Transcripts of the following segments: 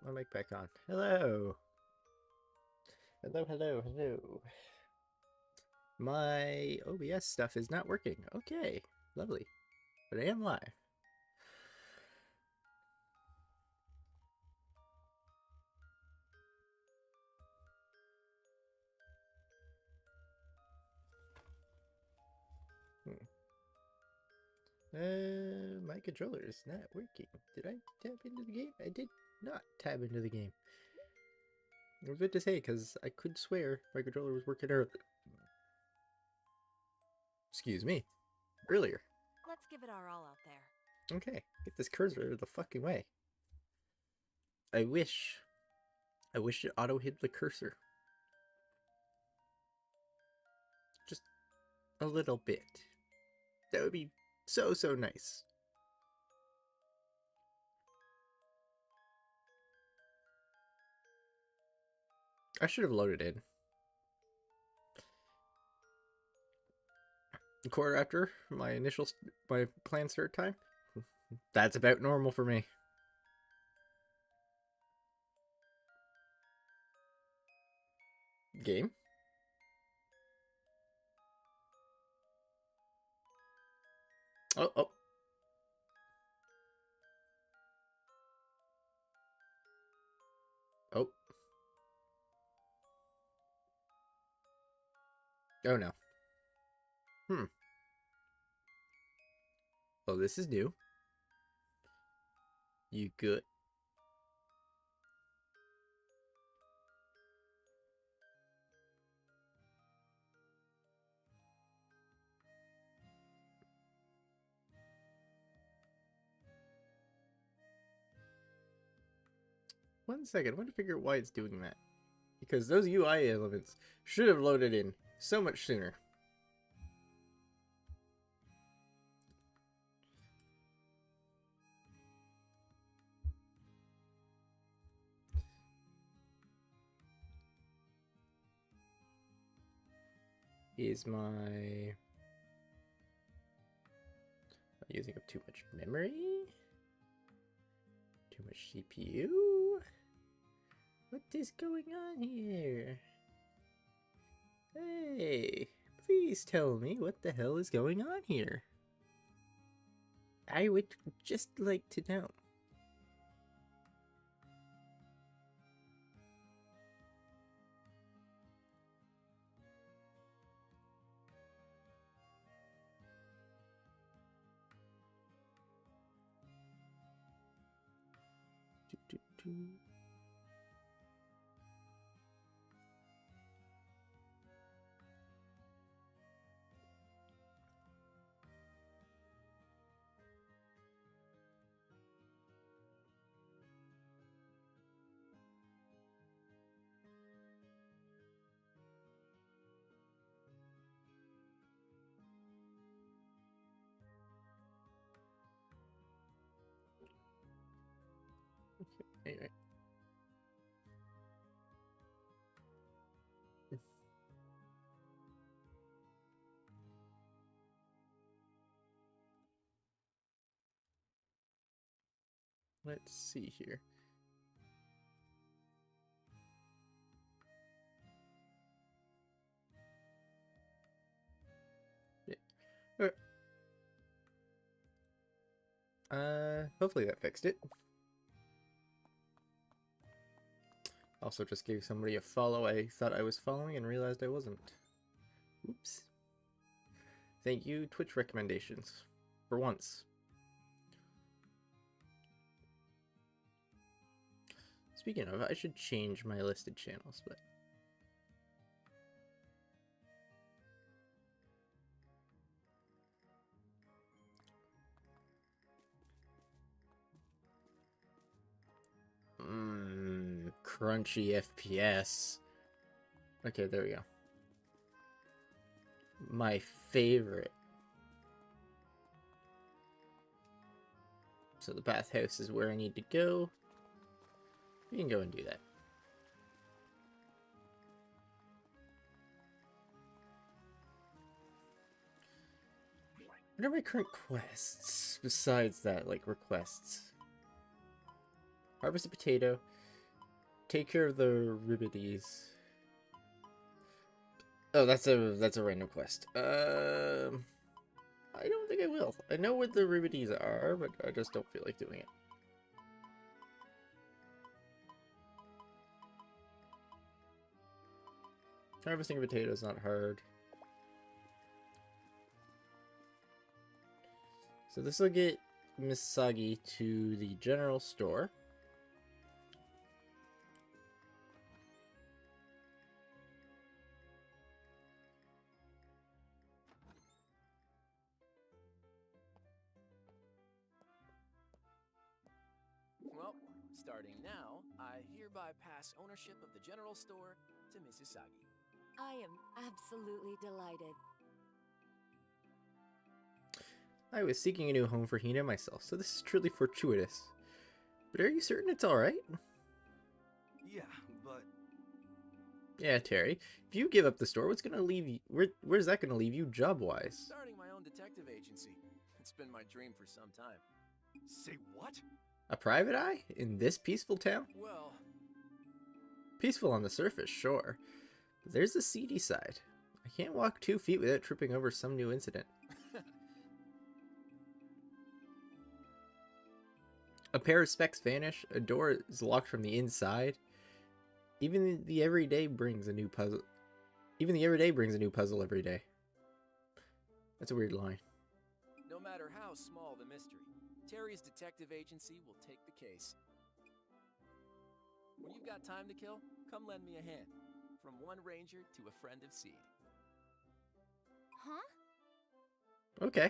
my mic back on. Hello. Hello. My OBS stuff is not working. Okay, lovely. But I am live. My controller is not working. Did I tap into the game? I did not tap into the game. I was about to say, because I could swear my controller was working earlier. Excuse me. Earlier. Let's give it our all out there. Okay, get this cursor the fucking way. I wish it auto hid the cursor. Just a little bit. That would be so nice. I should have loaded in. A quarter after my planned start time. That's about normal for me. Game? Oh. Oh. Oh no. Well, this is new. You good? One second, I want to figure out why it's doing that. Because those UI elements should have loaded in so much sooner. Is my... using up too much memory? Too much CPU? What is going on here? Hey, please tell me what the hell is going on here. I would just like to know. Anyway. Let's see here. Yeah. Hopefully that fixed it. Also just gave somebody a follow I thought I was following and realized I wasn't. Oops. Thank you, Twitch recommendations. For once. Speaking of, I should change my listed channels, but... crunchy FPS. Okay, there we go. My favorite. So the bathhouse is where I need to go. We can go and do that. What are my current quests? Besides that, like, requests. Harvest a potato. take care of the ribbities. Oh, that's a random quest. I don't think I will. I know what the ribbities are, but I just don't feel like doing it. Harvesting potatoes not hard. So this will get Miss Sagi to the general store. Well, starting now, I hereby pass ownership of the general store to Mrs. Sagi. I am absolutely delighted. I was seeking a new home for Hina myself, so this is truly fortuitous. But are you certain it's alright? Yeah, but... Yeah, Terry. If you give up the store, what's gonna leave you? Where's that gonna leave you job-wise? Starting my own detective agency. It's been my dream for some time. Say what? A private eye? In this peaceful town? Well... Peaceful on the surface, sure. But there's the seedy side. I can't walk 2 feet without tripping over some new incident. A pair of specs vanish, a door is locked from the inside. Even the everyday brings a new puzzle. Even the everyday brings a new puzzle every day. That's a weird line. No matter how small the mystery, Terry's detective agency will take the case. When you've got time to kill, come lend me a hand. From one ranger to a friend of Seed. Huh? Okay.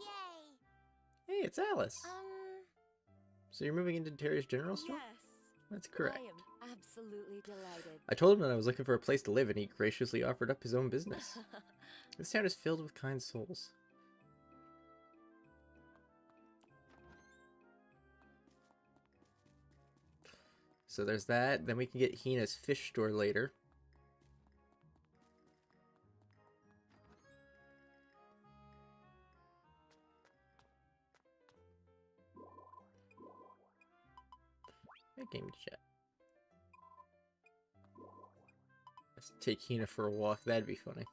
Yay! Hey, it's Alice. So you're moving into Terry's general store? Yes. That's correct. I am absolutely delighted. I told him that I was looking for a place to live, and he graciously offered up his own business. This town is filled with kind souls. So there's that. Then we can get Hina's fish store later. Hey, game to chat. Let's take Hina for a walk. That'd be funny.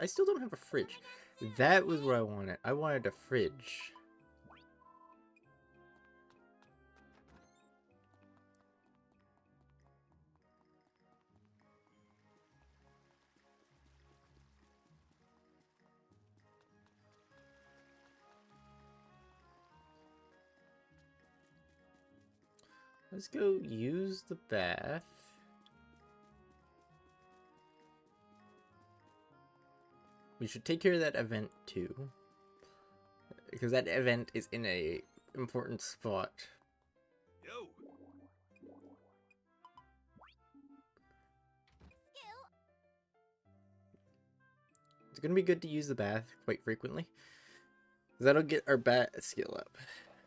I still don't have a fridge. That was what I wanted. I wanted a fridge. Let's go use the bath. We should take care of that event too. Because that event is in a important spot. Yo! It's gonna be good to use the bath quite frequently. That'll get our bat skill up.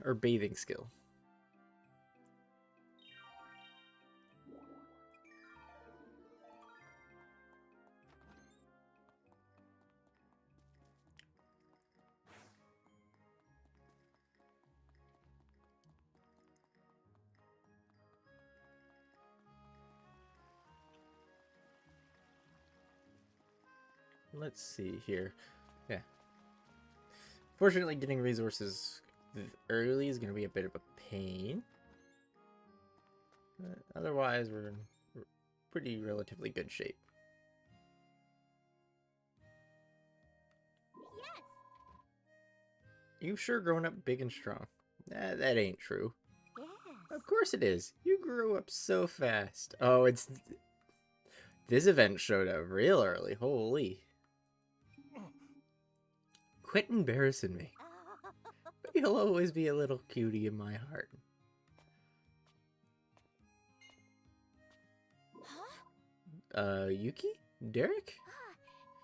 Our bathing skill. Let's see here. Yeah. Fortunately, getting resources early is going to be a bit of a pain. Otherwise, we're in pretty relatively good shape. Yes. You've sure grown up big and strong. That ain't true. Yes. Of course it is. You grew up so fast. Oh, it's... This event showed up real early. Holy. Quit embarrassing me. You'll always be a little cutie in my heart. Huh? Yuki? Derek? Ah,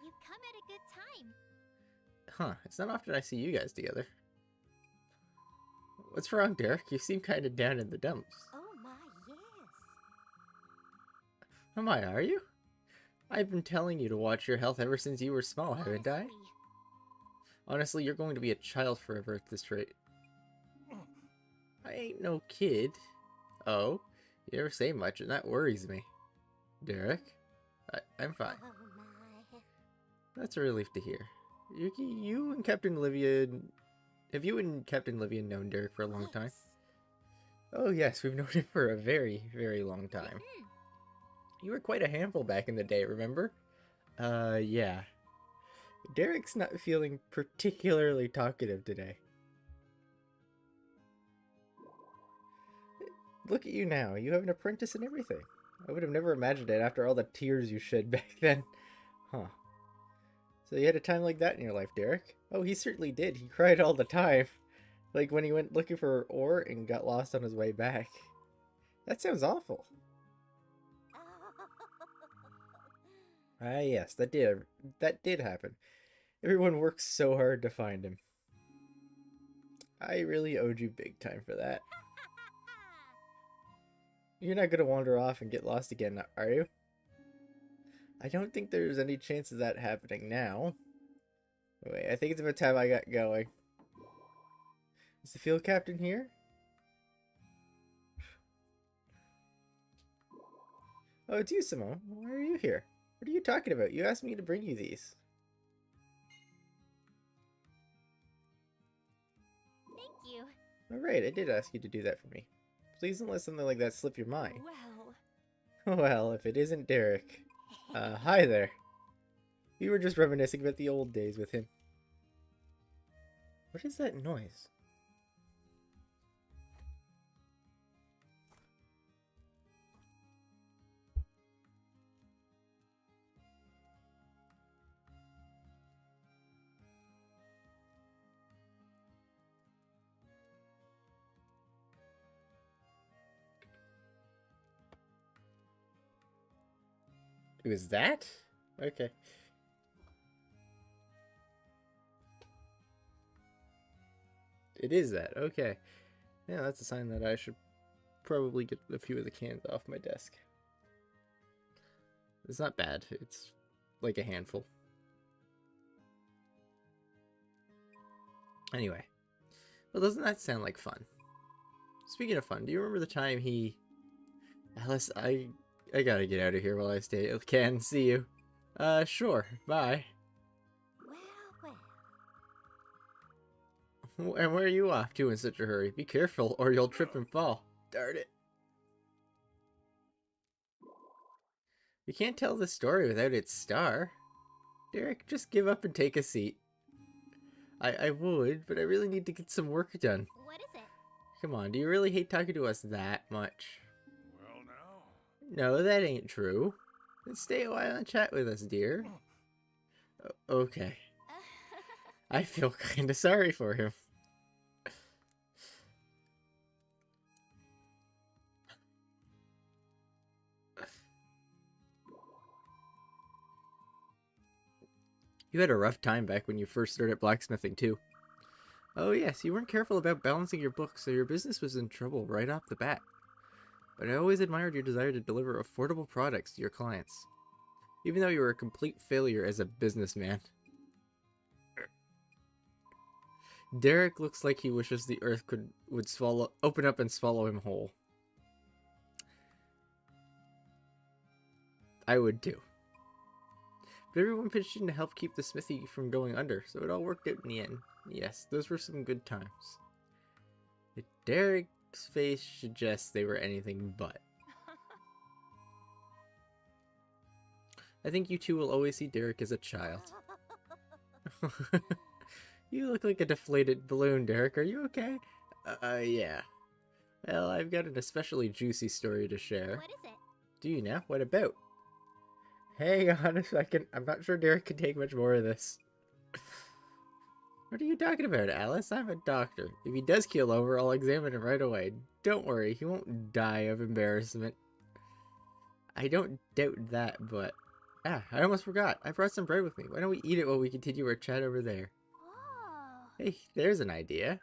you've come at a good time. Huh, it's not often I see you guys together. What's wrong, Derek? You seem kind of down in the dumps. Oh my, yes. Oh my, are you? I've been telling you to watch your health ever since you were small, haven't I? Honestly. Honestly, you're going to be a child forever at this rate. I ain't no kid. Oh, you never say much, and that worries me. Derek? I'm fine. Oh my. That's a relief to hear. Yuki, you and Captain Olivia... Have you and Captain Olivia known Derek for a long time? Yes. Oh yes, we've known him for a very, very long time. Mhm. You were quite a handful back in the day, remember? Yeah. Derek's not feeling particularly talkative today. Look at you now. You have an apprentice and everything. I would have never imagined it after all the tears you shed back then. Huh. So you had a time like that in your life, Derek? Oh, he certainly did. He cried all the time. Like when he went looking for ore and got lost on his way back. That sounds awful. Ah, yes, that did happen. Everyone worked so hard to find him. I really owed you big time for that. You're not gonna wander off and get lost again, are you? I don't think there's any chance of that happening now. Wait, I think it's about time I got going. Is the field captain here? Oh, it's you, Simone. Why are you here? What are you talking about? You asked me to bring you these. Thank you. Alright, I did ask you to do that for me. Please don't let something like that slip your mind. Well. Well, if it isn't Derek. Hi there. We were just reminiscing about the old days with him. What is that noise? It was that? Okay. It is that. Okay. Yeah, that's a sign that I should probably get a few of the cans off my desk. It's not bad. It's like a handful. Anyway. Well, doesn't that sound like fun? Speaking of fun, do you remember the time he... Alice, I gotta get out of here while I stay. Can see you. Sure. Bye. Well. And where are you off to in such a hurry? Be careful, or you'll trip and fall. Darn it. You can't tell the story without its star. Derek, just give up and take a seat. I would, but I really need to get some work done. What is it? Come on, do you really hate talking to us that much? Well, now. No, that ain't true. Then stay a while and chat with us, dear. Okay. I feel kinda sorry for him. You had a rough time back when you first started blacksmithing, too. Oh yes, you weren't careful about balancing your books, so your business was in trouble right off the bat. But I always admired your desire to deliver affordable products to your clients, even though you were a complete failure as a businessman. Derek looks like he wishes the earth would open up and swallow him whole. I would too. But everyone pitched in to help keep the smithy from going under, so it all worked out in the end. Yes, those were some good times. Derek's face suggests they were anything but. I think you two will always see Derek as a child. You look like a deflated balloon, Derek. Are you okay? Yeah. Well, I've got an especially juicy story to share. What is it? Do you now? What about? Hang on a second. I'm not sure Derek can take much more of this. What are you talking about, Alice? I'm a doctor. If he does keel over, I'll examine him right away. Don't worry, he won't die of embarrassment. I don't doubt that, but... Ah, I almost forgot. I brought some bread with me. Why don't we eat it while we continue our chat over there? Oh. Hey, there's an idea.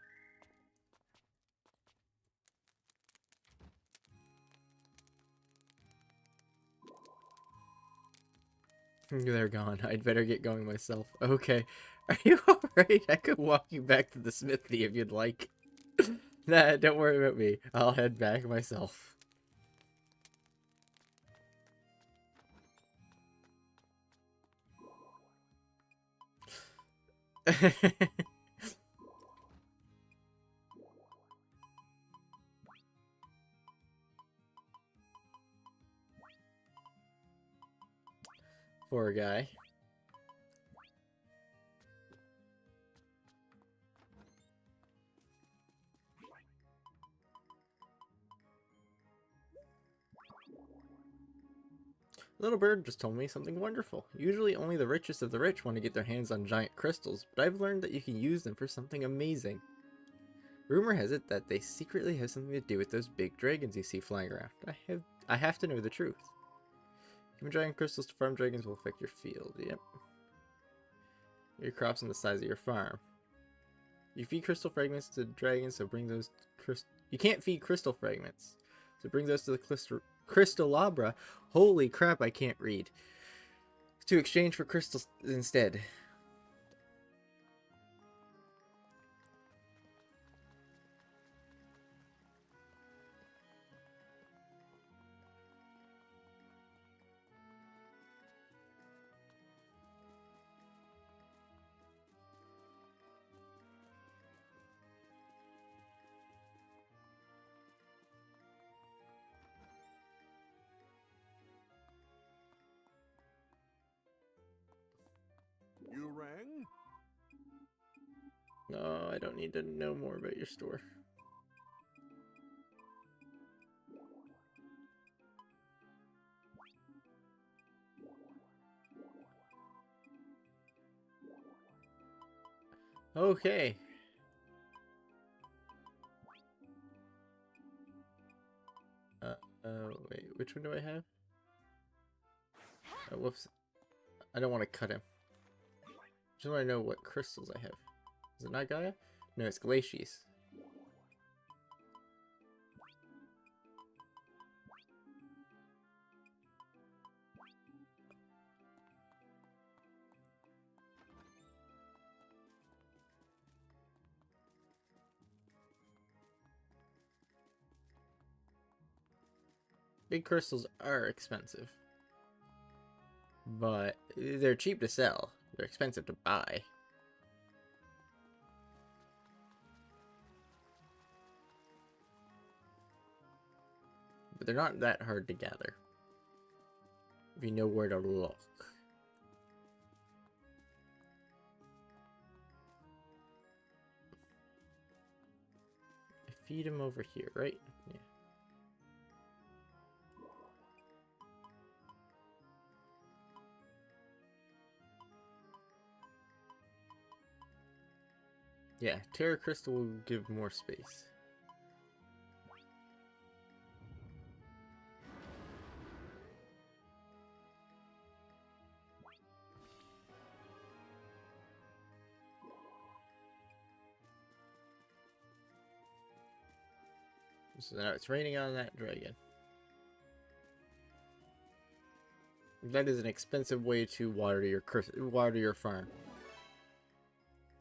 They're gone. I'd better get going myself. Okay. Are you alright? I could walk you back to the smithy if you'd like. Nah, don't worry about me. I'll head back myself. Poor guy. Little bird just told me something wonderful. Usually only the richest of the rich want to get their hands on giant crystals, but I've learned that you can use them for something amazing. Rumor has it that they secretly have something to do with those big dragons you see flying around. I have to know the truth. Giving giant crystals to farm dragons will affect your field. Yep. Your crops and the size of your farm. You feed crystal fragments to dragons, so bring those you can't feed crystal fragments. So bring those to the Crystallabra. Holy crap, I can't read. To exchange for crystals instead. You rang? No, I don't need to know more about your store. Okay. Wait, which one do I have? Oh, whoops. I don't want to cut him. Just want to know what crystals I have. Is it not Gaia? No, it's Glacies. Big crystals are expensive. But they're cheap to sell. They're expensive to buy. But they're not that hard to gather. If you know where to look. I feed him over here, right? Yeah. Yeah, Terra Crystal will give more space. So now it's raining on that dragon. That is an expensive way to water your farm.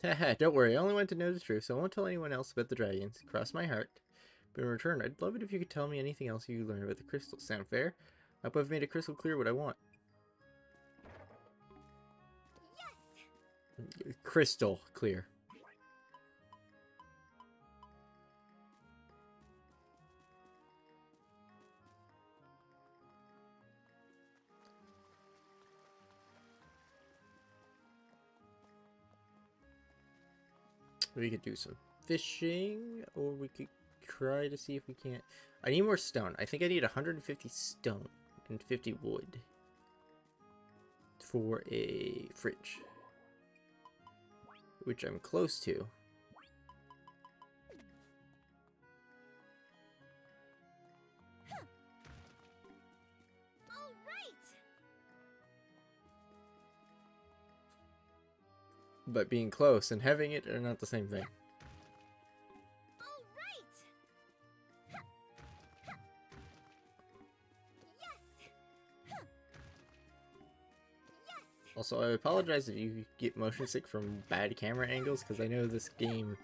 Haha, don't worry, I only want to know the truth, so I won't tell anyone else about the dragons. Cross my heart. But in return, I'd love it if you could tell me anything else you learn about the crystals. Sound fair? I hope I've made it crystal clear what I want. Yes! Crystal clear. We could do some fishing, or we could try to see if we can't. I need more stone. I think I need 150 stone and 50 wood for a fridge, which I'm close to. All right! But being close and having it are not the same thing. All right! Yes! Yes! Also, I apologize if you get motion sick from bad camera angles, because I know this game,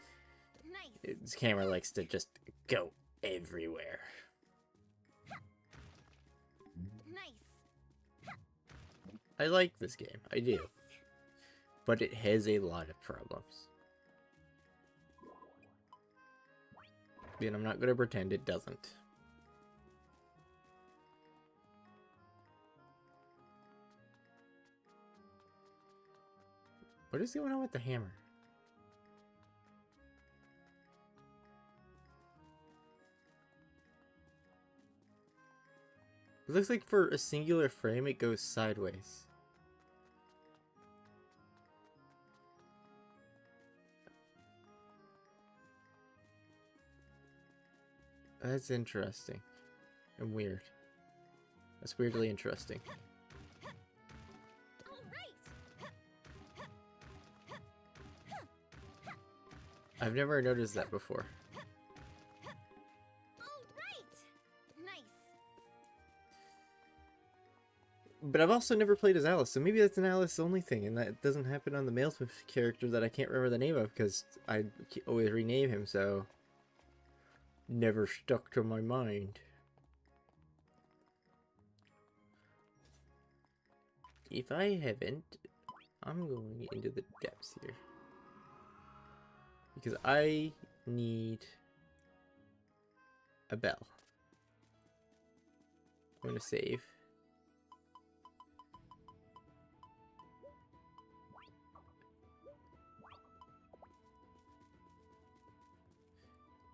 Nice. its camera likes to just go everywhere. Nice. I like this game, I do. But it has a lot of problems. And I'm not gonna pretend it doesn't. What is going on with the hammer? It looks like for a singular frame it goes sideways. That's interesting. And weird. That's weirdly interesting. All right. I've never noticed that before. All right. Nice. But I've also never played as Alice, so maybe that's an Alice only thing, and that doesn't happen on the Mailsmith character that I can't remember the name of, because I always rename him, so... Never stuck to my mind. If I haven't, I'm going into the depths here. Because I need a bell. I'm going to save.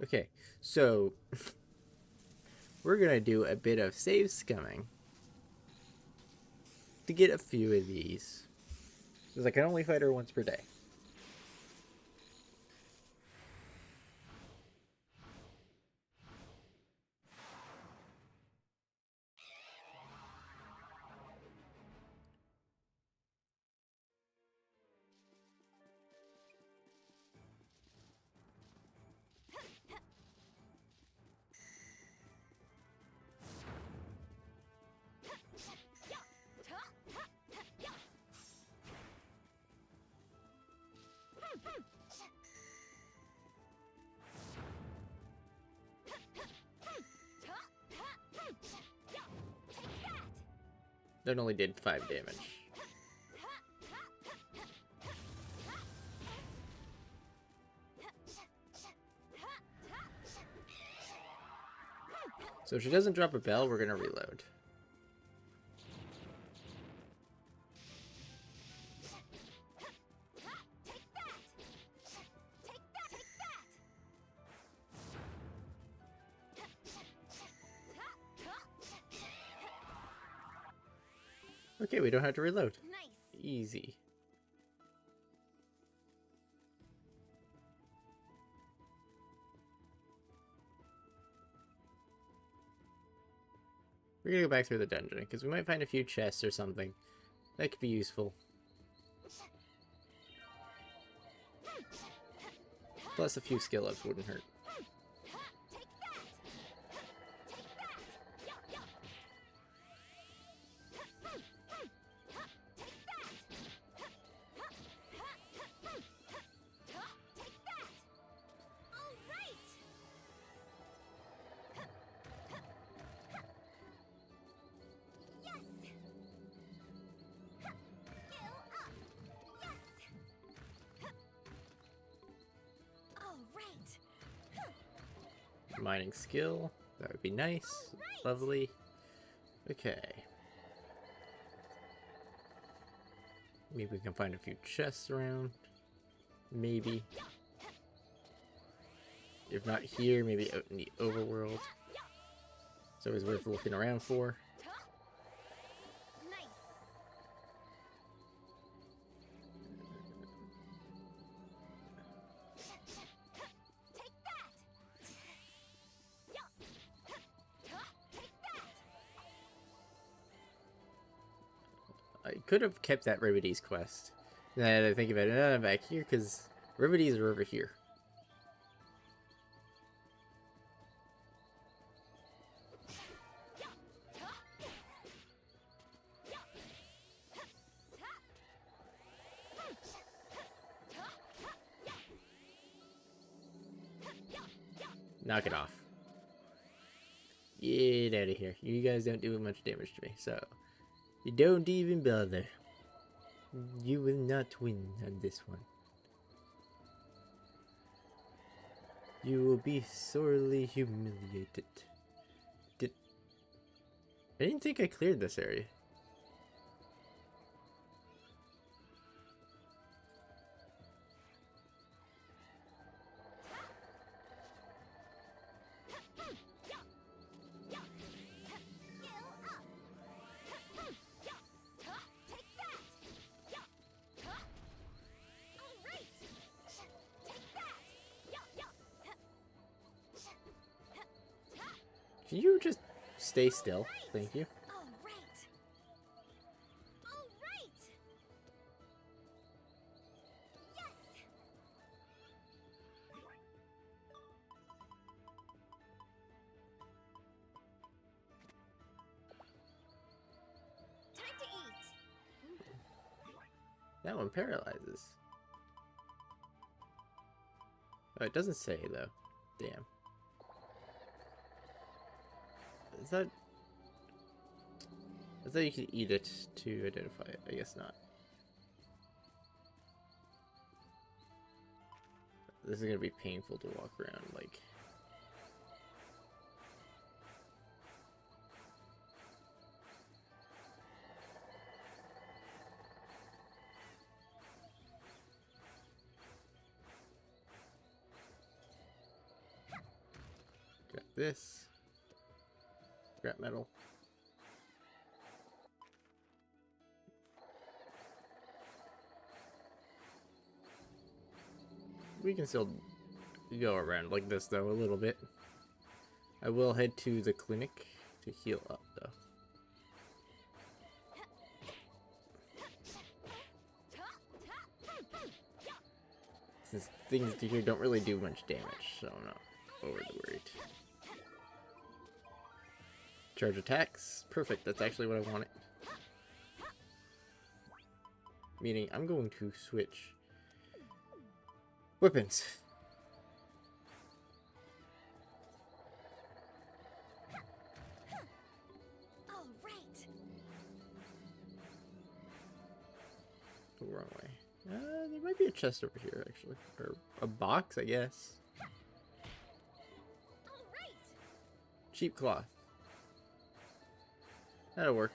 Okay, so we're gonna do a bit of save scumming to get a few of these, because I can only fight her once per day. That only did 5 damage. So if she doesn't drop a bell, we're gonna reload. Okay, we don't have to reload. Nice. Easy. We're gonna go back through the dungeon, because we might find a few chests or something. That could be useful. Plus a few skill ups wouldn't hurt. All right. Yes. Skill up. Yes. All right. Mining skill. That would be nice. Alright. Lovely. Okay. Maybe we can find a few chests around. Maybe. If not here, maybe out in the overworld. It's always worth looking around for. Nice. Take that. Take that. I could have kept that Remedies quest. Now that I think about it, I'm back here because Remedies are over here. Knock it off. Get out of here. You guys don't do much damage to me, so you don't even bother. You will not win on this one. You will be sorely humiliated. I didn't think I cleared this area. Can you just stay still? Thank you. All right. All right. Yes. Time to eat. That one paralyzes. Oh, it doesn't say though. Damn. Is that... I thought you could eat it to identify it. I guess not. This is gonna be painful to walk around, like... Got this. Scrap metal. We can still go around like this though a little bit. I will head to the clinic to heal up though. Since things here don't really do much damage, so I'm not overly worried. Charge attacks. Perfect, that's actually what I wanted. Meaning I'm going to switch weapons. All right. The wrong way. There might be a chest over here actually. Or a box, I guess. All right. Cheap cloth. That'll work.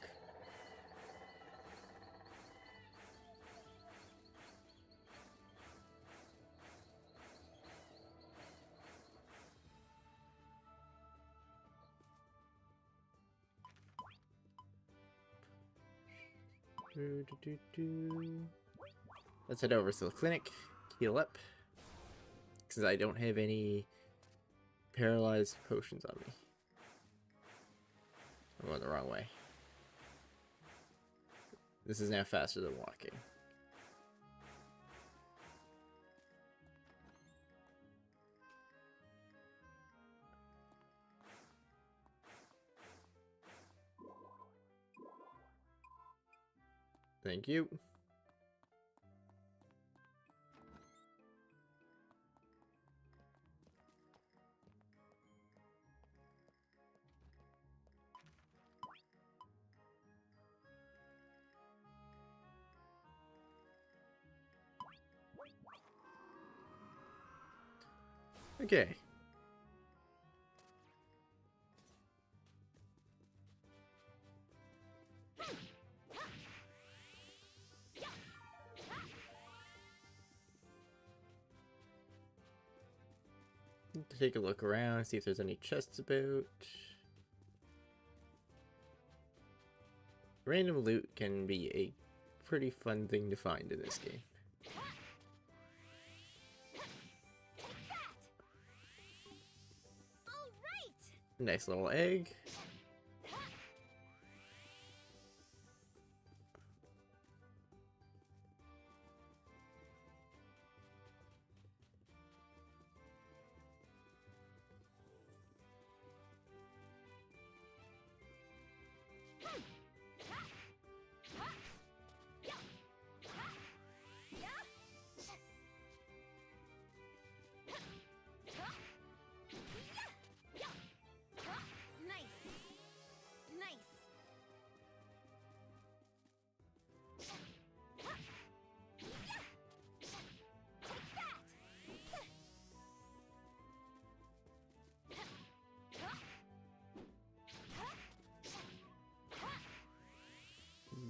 Let's head over to the clinic, heal up, because I don't have any paralyzed potions on me. I'm going the wrong way. This is now faster than walking. Thank you. Okay. Take a look around, see if there's any chests about. Random loot can be a pretty fun thing to find in this game. All right. Nice little egg.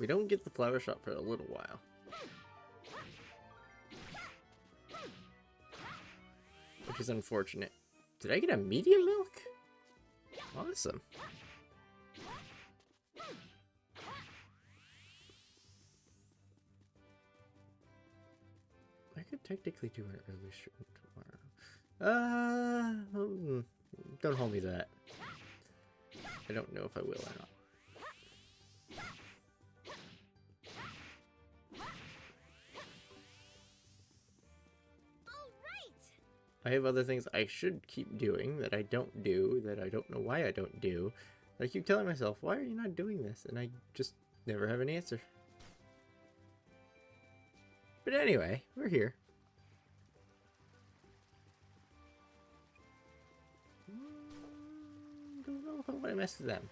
We don't get the flower shop for a little while. Which is unfortunate. Did I get a medium milk? Awesome. I could technically do an early stream tomorrow. Don't hold me to that. I don't know if I will or not. I have other things I should keep doing that I don't do, that I don't know why I don't do. I keep telling myself, why are you not doing this? And I just never have an answer. But anyway, we're here. Don't know if I want to mess with them.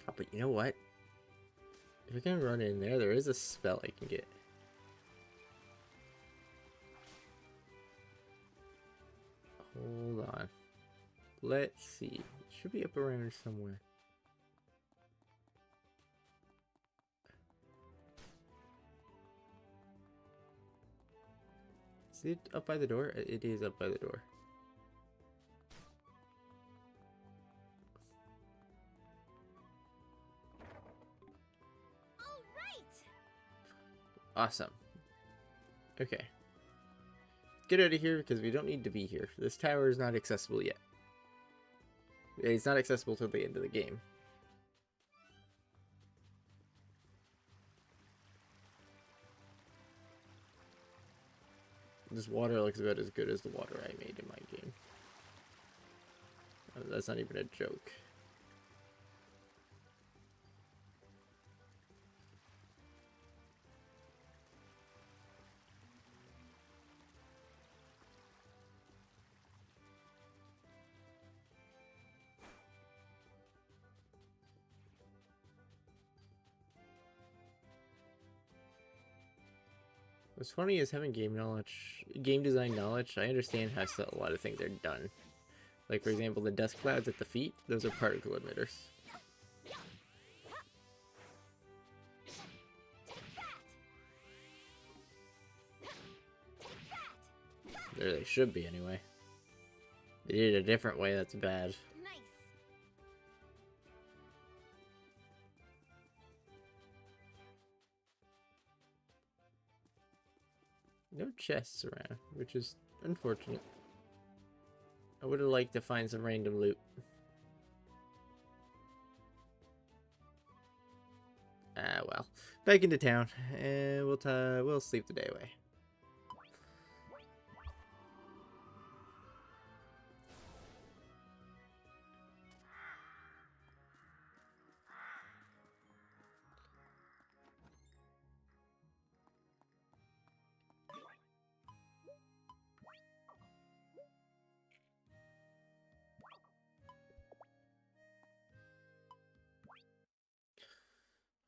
Oh, but you know what? If we can run in there, there is a spell I can get. Hold on. Let's see. It should be up around somewhere. Is it up by the door? It is up by the door. Awesome. Okay. Get out of here because we don't need to be here. This tower is not accessible yet. It's not accessible till the end of the game. This water looks about as good as the water I made in my game. That's not even a joke. What's funny is having game design knowledge, I understand how a lot of things are done. Like, for example, the dust clouds at the feet, those are particle emitters. There they should be, anyway. They did it a different way, that's bad. No chests around, which is unfortunate. I would have liked to find some random loot. Ah, well. Back into town, and we'll sleep the day away.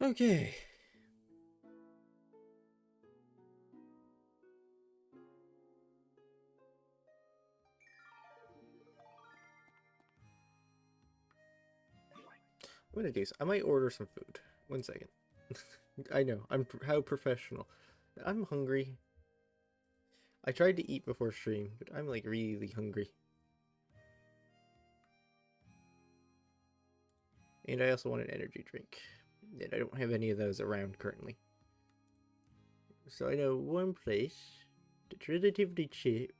Okay. I'm gonna do so. I might order some food. 1 second. I know. How professional. I'm hungry. I tried to eat before stream, but I'm like really hungry. And I also want an energy drink. And I don't have any of those around currently. So I know one place that's relatively cheap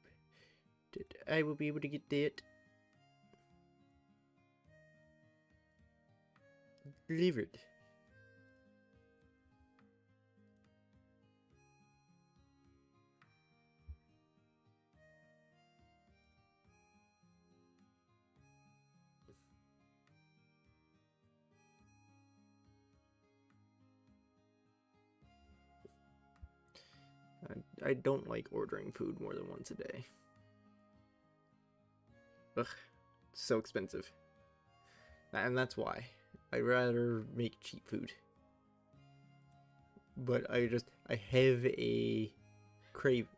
that I will be able to get that delivered. I don't like ordering food more than once a day. Ugh, it's so expensive. And that's why. I'd rather make cheap food. But I have a crave.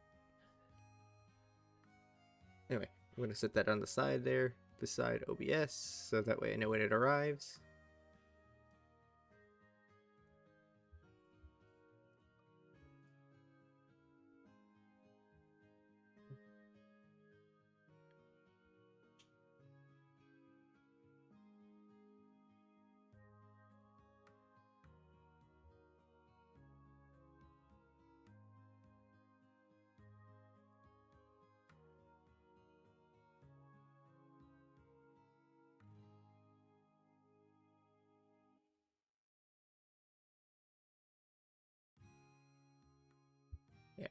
Anyway, I'm gonna set that on the side there. beside OBS, so that way I know when it arrives. Yeah.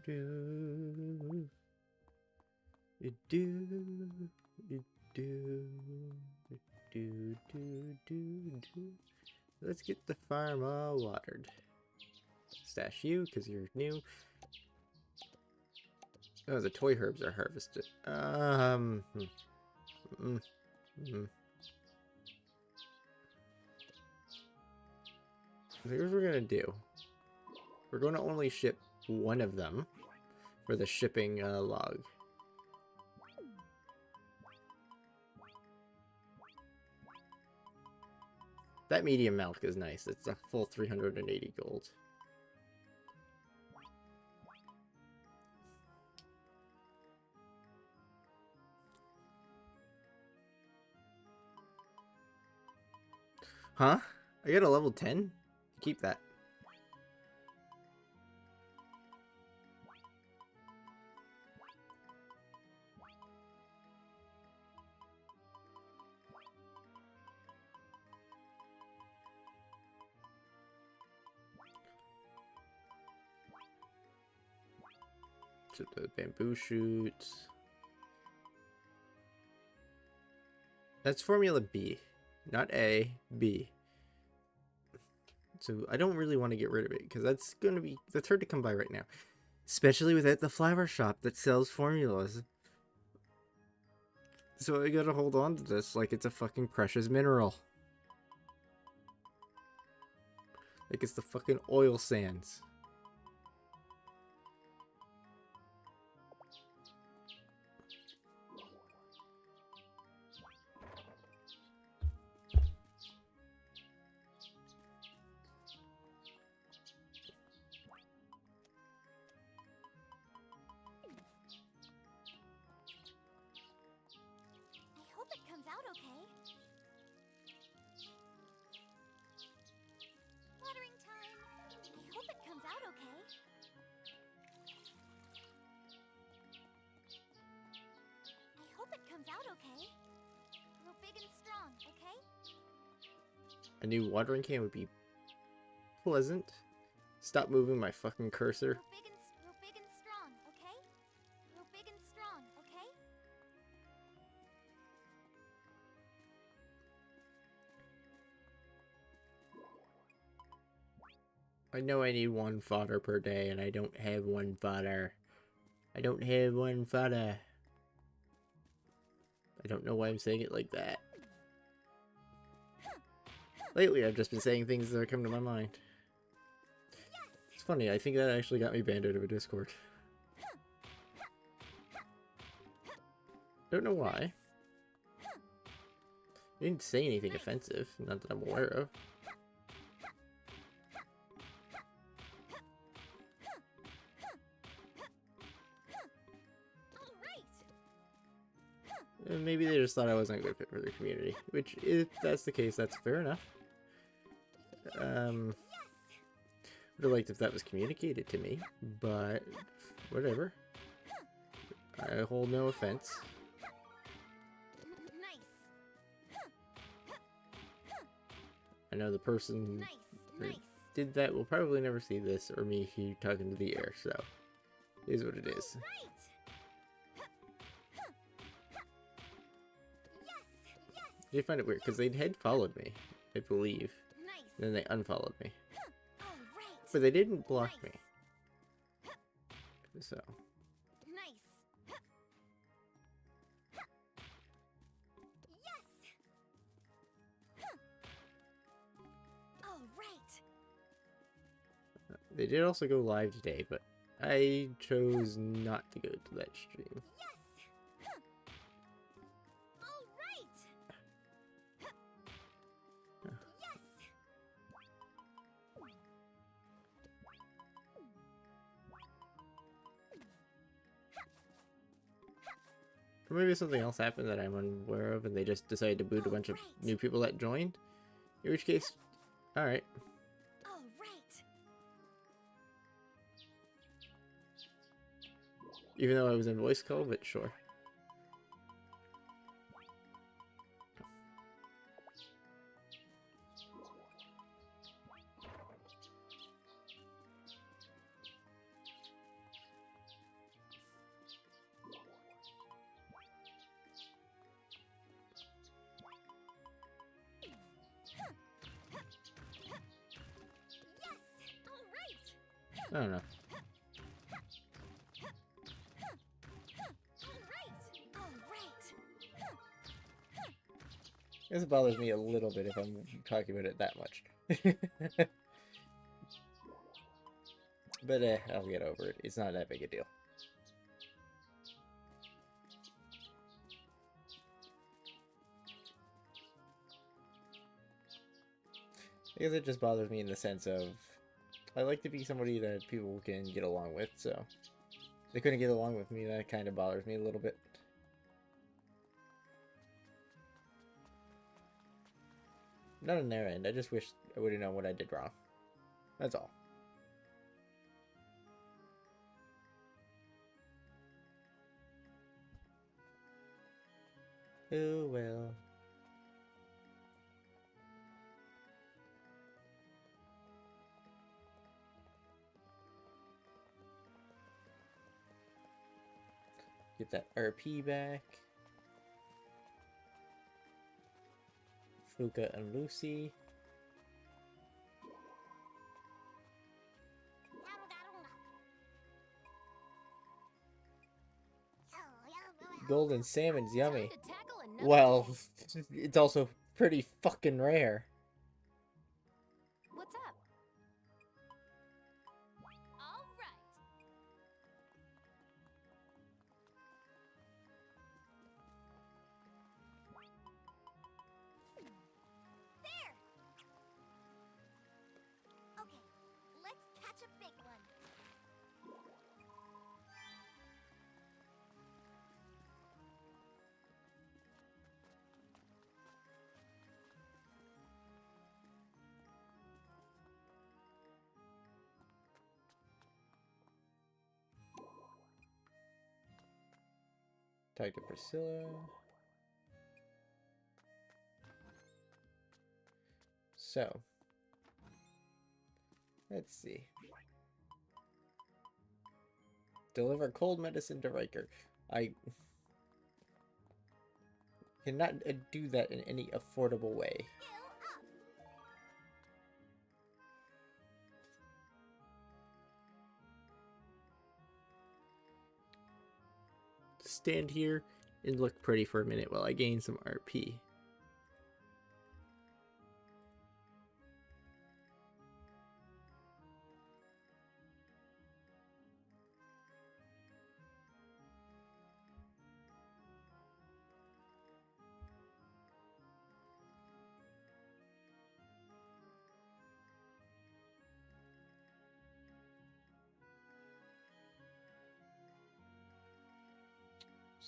Do it do it do it do. Let's get the farm all watered. Stash you because you're new. Oh, the toy herbs are harvested. Here's what we're gonna do. We're going to only ship one of them for the shipping log. That medium milk is nice. It's a full 380 gold. Huh? I got a level 10? Keep that. To the bamboo shoots. That's Formula B, not A, B. So I don't really want to get rid of it because that's hard to come by right now, especially without the flower shop that sells formulas. So I gotta hold on to this like it's a fucking precious mineral. Like it's the fucking oil sands. I hope it comes out okay. Watering time. I hope it comes out okay. I hope it comes out okay. Grow big and strong, okay? A new watering can would be pleasant. Stop moving my fucking cursor. Grow big and strong, okay? Grow big and strong, okay? I know I need one fodder per day, and I don't have one fodder. I don't have one fodder. I don't know why I'm saying it like that. Lately, I've just been saying things that come to my mind. It's funny, I think that actually got me banned out of a Discord. Don't know why. I didn't say anything offensive, not that I'm aware of. Maybe they just thought I wasn't a good fit for their community. Which, if that's the case, that's fair enough. Would have liked if that was communicated to me, but whatever. I hold no offense. I know the person that did that will probably never see this or me talking to the air, so it is what it is. I find it weird because they had followed me, I believe, and then they unfollowed me, but they didn't block me. So. They did also go live today, but I chose not to go to that stream. Yes! Huh. All right! Yes! Or maybe something else happened that I'm unaware of and they just decided to boot a bunch of new people that joined. In which case, alright. All right! Even though I was in voice call, but sure. Yes! All right! I don't know. All right! This bothers me a little bit if I'm talking about it that much. But I'll get over it. It's not that big a deal. Because it just bothers me in the sense of I like to be somebody that people can get along with, so if they couldn't get along with me, that kind of bothers me a little bit. Not on their end, I just wish I would have known what I did wrong. That's all. Oh well. Get that RP back. Fuka and Lucy. Golden salmon's yummy. Time to tackle another Well, day. it's also pretty fucking rare. What's up? All right. There. Okay, let's catch a big one. Talk to Priscilla. So, let's see. Deliver cold medicine to Riker. I cannot do that in any affordable way. Skill up. Stand here and look pretty for a minute while I gain some RP.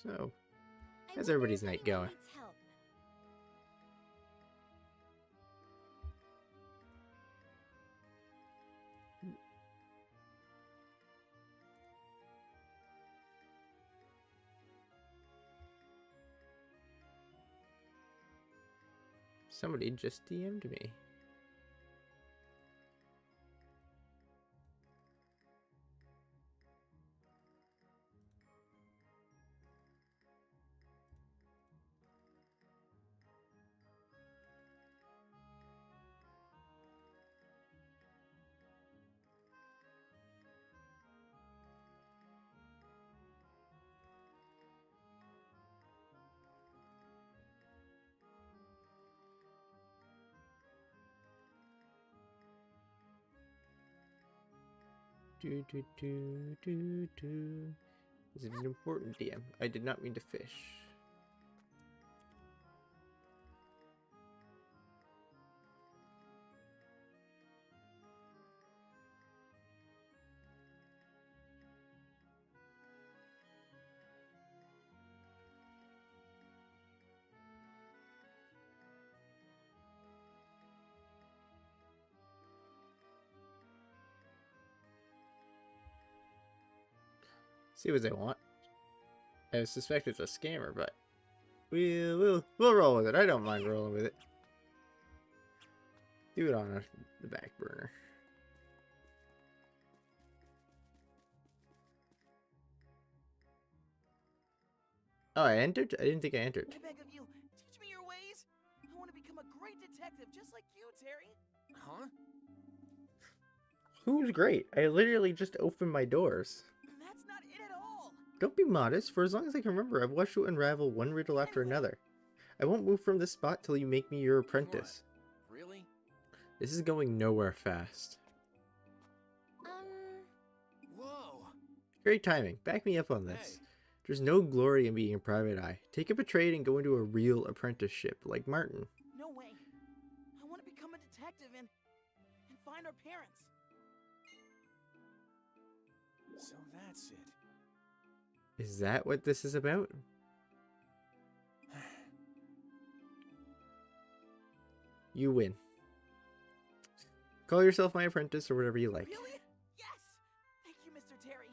So, how's everybody's night going? Needs help. Somebody just DM'd me. Do, do, do, do, do. This is an important DM. I did not mean to fish. See what they want. I suspect it's a scammer, but we'll roll with it. I don't mind rolling with it. Do it on the back burner. Oh, I entered? I didn't think I entered. I beg of you, teach me your ways. I want to become a great detective just like you, Terry. Huh? Who's great? I literally just opened my doors. That's not it at all. Don't be modest. For as long as I can remember, I've watched you unravel one riddle after another. I won't move from this spot till you make me your apprentice. What? Really? This is going nowhere fast. Whoa. Great timing. Back me up on this. Hey. There's no glory in being a private eye. Take up a trade and go into a real apprenticeship, like Martin. No way. I want to become a detective and find our parents. So that's it. Is that what this is about? You win. Call yourself my apprentice or whatever you like. Really? Yes! Thank you, Mr. Terry.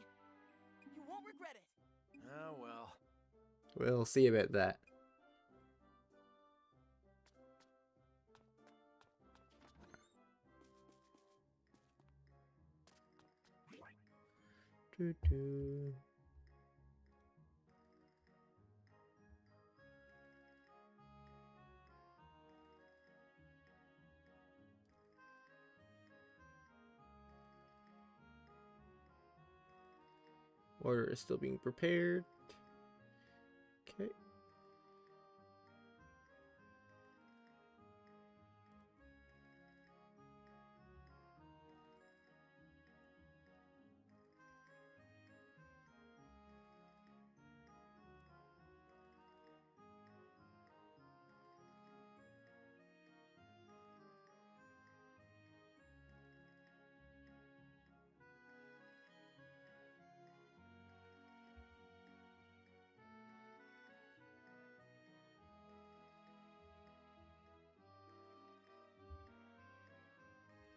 You won't regret it. Oh, well. We'll see about that. Doo-doo. Order is still being prepared. Okay.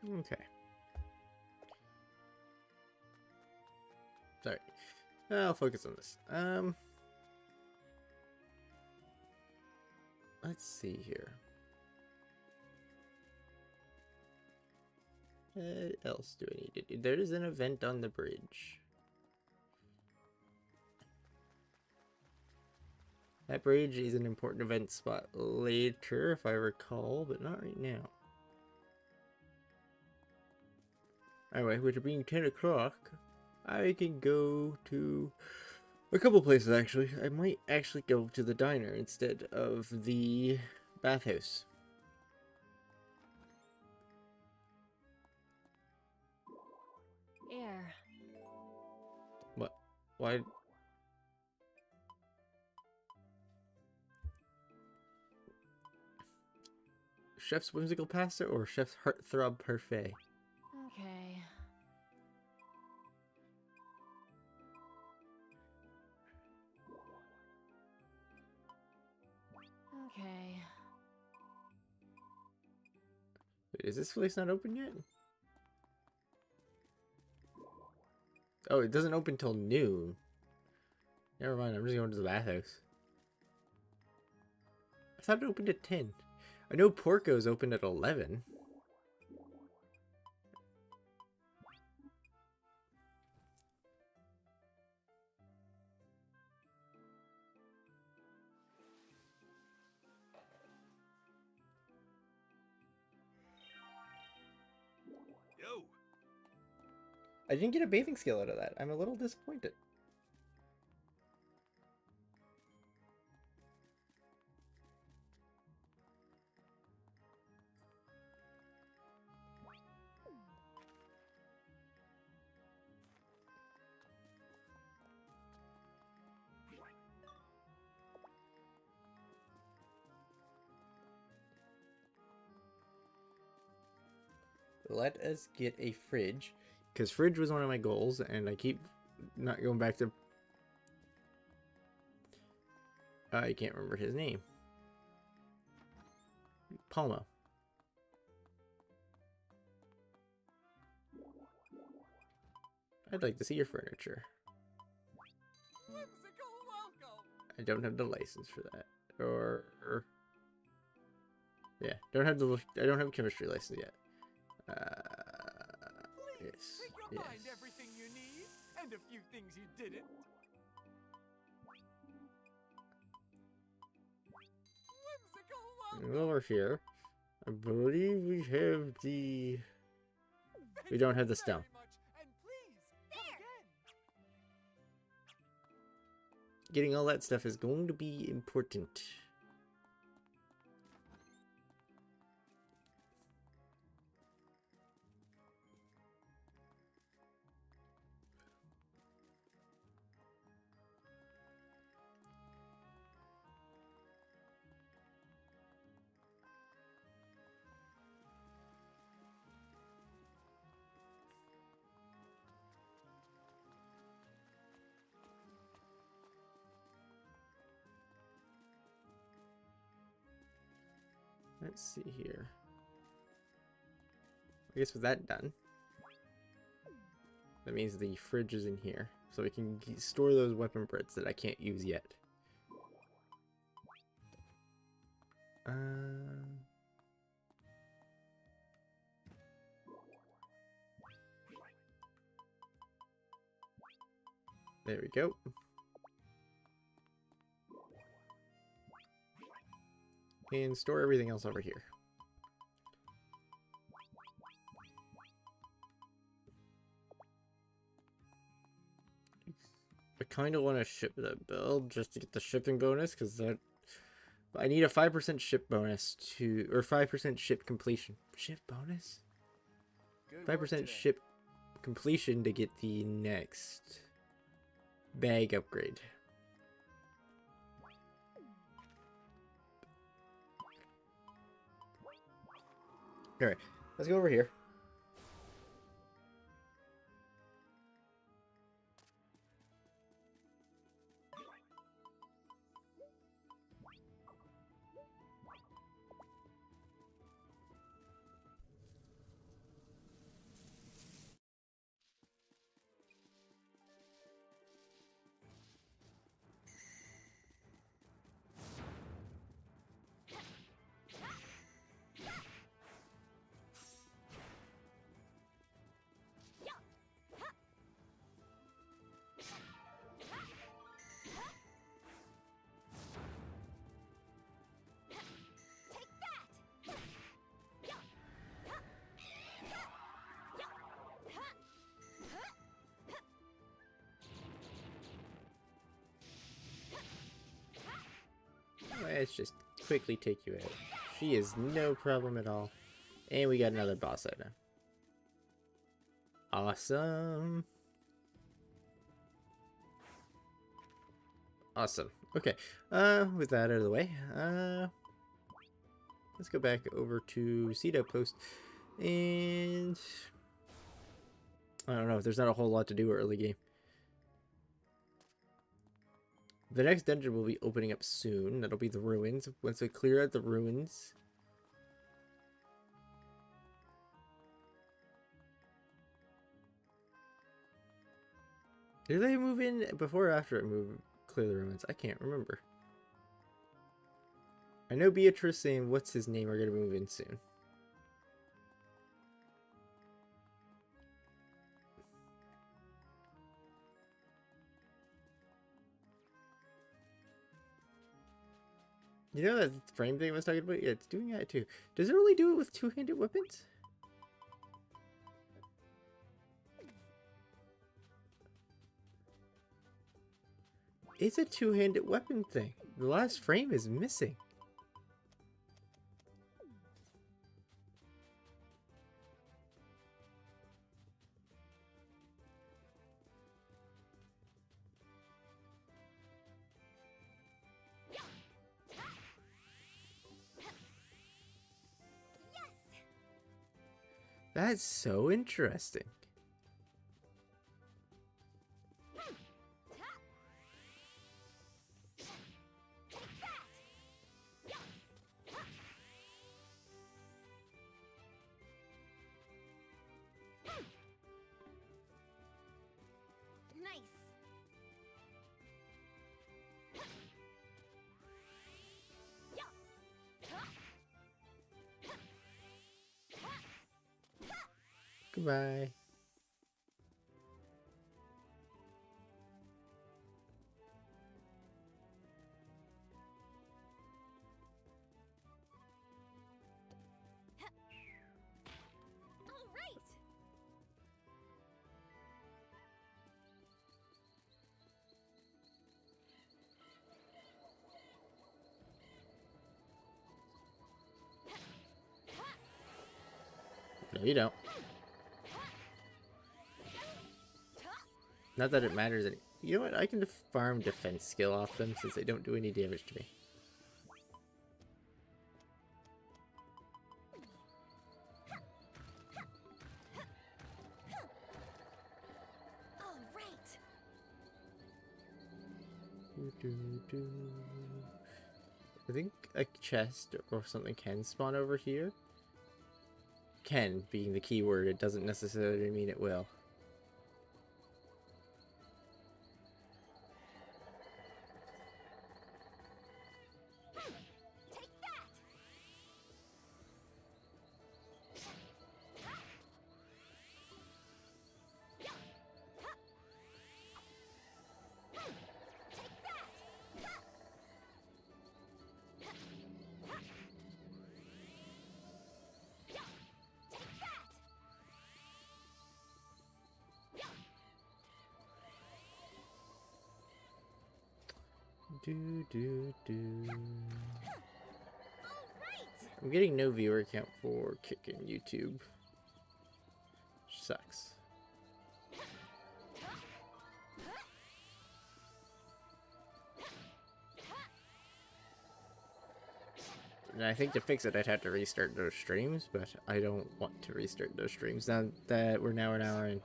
Okay. Sorry. I'll focus on this. Let's see here. What else do I need to do? There is an event on the bridge. That bridge is an important event spot later, if I recall, but not right now. Anyway, with it being 10 o'clock, I can go to a couple places actually. I might actually go to the diner instead of the bathhouse. Air. What? Why? Chef's whimsical pasta or chef's heartthrob parfait? Okay. Okay. Wait, is this place not open yet? Oh, it doesn't open till noon. Never mind, I'm just going to the bathhouse. I thought it opened at 10. I know Porco's opened at 11. Yo. I didn't get a bathing skill out of that. I'm a little disappointed. Let us get a fridge, because fridge was one of my goals, and I keep not going back to... I can't remember his name. Palmo. I'd like to see your furniture. Whimsical welcome. I don't have the license for that. Or yeah, I don't have a chemistry license yet. Please, Yes, think you'll find everything you need, and a few things you didn't. Whimsical welcome. Over here, I believe we have the... We don't have the stone. Very much, and please, come again. Getting all that stuff is going to be important. Let's see here. I guess with that done, that means the fridge is in here, so we can store those weapon breads that I can't use yet. There we go. And store everything else over here. I kind of want to ship that build just to get the shipping bonus, because that I need a 5% ship bonus to, or 5% ship completion. Ship bonus? Good work 5% today. ship completion to get the next bag upgrade. Alright, let's go over here. Let's just quickly take you out. She is no problem at all. And we got another boss item. Awesome. Awesome. Okay. With that out of the way, let's go back over to Seed Outpost. And I don't know, there's not a whole lot to do early game. The next dungeon will be opening up soon. That'll be the ruins. Once we clear out the ruins. Did they move in before or after it moved? Clear the ruins? I can't remember. I know Beatrice and what's his name are going to move in soon. You know that frame thing I was talking about? Yeah, it's doing that too. Does it only do it with two-handed weapons? It's a two-handed weapon thing. The last frame is missing. That's so interesting. Nice. Goodbye. All right. No, you don't. Not that it matters any. You know what? I can farm defense skill off them since they don't do any damage to me. All right. I think a chest or something can spawn over here. Can being the key word, it doesn't necessarily mean it will. Take that. I'm getting no viewer count for kicking YouTube. Sucks. And I think to fix it, I'd have to restart those streams, but I don't want to restart those streams now that we're now an hour in.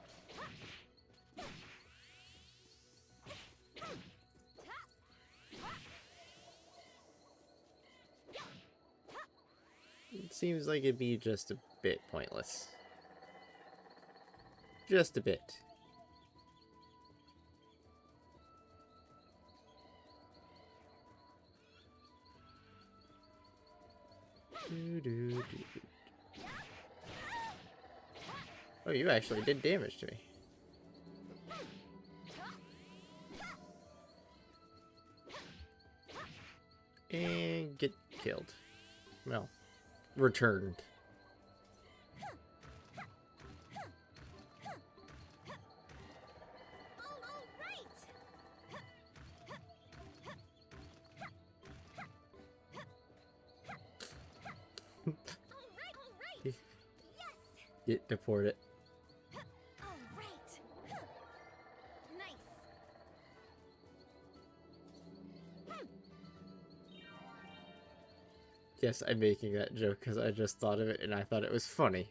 It seems like it'd be just a bit pointless. Just a bit. Oh, you actually did damage to me. And get killed. Well, returned. All right. All right. Yes. Get deported. All right. Nice. Yes, I'm making that joke because I just thought of it and I thought it was funny.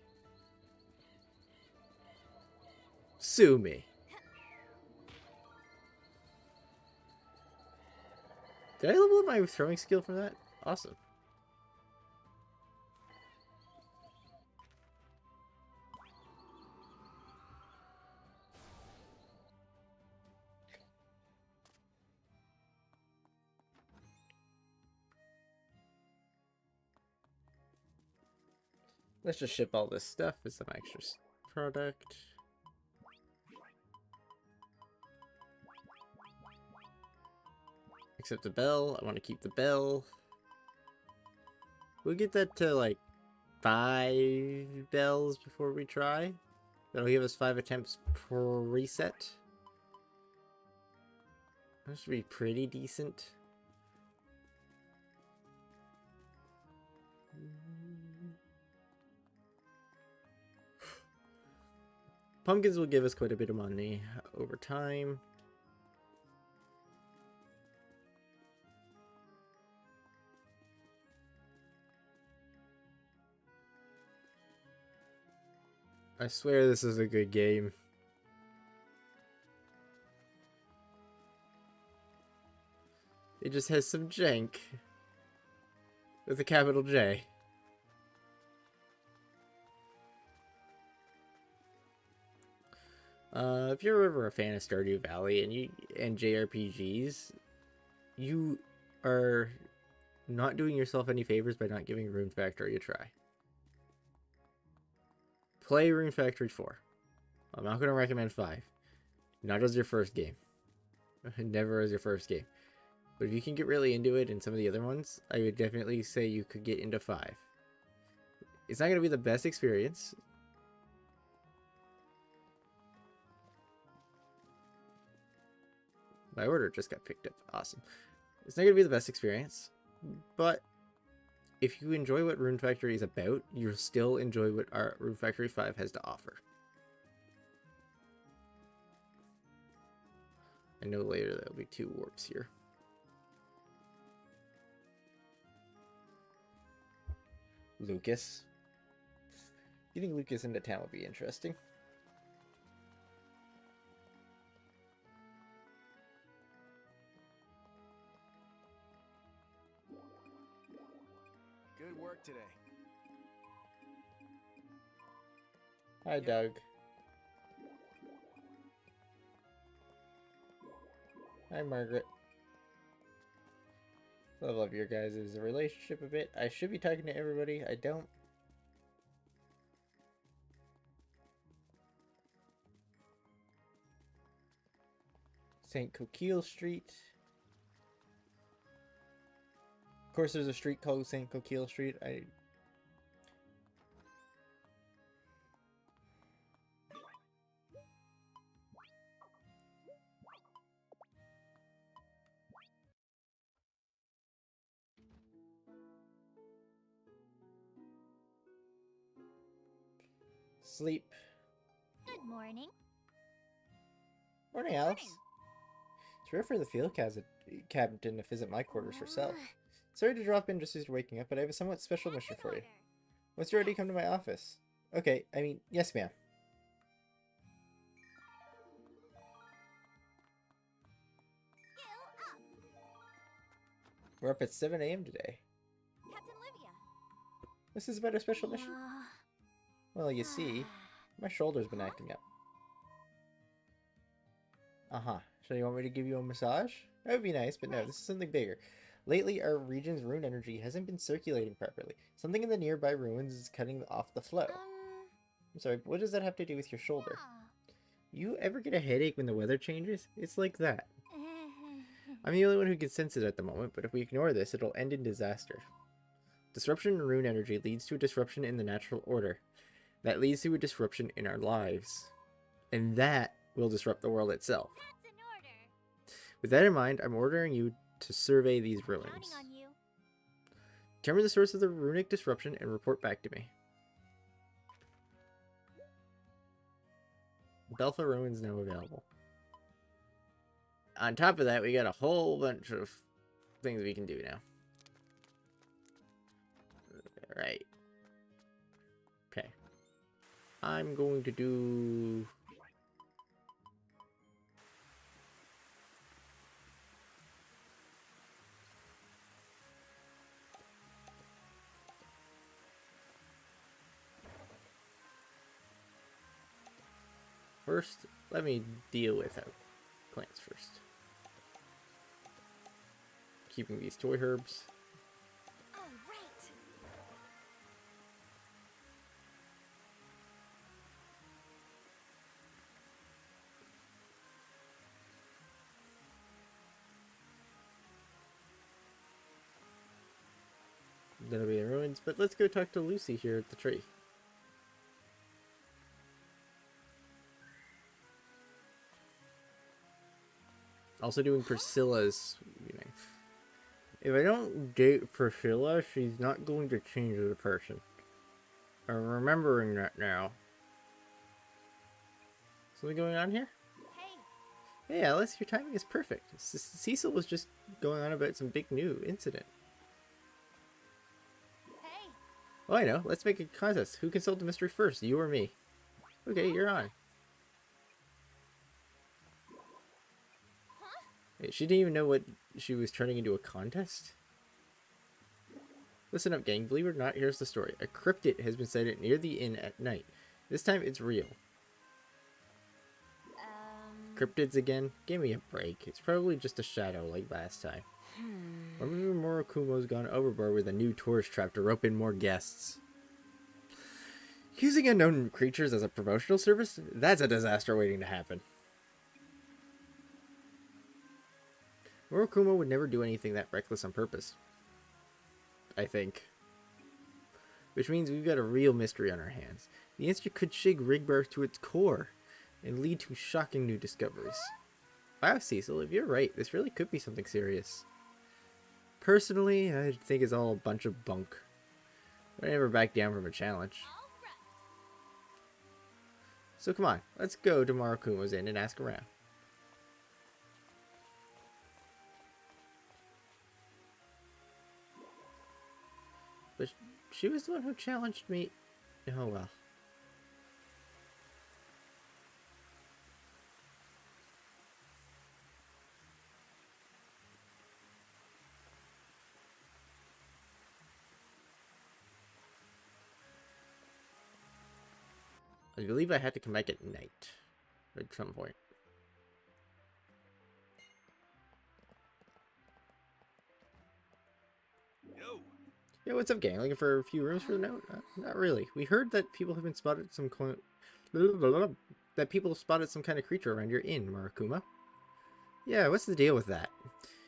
Sue me. Did I level up my throwing skill from that? Awesome. Let's just ship all this stuff as some extra product. Except the bell. I want to keep the bell. We'll get that to like 5 bells before we try. That'll give us 5 attempts per reset. That should be pretty decent. Pumpkins will give us quite a bit of money over time. I swear this is a good game. It just has some jank. With a capital J. If you're ever a fan of Stardew Valley and JRPGs, you are not doing yourself any favors by not giving Rune Factory a try. Play Rune Factory 4. I'm not going to recommend 5. Not as your first game. Never as your first game. But if you can get really into it and some of the other ones, I would definitely say you could get into 5. It's not going to be the best experience. My order just got picked up. Awesome. It's not going to be the best experience, but if you enjoy what Rune Factory is about, you'll still enjoy what our Rune Factory 5 has to offer. I know later there'll be 2 warps here. Lucas. Getting Lucas into town would be interesting. Good work today. Hi, Doug. Hi, Margaret. I love your guys' relationship a bit. I should be talking to everybody. I don't. St. Coquille Street. Of course, there's a street called St. Coquille Street. Sleep. Good morning. Morning, Alice. It's rare for the field captain to visit my quarters herself. Sorry to drop in just as you're waking up, but I have a somewhat special mission for you. Once you're ready, come to my office. Okay, I mean, yes, ma'am. Skill up. We're up at 7 a.m. today. Captain Livia. This is about a special mission? Well, you see, my shoulder's been acting up. Uh-huh. So you want me to give you a massage? That would be nice, but no, this is something bigger. Lately, our region's rune energy hasn't been circulating properly. Something in the nearby ruins is cutting off the flow. I'm sorry, but what does that have to do with your shoulder? You ever get a headache when the weather changes? It's like that. I'm the only one who can sense it at the moment, but if we ignore this, it'll end in disaster. Disruption in rune energy leads to a disruption in the natural order. That leads to a disruption in our lives. And that will disrupt the world itself. That's in order. With that in mind, I'm ordering you to survey these ruins. Counting on you. Determine the source of the runic disruption and report back to me. Belfa ruins now available. On top of that, we got a whole bunch of things we can do now. Alright. Okay. I'm going to do... First, let me deal with plants first. Keeping these toy herbs. Oh, right. That'll be the ruins, but let's go talk to Lucy here at the tree. Also doing Priscilla's, you know. If I don't date Priscilla, she's not going to change as a person. I'm remembering that now. Something going on here? Hey. Hey Alice, your timing is perfect. Cecil was just going on about some big new incident. Hey. Oh, I know. Let's make a contest. Who can solve the mystery first, you or me? Okay, you're on. Wait, she didn't even know what she was turning into a contest? Listen up, gang. Believe it or not, here's the story. A cryptid has been sighted near the inn at night. This time it's real. Cryptids again? Give me a break. It's probably just a shadow like last time. Or maybe Morokumo's gone overboard with a new tourist trap to rope in more guests. Using unknown creatures as a promotional service? That's a disaster waiting to happen. Morokumo would never do anything that reckless on purpose. I think. Which means we've got a real mystery on our hands. The insect could shake Rigbar to its core and lead to shocking new discoveries. Wow, Cecil, if you're right, this really could be something serious. Personally, I think it's all a bunch of bunk. But I never back down from a challenge. So come on, let's go to Morokumo's inn and ask around. But she was the one who challenged me. Oh well. I believe I had to come back at night. At some point. Yo. Yo, what's up, gang? Looking for a few rooms for the note? Not really. We heard that people have been spotted some that people have spotted some kind of creature around your inn, Morokumo. Yeah, what's the deal with that?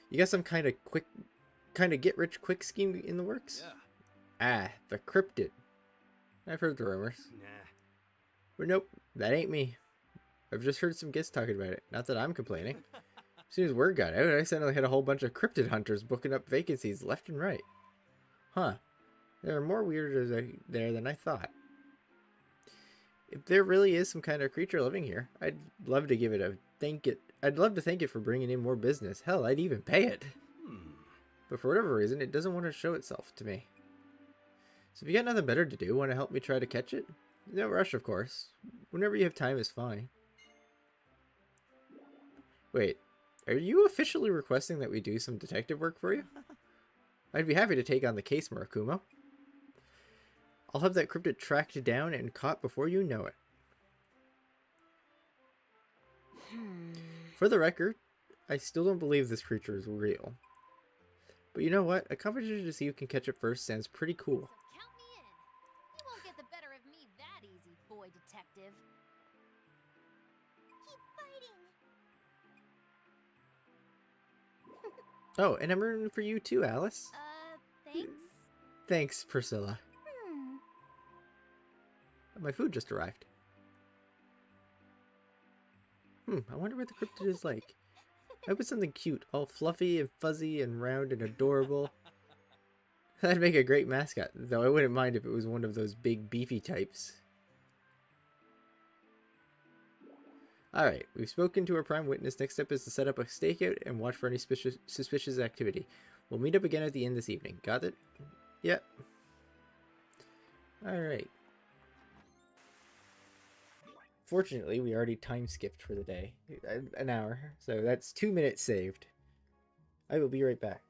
You got some kind of get rich quick scheme in the works? Yeah. Ah, the cryptid. I've heard the rumors. Nah. But nope, that ain't me. I've just heard some guests talking about it. Not that I'm complaining. As soon as word got out, I suddenly had a whole bunch of cryptid hunters booking up vacancies left and right. Huh. There are more weirdos there than I thought. If there really is some kind of creature living here, I'd love to give it a thank it. I'd love to thank it for bringing in more business. Hell, I'd even pay it. But for whatever reason, it doesn't want to show itself to me. So if you got nothing better to do, want to help me try to catch it? No rush, of course. Whenever you have time is fine. Wait, are you officially requesting that we do some detective work for you? I'd be happy to take on the case, Morokumo. I'll have that cryptid tracked down and caught before you know it. For the record, I still don't believe this creature is real. But you know what? A competition to see who can catch it first sounds pretty cool. So count me in. You won't get the better of me that easy, boy detective. Keep fighting. Oh, and I'm rooting for you too, Alice. Thanks. Thanks, Priscilla. My food just arrived. I wonder what the cryptid is like. I put something cute, all fluffy and fuzzy and round and adorable. That'd make a great mascot, though I wouldn't mind if it was one of those big beefy types. Alright, we've spoken to our prime witness. Next step is to set up a stakeout and watch for any suspicious activity. We'll meet up again at the inn this evening. Got it? Yep. Alright. Fortunately, we already time skipped for the day. An hour. So that's 2 minutes saved. I will be right back.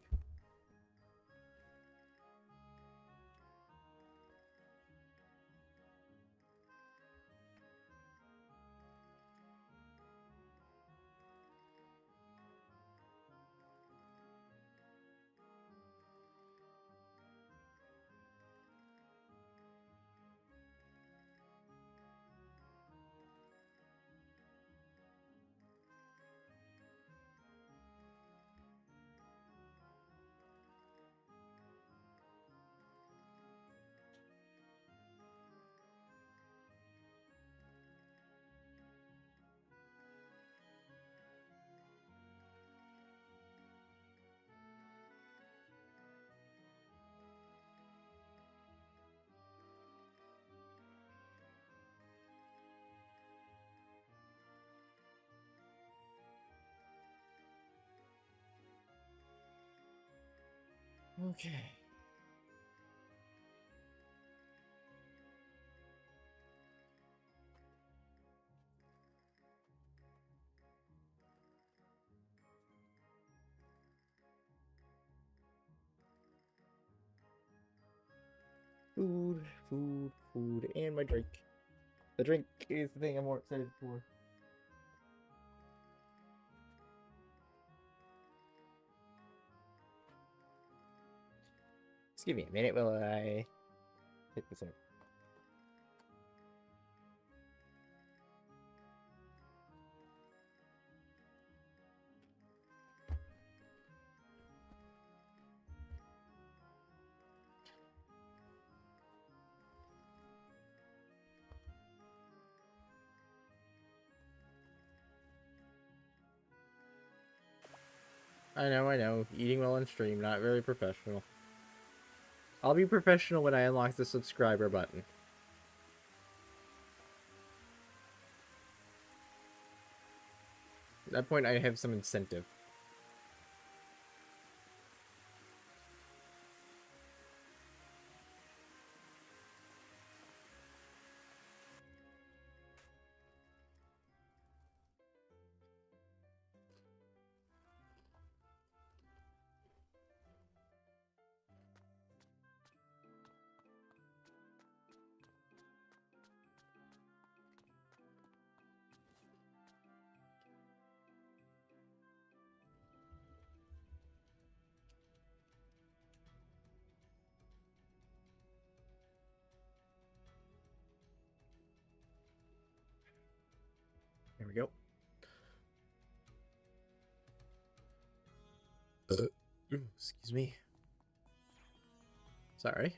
Okay. Food, food, food, and my drink. The drink is the thing I'm more excited for. Just give me a minute while I hit this up. I know. Eating well on stream, not very professional. I'll be professional when I unlock the subscriber button. At that point, I have some incentive. There we go. Excuse me. Sorry.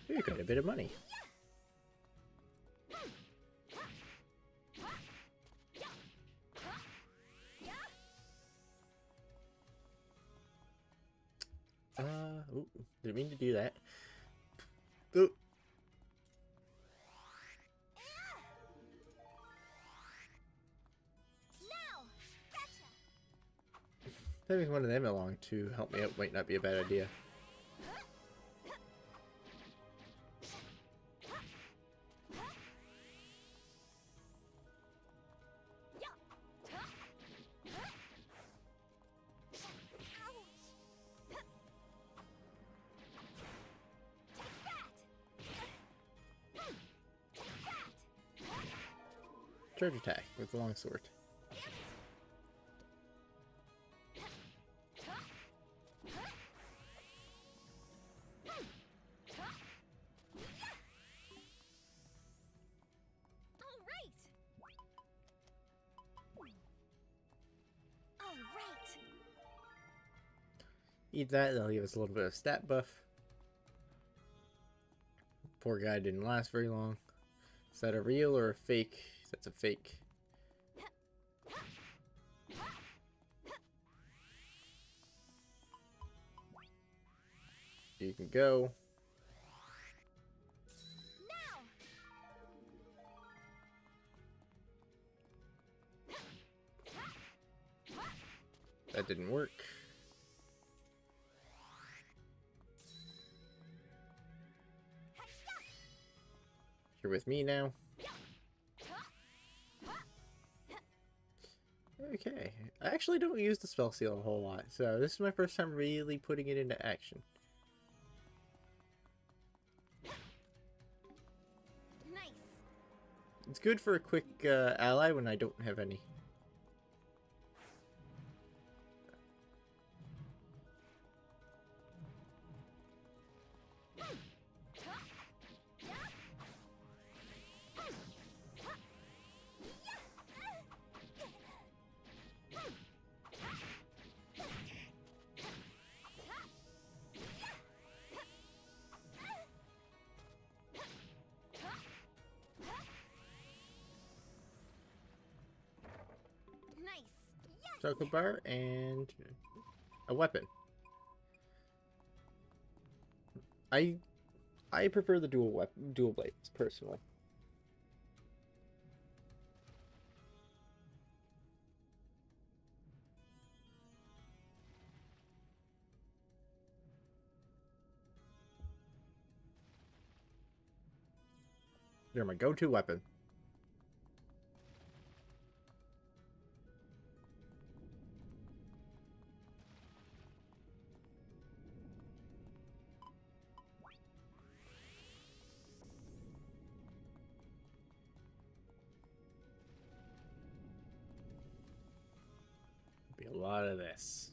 You got a bit of money. Ooh, didn't mean to do that. Ooh. Having one of them along to help me out might not be a bad idea. Charge attack with the longsword. Eat that, that'll give us a little bit of stat buff. Poor guy didn't last very long. Is that a real or a fake? That's a fake. You can go. That didn't work. You're with me now. Okay. I actually don't use the spell seal a whole lot, so this is my first time really putting it into action. Nice. It's good for a quick ally when I don't have any. Chocolate bar and a weapon. I prefer the dual blades personally. They're my go-to weapon. Be a lot of this.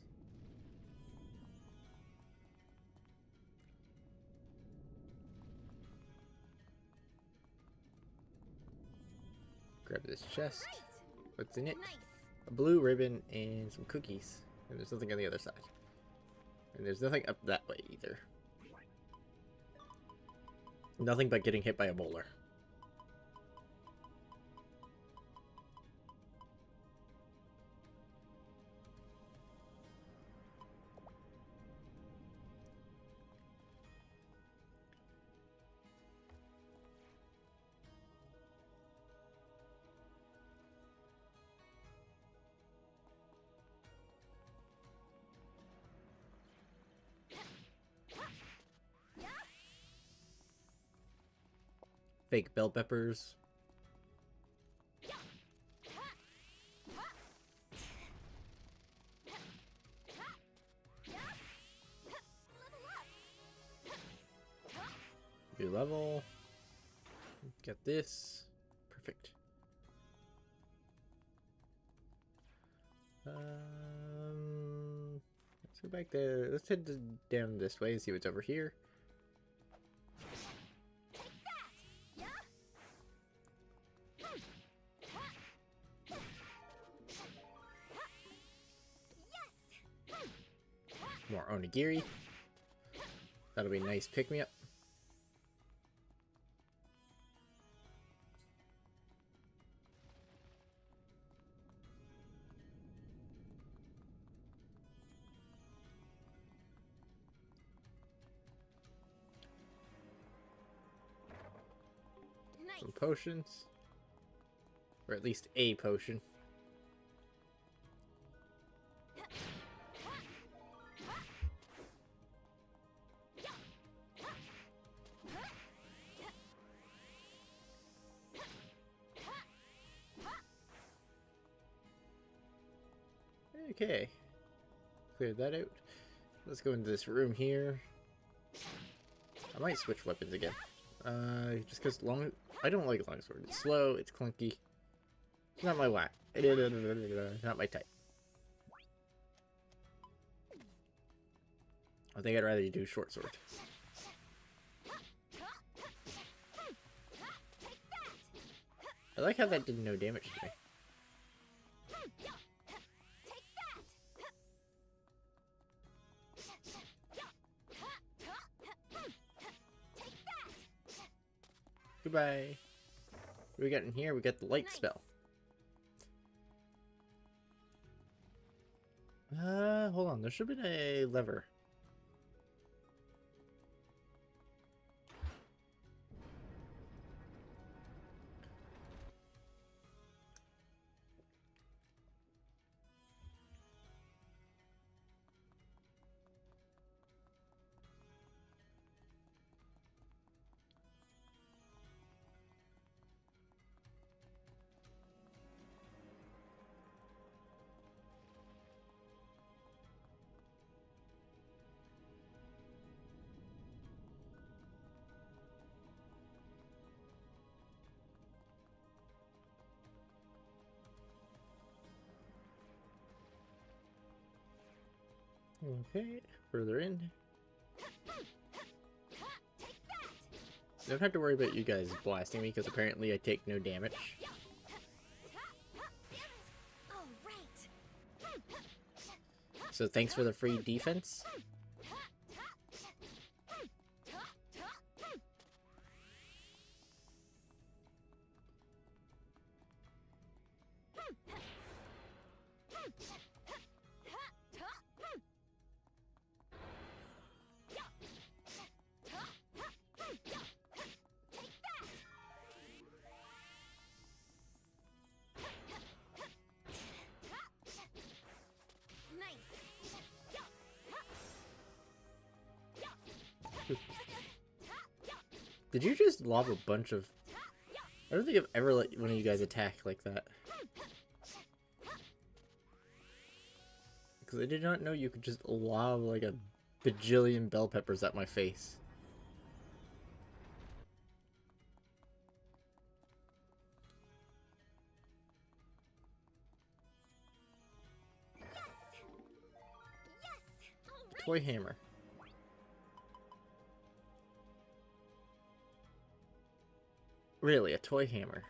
Grab this chest. What's in it? Nice. A blue ribbon and some cookies. And there's nothing on the other side. And there's nothing up that way either. Nothing but getting hit by a boulder. Fake bell peppers. New level. Get this. Perfect. Let's go back there. Let's head down this way and see what's over here. More onigiri. That'll be a nice pick-me-up. Nice. Some potions. Or at least a potion. Okay. Cleared that out. Let's go into this room here. I might switch weapons again. Just because I don't like longsword. It's slow, it's clunky. It's not my whack. Not my type. I think I'd rather do short sword. I like how that did no damage to me. Goodbye. What we got in here? We got the light Nice. spell. Hold on. There should have been a lever. Okay, further in. Don't have to worry about you guys blasting me, because apparently I take no damage. All right. So thanks for the free defense. Did you just lob a bunch of I don't think I've ever let one of you guys attack like that. Because I did not know you could just lob like a bajillion bell peppers at my face. Toy hammer. Really, a toy hammer.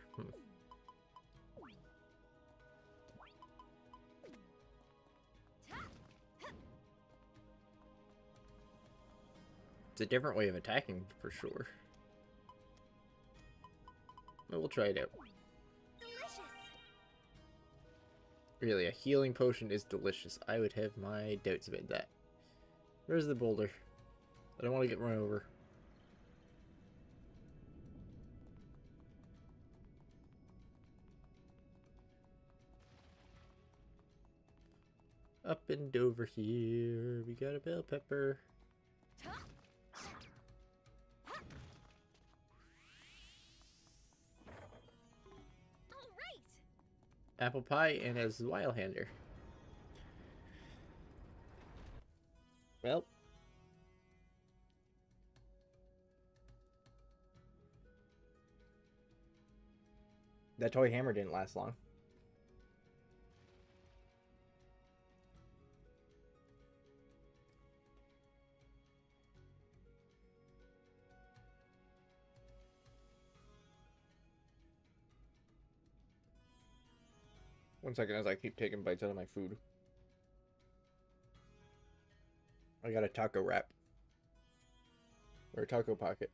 It's a different way of attacking, for sure. But we'll try it out. Delicious. Really, a healing potion is delicious. I would have my doubts about that. Where's the boulder? I don't want to get run over. Up and over here, we got a bell pepper. All right. Apple pie and as Wilehander. Well. That toy hammer didn't last long. One second as I keep taking bites out of my food. I got a taco wrap. Or a taco pocket.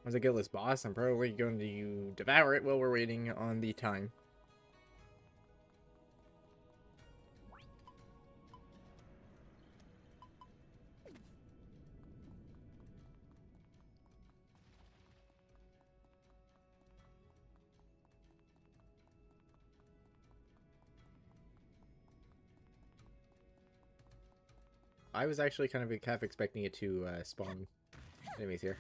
Once I kill this boss, I'm probably going to devour it while we're waiting on the time. I was actually kind of half expecting it to spawn enemies here.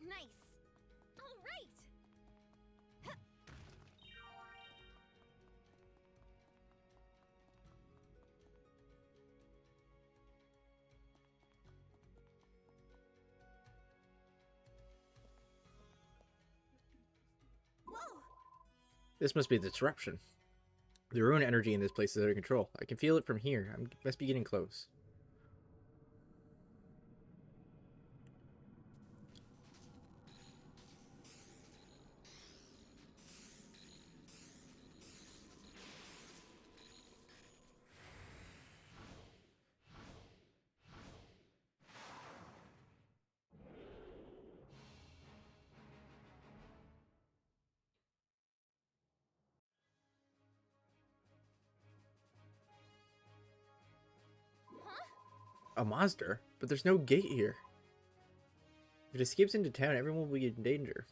Nice. All right. Whoa. This must be the disruption. The Rune energy in this place is out of control. I can feel it from here. I must be getting close. A monster? But there's no gate here. If it escapes into town, everyone will be in danger.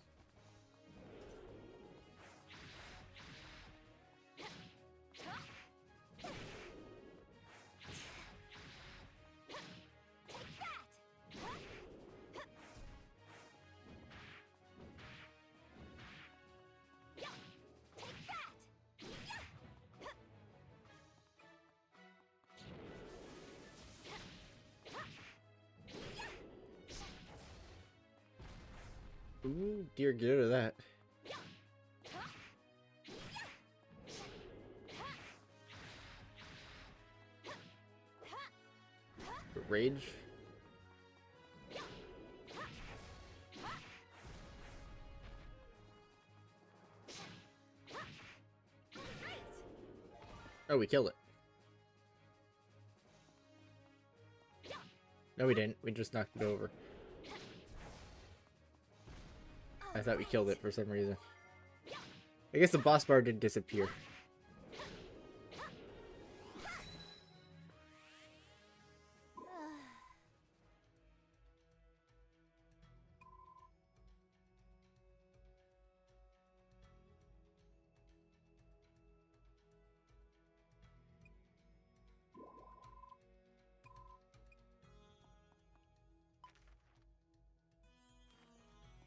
Ooh, dear, get rid of that. Rage. Oh, we killed it. No, we didn't. We just knocked it over. I thought we killed it for some reason. I guess the boss bar did disappear.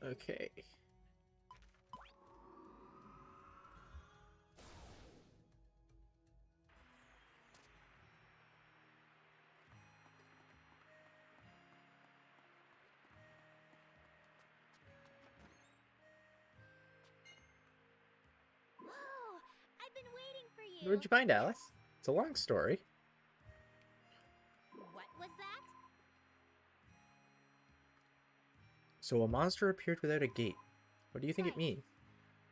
Okay. Whoa! I've been waiting for you. What'd you find, Alice? It's a long story. What was that? So a monster appeared without a gate. What do you think it Right. means?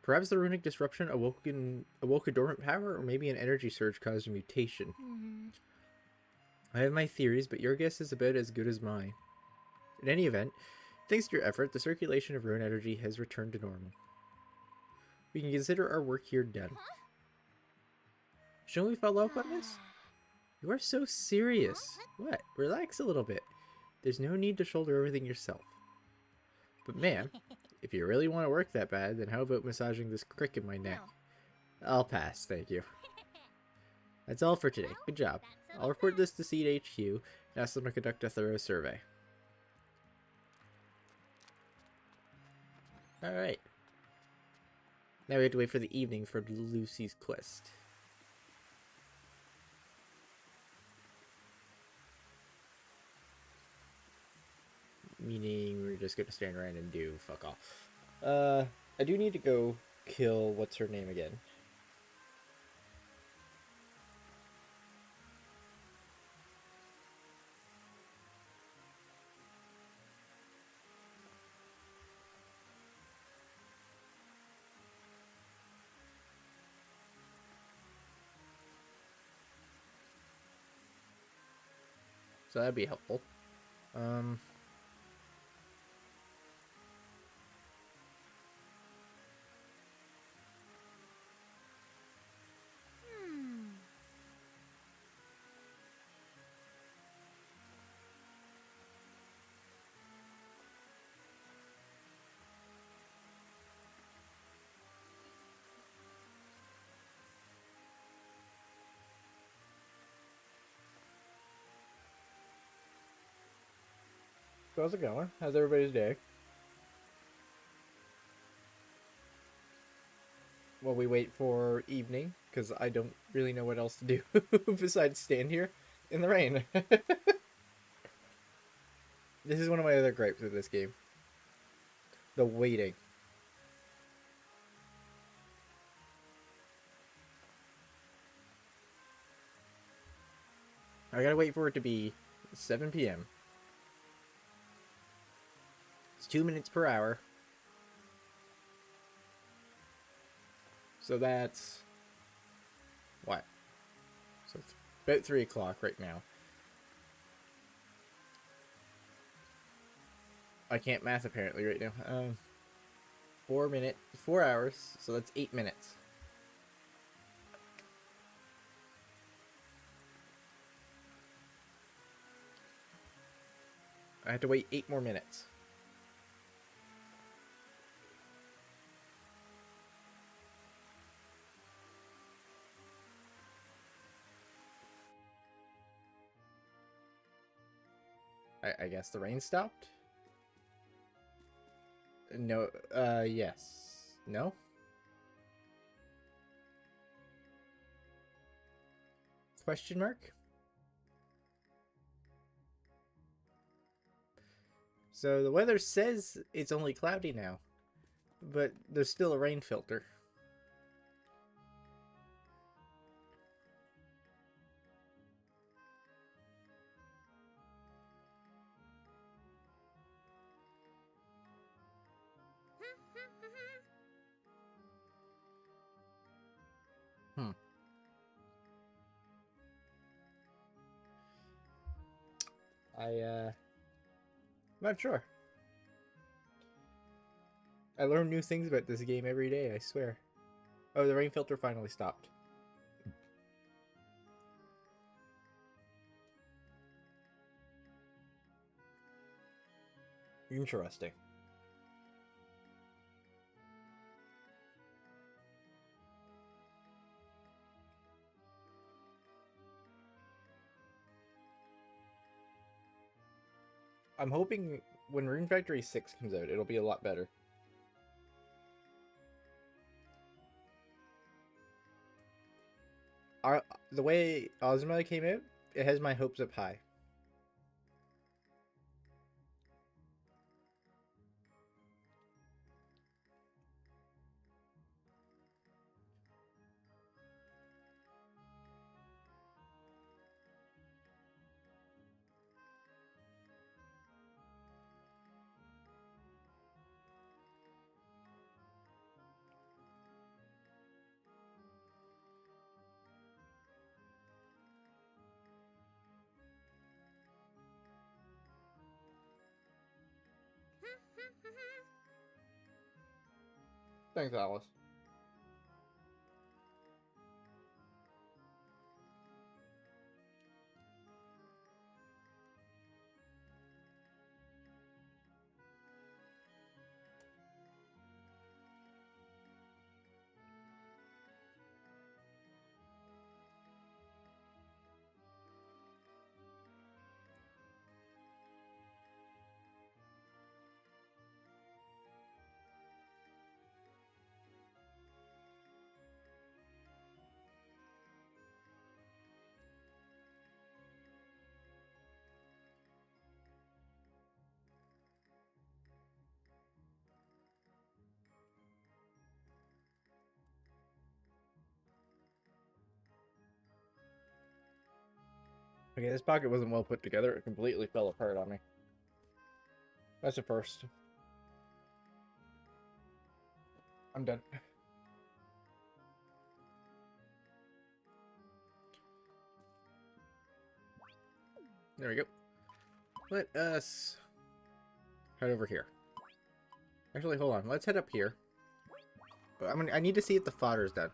Perhaps the runic disruption awoke a dormant power, or maybe an energy surge caused a mutation. I have my theories, but your guess is about as good as mine. In any event, thanks to your effort, the circulation of rune energy has returned to normal. We can consider our work here done. Huh? Shouldn't we follow up on this? You are so serious. What? Relax a little bit. There's no need to shoulder everything yourself. But man, if you really want to work that bad, then how about massaging this crick in my neck? No. I'll pass, thank you. That's all for today. Good job. I'll report this to Seed HQ and ask them to conduct a thorough survey. Alright. Now we have to wait for the evening for Lucy's quest. Meaning we're just gonna stand around and do fuck off. I do need to go kill what's her name again. So that'd be helpful. So how's it going? How's everybody's day? While we wait for evening, because I don't really know what else to do besides stand here in the rain. This is one of my other gripes with this game. The waiting. I gotta wait for it to be 7 p.m. It's 2 minutes per hour. So that's... what? So it's about 3 o'clock right now. I can't math apparently right now. 4 hours, so that's 8 minutes. I have to wait 8 more minutes. I guess the rain stopped? No, yes. No? Question mark? So the weather says it's only cloudy now, but there's still a rain filter. Hmm. Not sure. I learn new things about this game every day, I swear. Oh, the rain filter finally stopped. Interesting. I'm hoping when Rune Factory 6 comes out, it'll be a lot better. The way Ozma came out, it has my hopes up high. Thanks, Alice. Okay, this pocket wasn't well put together. It completely fell apart on me. That's a first. I'm done. There we go. Let us head over here. Actually, hold on. Let's head up here. I need to see if the fodder's done.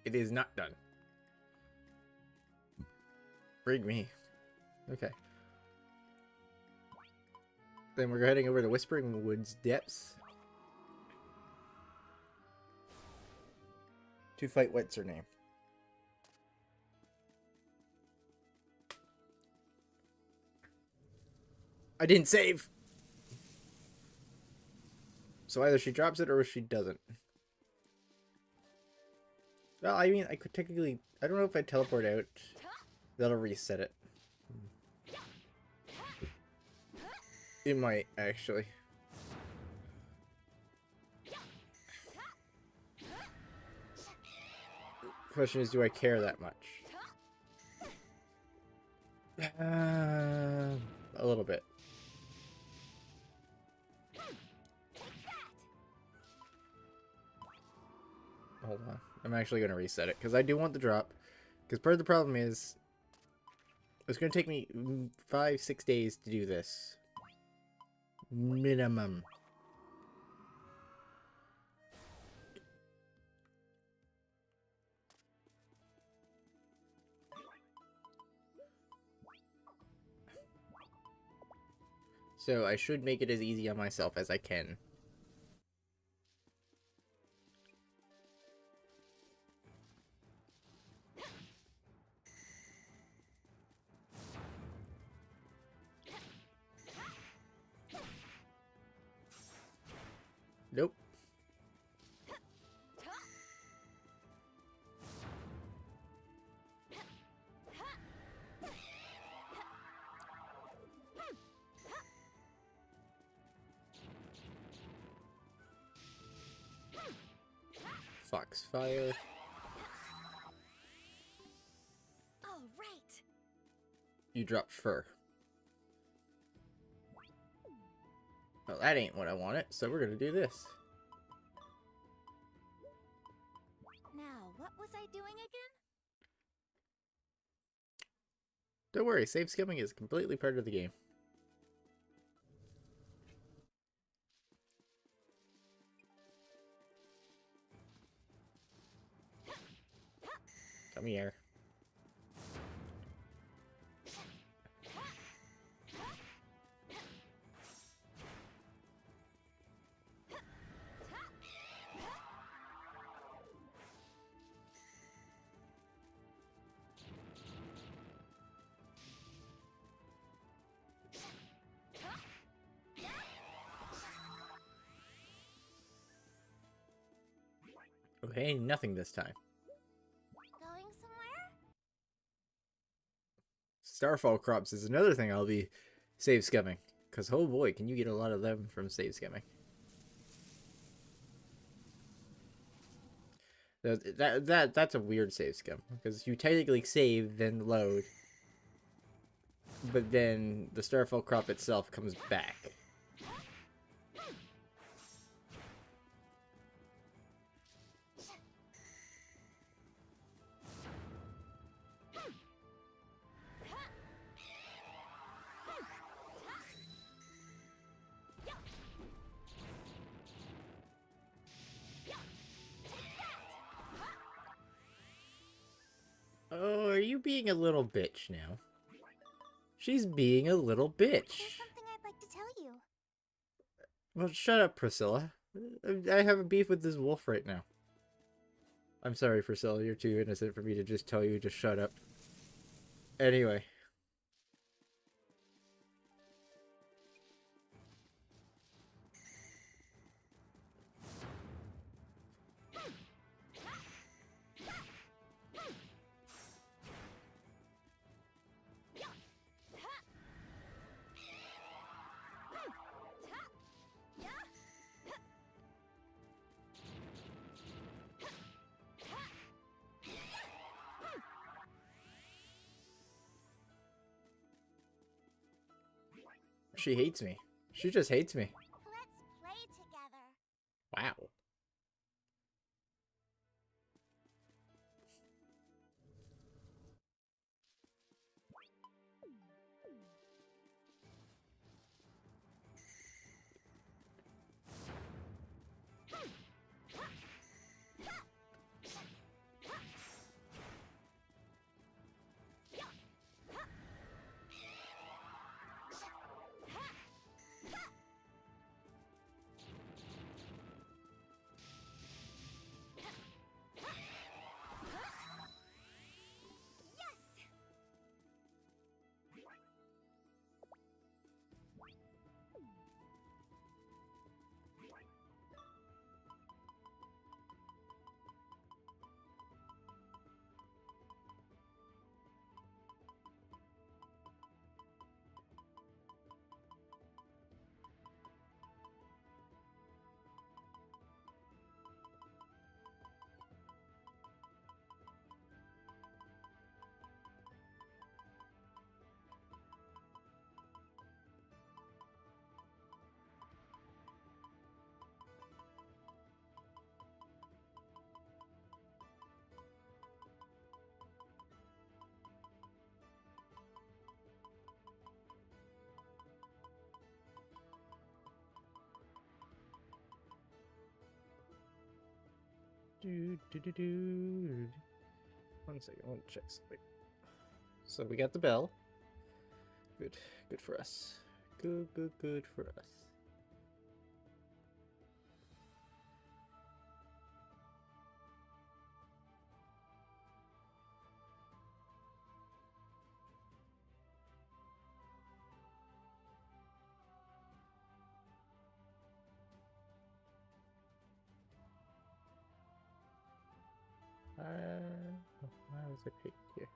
It is not done. Brig me. Okay. Then we're heading over to Whispering Woods Depths to fight what's her name. I didn't save! So either she drops it or she doesn't. Well, I mean, I could technically... I don't know if I teleport out. That'll reset it. It might, actually. Question is, do I care that much? A little bit. Hold on. I'm actually going to reset it, because I do want the drop. Because part of the problem is, it's going to take me 5-6 days to do this. Minimum. So I should make it as easy on myself as I can. Nope. Foxfire. All right. You drop fur. Well, that ain't what I wanted, so we're gonna do this. Now, What was I doing again? Don't worry, save skimming is completely part of the game. Come here. Okay, nothing this time. Going somewhere? Starfall crops is another thing I'll be save skimming. Because, oh boy, can you get a lot of them from save skimming. That's a weird save skim. Because you technically save, then load. But then the Starfall crop itself comes back. Oh, are you being a little bitch now? She's being a little bitch. There's something I'd like to tell you. Well, shut up, Priscilla. I have a beef with this wolf right now. I'm sorry, Priscilla. You're too innocent for me to just tell you to shut up. Anyway. She hates me. She just hates me. Let's play together. Wow. One second, I want to check something. So we got the bell. Good, good for us. Good for us. Why was it picked here?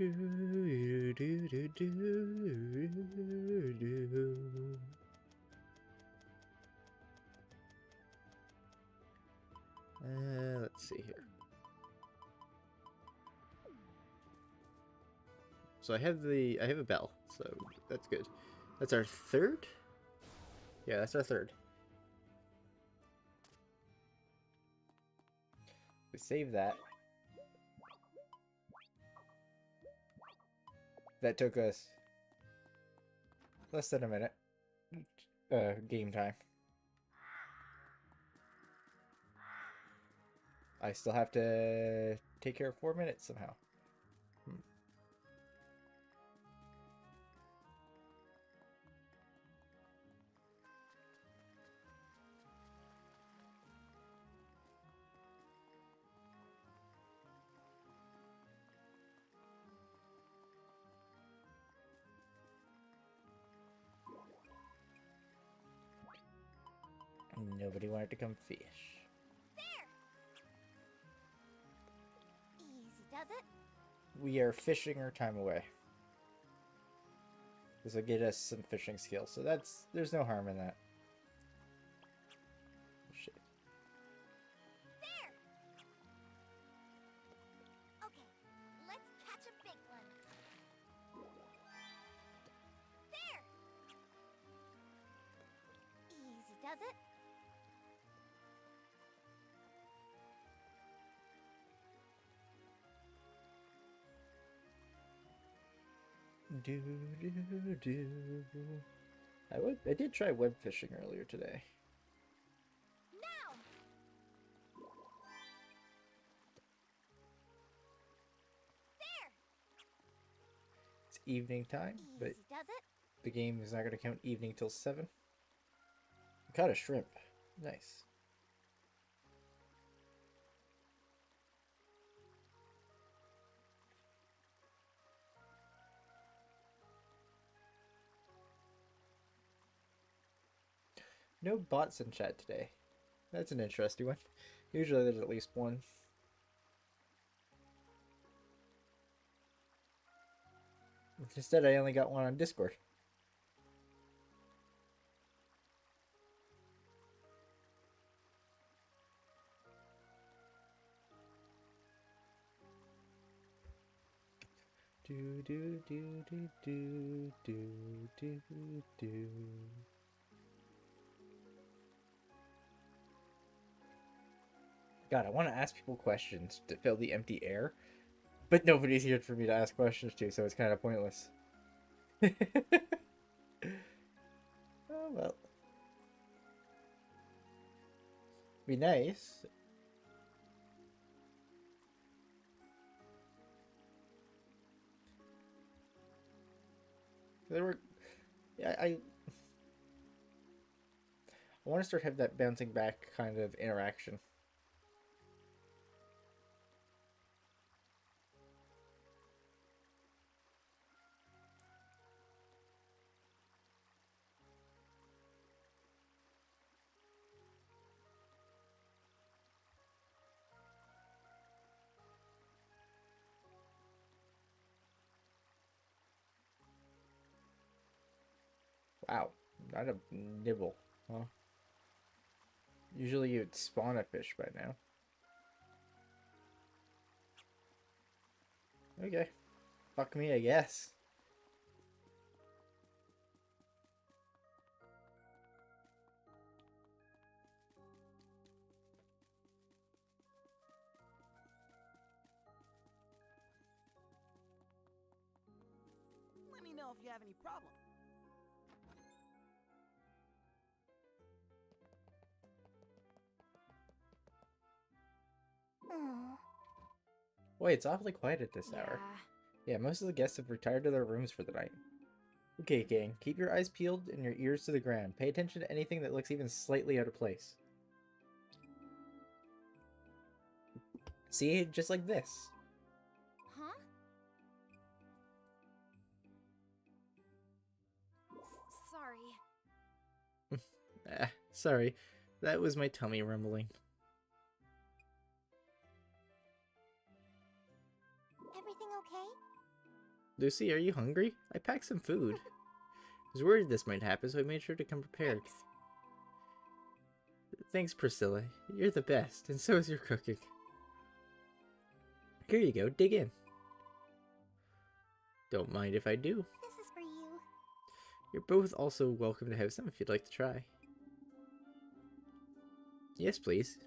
Let's see here. So I have a bell, so that's good. That's our third? Yeah, that's our third. We save that. That took us less than a minute. Game time. I still have to take care of 4 minutes somehow. Nobody wanted to come fish. There! Easy does it. We are fishing our time away. This will get us some fishing skills, so there's no harm in that. Shit. There! Okay, let's catch a big one. There! Easy does it. Do do do. I did try web fishing earlier today. Now! There! It's evening time, but Easy does it. the game is not going to count evening till 7. I caught a shrimp. Nice. No bots in chat today. That's an interesting one. Usually there's at least one. Instead, I only got one on Discord. Do do do do do do do do. God, I want to ask people questions to fill the empty air, but nobody's here for me to ask questions to, so it's kind of pointless. Oh well. Be nice. There were, yeah, I want to start have that bouncing back kind of interaction. Wow, not a nibble, huh? Usually you'd spawn a fish by now. Okay. Fuck me, I guess. Let me know if you have any problem. Aw. Boy, it's awfully quiet at this hour. Yeah, most of the guests have retired to their rooms for the night. Okay, gang, keep your eyes peeled and your ears to the ground. Pay attention to anything that looks even slightly out of place. See, just like this. Huh? Sorry. Sorry. That was my tummy rumbling. Everything okay? Lucy, are you hungry? I packed some food. I was worried this might happen, so I made sure to come prepared. Thanks, Priscilla. You're the best, and so is your cooking. Here you go, dig in. Don't mind if I do. This is for you. You're both also welcome to have some if you'd like to try. Yes, please.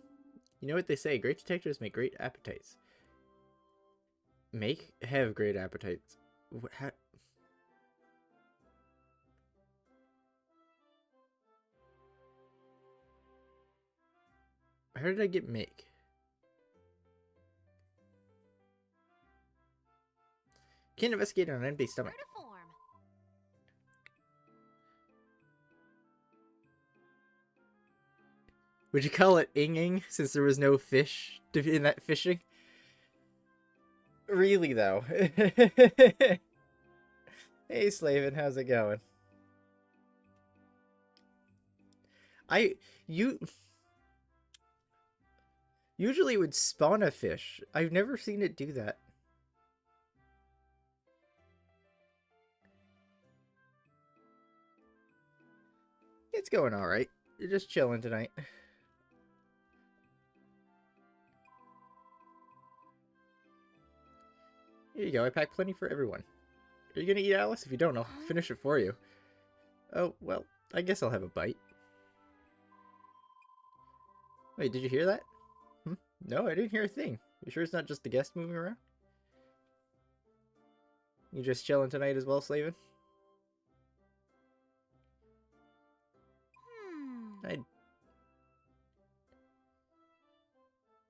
You know what they say, great detectives make great appetites. Have great appetites. How did I get make? Can't investigate on an empty stomach. Vertiform. Would you call it inging since there was no fish in that fishing? Really though. Hey Slavin, how's it going? You usually would spawn a fish. I've never seen it do that. It's going alright. You're just chilling tonight. Here you go, I packed plenty for everyone. Are you gonna eat, Alice? If you don't, I'll finish it for you. Oh, well, I guess I'll have a bite. Wait, did you hear that? No, I didn't hear a thing. You sure it's not just the guest moving around? You just chilling tonight as well, Slavin?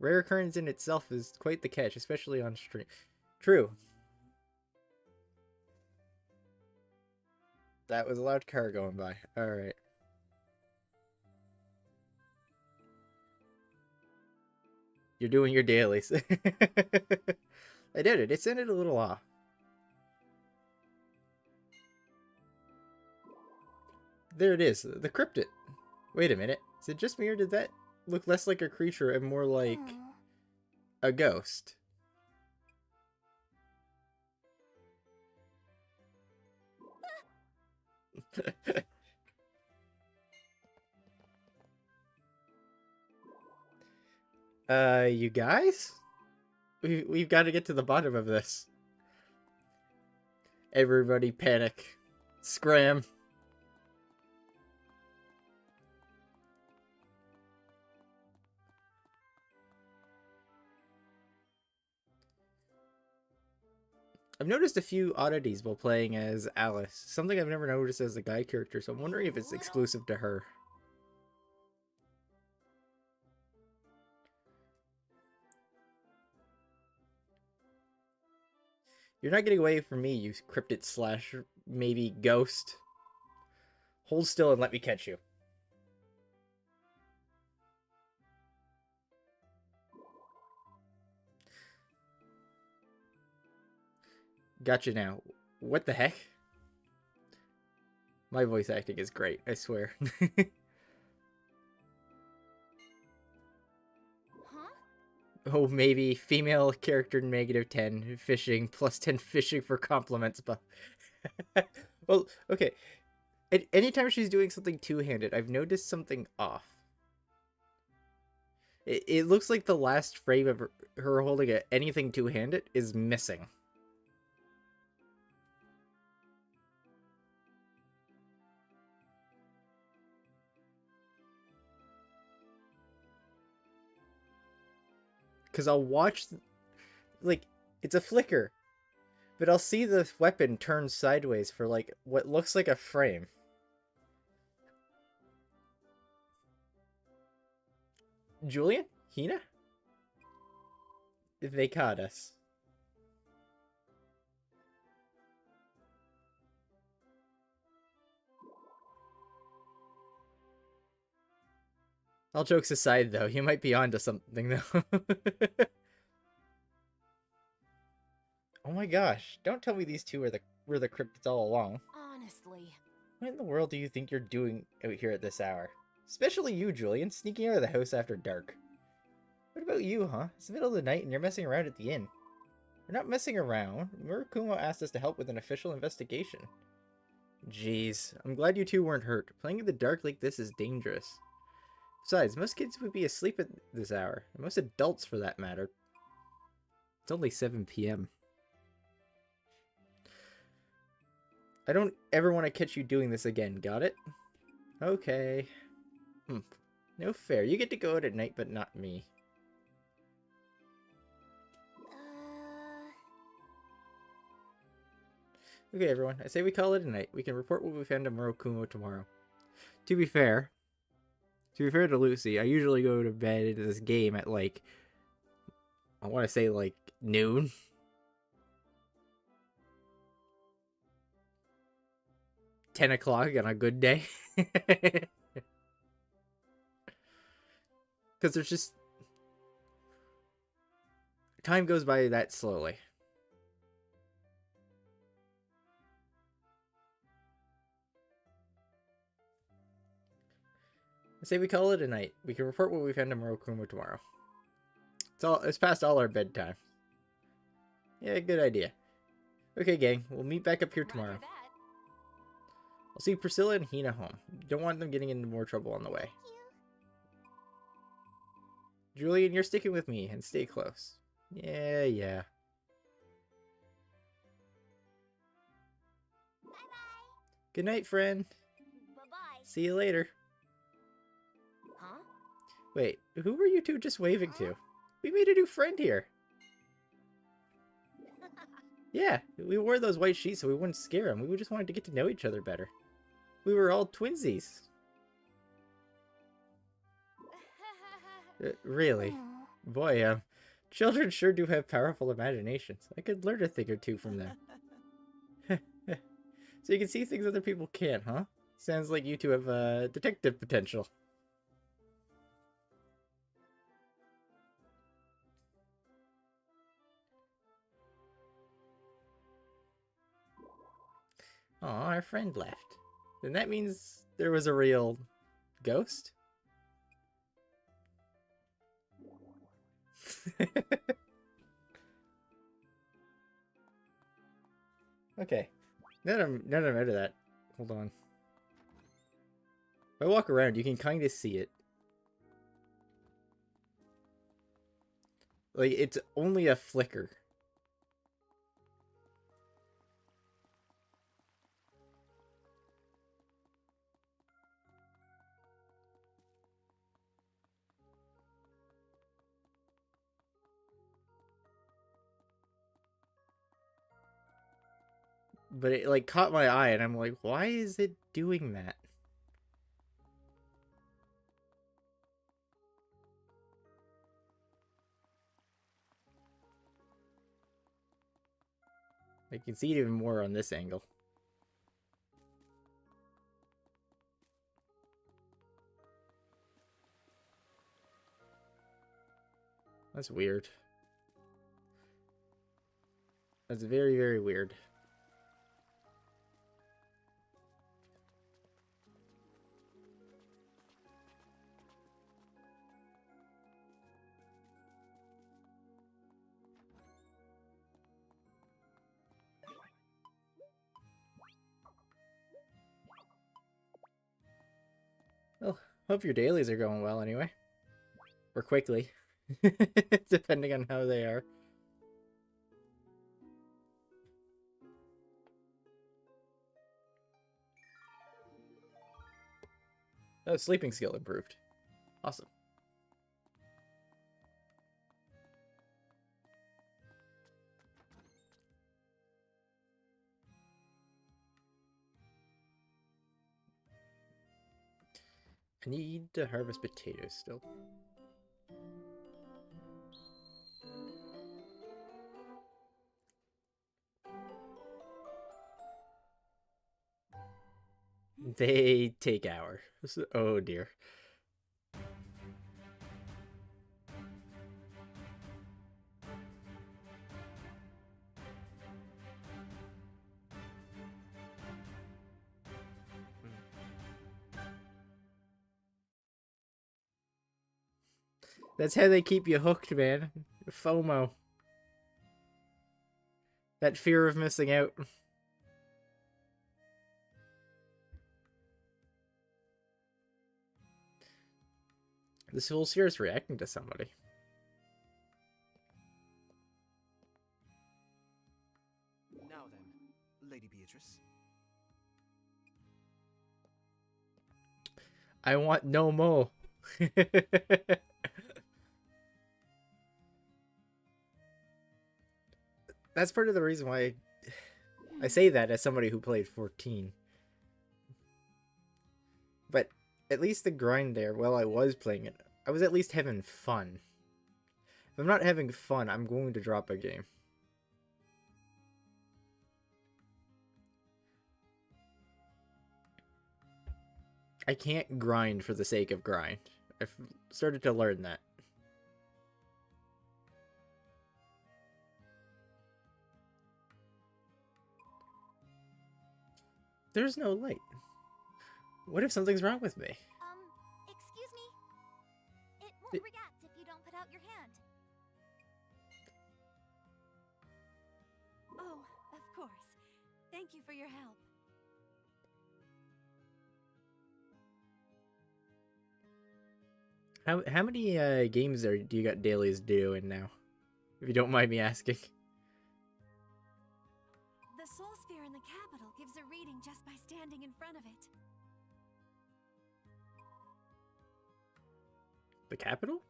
Rare occurrence in itself is quite the catch, especially on stream. True. That was a loud car going by. Alright. You're doing your dailies. I did it. It sounded a little off. There it is. The cryptid. Wait a minute. Is it just me or did that look less like a creature and more like a ghost? You guys? We've got to get to the bottom of this. Everybody panic. Scram. I've noticed a few oddities while playing as Alice. Something I've never noticed as a guide character, so I'm wondering if it's exclusive to her. You're not getting away from me, you cryptid slash maybe ghost. Hold still and let me catch you. Gotcha now. What the heck? My voice acting is great, I swear. Oh, maybe female character -10 fishing plus 10 fishing for compliments, but well, okay. Anytime she's doing something two-handed, I've noticed something off. It looks like the last frame of her holding anything two-handed is missing. Because I'll watch, like, it's a flicker, but I'll see the weapon turn sideways for, like, what looks like a frame. Julian? Hina? They caught us. All jokes aside, though, you might be onto something, though. Oh my gosh, don't tell me these two were the cryptids all along. Honestly. What in the world do you think you're doing out here at this hour? Especially you, Julian, sneaking out of the house after dark. What about you, huh? It's the middle of the night and you're messing around at the inn. We're not messing around. Murakumo asked us to help with an official investigation. Jeez, I'm glad you two weren't hurt. Playing in the dark like this is dangerous. Besides, most kids would be asleep at this hour. And most adults, for that matter. It's only 7 p.m. I don't ever want to catch you doing this again, got it? Okay. No fair. You get to go out at night, but not me. Okay, everyone. I say we call it a night. We can report what we found on Murakumo tomorrow. To be fair to Lucy, I usually go to bed into this game at like, I want to say like noon. $10 on a good day. Because there's just... time goes by that slowly. I say we call it a night. We can report what we found in Murakumo tomorrow. It's past all our bedtime. Yeah, good idea. Okay, gang. We'll meet back up here tomorrow. I'll see Priscilla and Hina home. Don't want them getting into more trouble on the way. Julian, you're sticking with me, and stay close. Yeah. Bye-bye. Good night, friend. Bye-bye. See you later. Huh? Wait, who were you two just waving to? We made a new friend here. Yeah, we wore those white sheets so we wouldn't scare him. We just wanted to get to know each other better. We were all twinsies. Really? Boy, children sure do have powerful imaginations. I could learn a thing or two from them. So you can see things other people can't, huh? Sounds like you two have detective potential. Aw, our friend left. Then that means there was a real ghost? Okay. Now that I'm out of that, hold on. If I walk around, you can kind of see it. Like, it's only a flicker. But it, like, caught my eye, and I'm like, why is it doing that? I can see it even more on this angle. That's weird. That's very, very weird. Well, hope your dailies are going well anyway. Or quickly. Depending on how they are. Oh, sleeping skill improved. Awesome. I need to harvest potatoes still. They take hours. Oh dear. That's how they keep you hooked, man. FOMO. That fear of missing out. This fool's here is reacting to somebody. Now then, Lady Beatrice. I want no more. That's part of the reason why I say that as somebody who played 14. But at least the grind there, while I was playing it, I was at least having fun. If I'm not having fun, I'm going to drop a game. I can't grind for the sake of grind. I've started to learn that. There's no light. What if something's wrong with me? Excuse me? It won't react if you don't put out your hand. Oh, of course. Thank you for your help. How many games do you got dailies doing now? If you don't mind me asking. The soul sphere in the capital gives a reading just by standing in front of it. The capital?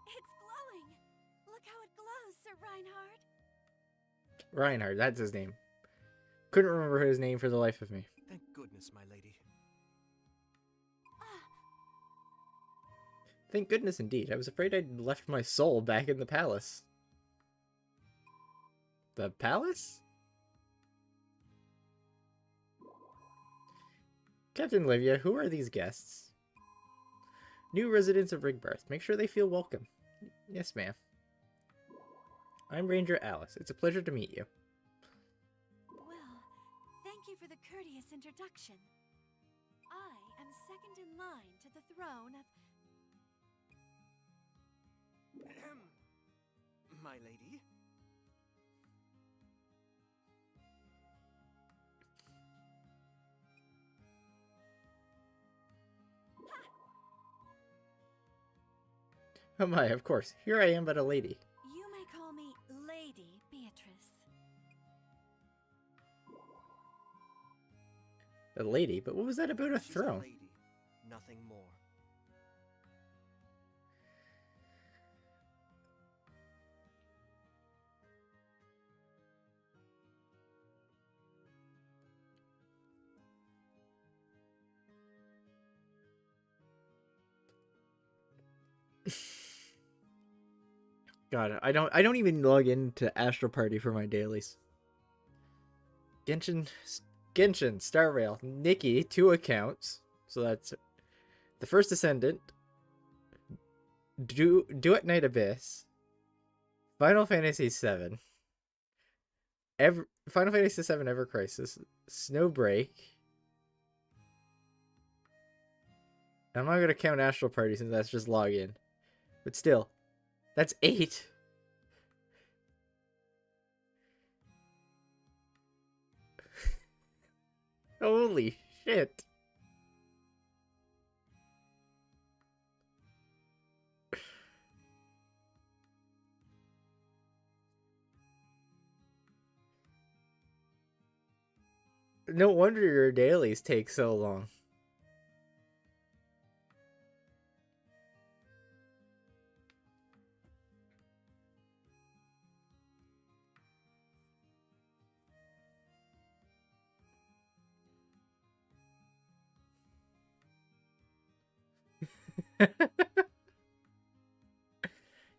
It's glowing! Look how it glows, Sir Reinhard! Reinhard, that's his name. Couldn't remember his name for the life of me. Thank goodness, my lady. Thank goodness indeed. I was afraid I'd left my soul back in the palace. The palace? Captain Livia, who are these guests? New residents of Rigbarth. Make sure they feel welcome. Yes, ma'am. I'm Ranger Alice. It's a pleasure to meet you. Well, thank you for the courteous introduction. I am second in line to the throne of... My lady? Oh my, of course. Here I am but a lady. You may call me Lady Beatrice. A lady? But what was that about a She's throne? lady, nothing more. God, I don't even log into Astral Party for my dailies. Genshin, Star Rail, Nikki, 2 accounts. So that's the First Ascendant, Duet Night Abyss, Final Fantasy VII, Final Fantasy VII Ever Crisis, Snowbreak. I'm not gonna count Astral Party since that's just login, but still. That's 8. Holy shit. No wonder your dailies take so long.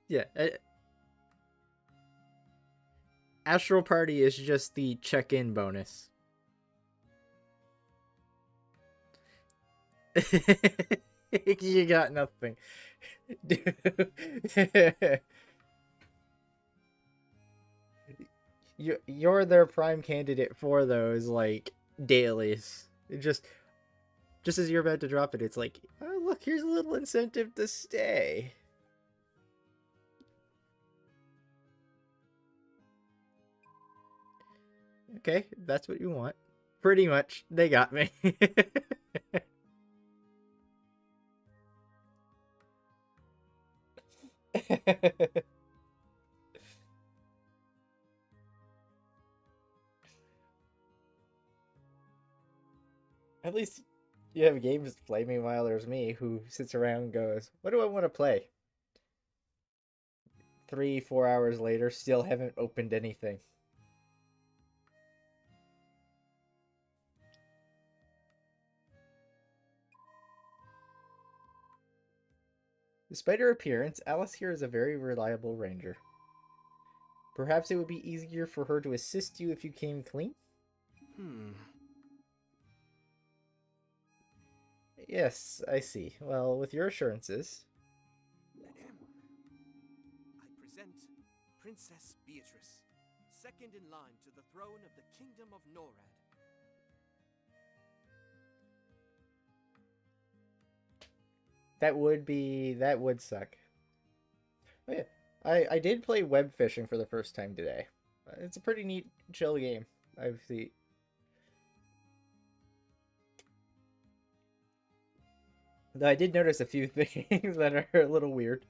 Yeah. Astral Party is just the check-in bonus. You got nothing. You're their prime candidate for those, like, dailies. It just as you're about to drop it, it's like, oh look, here's a little incentive to stay. Okay, that's what you want. Pretty much, they got me. At least you have games to play. Meanwhile, there's me who sits around and goes, what do I want to play? 3-4 hours later, still haven't opened anything. Despite her appearance, Alice here is a very reliable ranger. Perhaps it would be easier for her to assist you if you came clean? Yes, I see. Well, with your assurances... I present Princess Beatrice, second in line to the throne of the Kingdom of Norad. That would suck. Oh yeah, I did play web fishing for the first time today. It's a pretty neat, chill game. I've seen. Though I did notice a few things that are a little weird.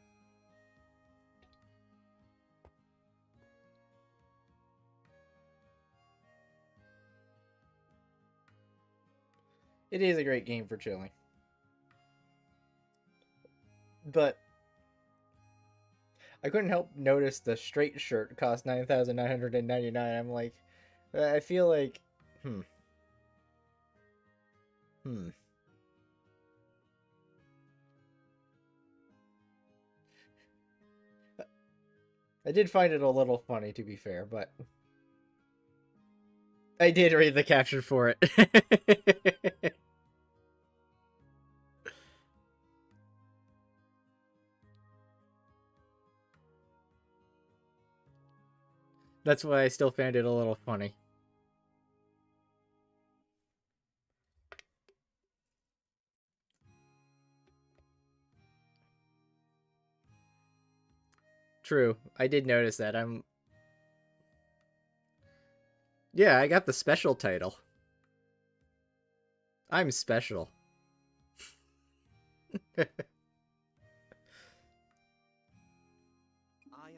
It is a great game for chilling. But I couldn't help notice the straight shirt cost $9,999. I'm like, I feel like, I did find it a little funny, to be fair, but I did read the caption for it. That's why I still found it a little funny. True. I did notice that. Yeah, I got the special title. I'm special. I am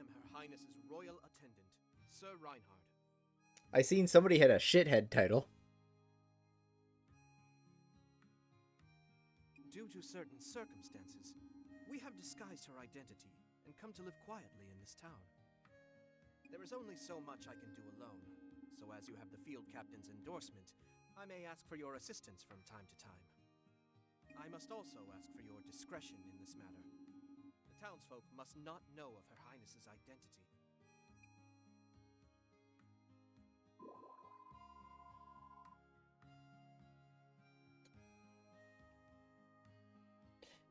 Her Highness's royal attendant, Sir Reinhard. I seen somebody had a shithead title. Due to certain circumstances, we have disguised her identity and come to live quietly in this town. There is only so much I can do alone, so as you have the field captain's endorsement, I may ask for your assistance from time to time. I must also ask for your discretion in this matter. The townsfolk must not know of Her Highness's identity.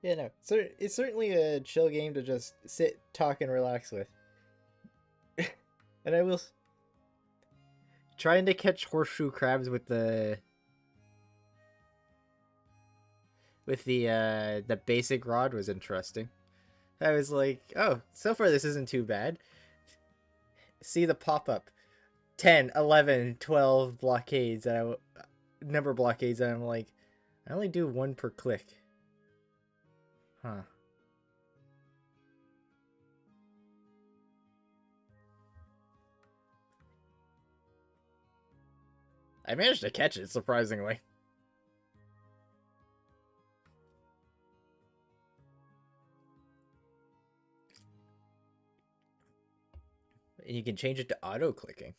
Yeah, no. So it's certainly a chill game to just sit, talk, and relax with. And I will... Trying to catch horseshoe crabs with the basic rod was interesting. I was like, oh, so far this isn't too bad. See the pop-up. 10, 11, 12 blockades. Number blockades, and I'm like, I only do one per click. Huh. I managed to catch it, surprisingly. And you can change it to auto-clicking.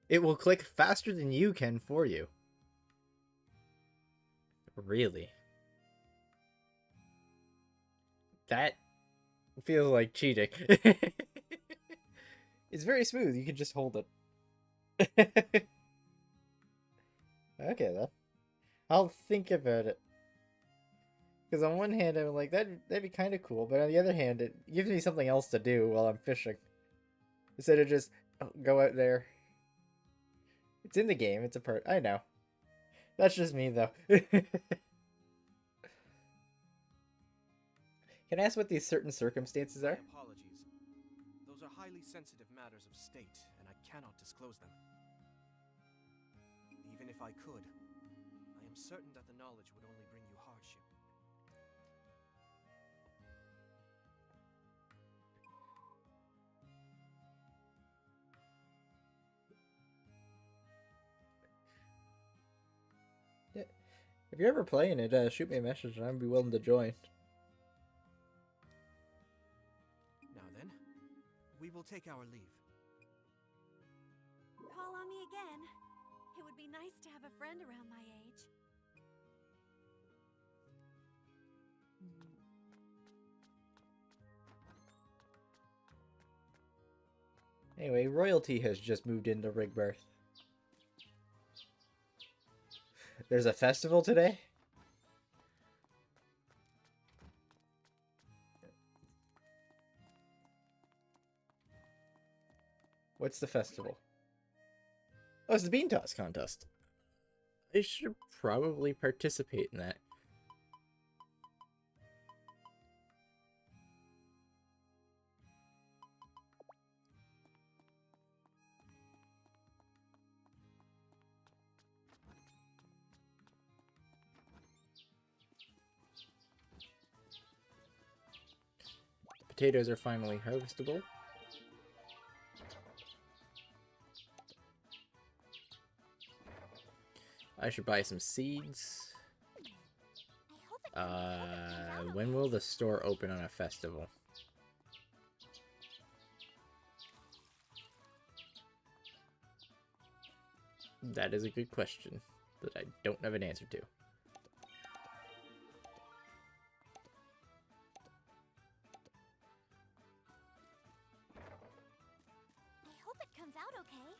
It will click faster than you can for you. Really? That feels like cheating. It's very smooth. You can just hold it. Okay, then. I'll think about it. Because on one hand, I'm like, that'd be kind of cool, but on the other hand, it gives me something else to do while I'm fishing. Instead of just go out there. It's in the game, it's a part. I know. That's just me, though. Can I ask what these certain circumstances My are? apologies. Those are highly sensitive matters of state, and I cannot disclose them. Even if I could, I am certain that the knowledge would only bring you hardship. Yeah. If you're ever playing it, shoot me a message and I'd be willing to join. Now then, we will take our leave. Call on me again. It would be nice to have a friend around my age. Anyway, royalty has just moved into Rigbarth. There's a festival today? What's the festival? Oh, it's the Bean Toss contest. I should probably participate in that. Potatoes are finally harvestable. I should buy some seeds. I hope it comes out When will the store open on a festival? That is a good question that I don't have an answer to. I hope it comes out okay.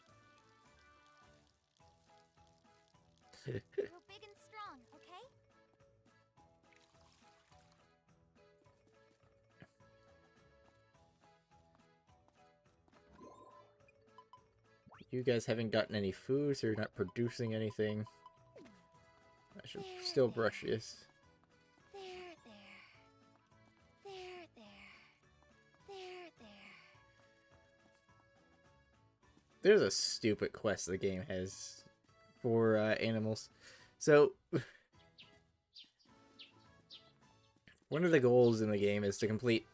Grow big and strong, okay? You guys haven't gotten any food, so you're not producing anything. I should still brush this. There, there. There. There's a stupid quest the game has for animals. So, one of the goals in the game is to complete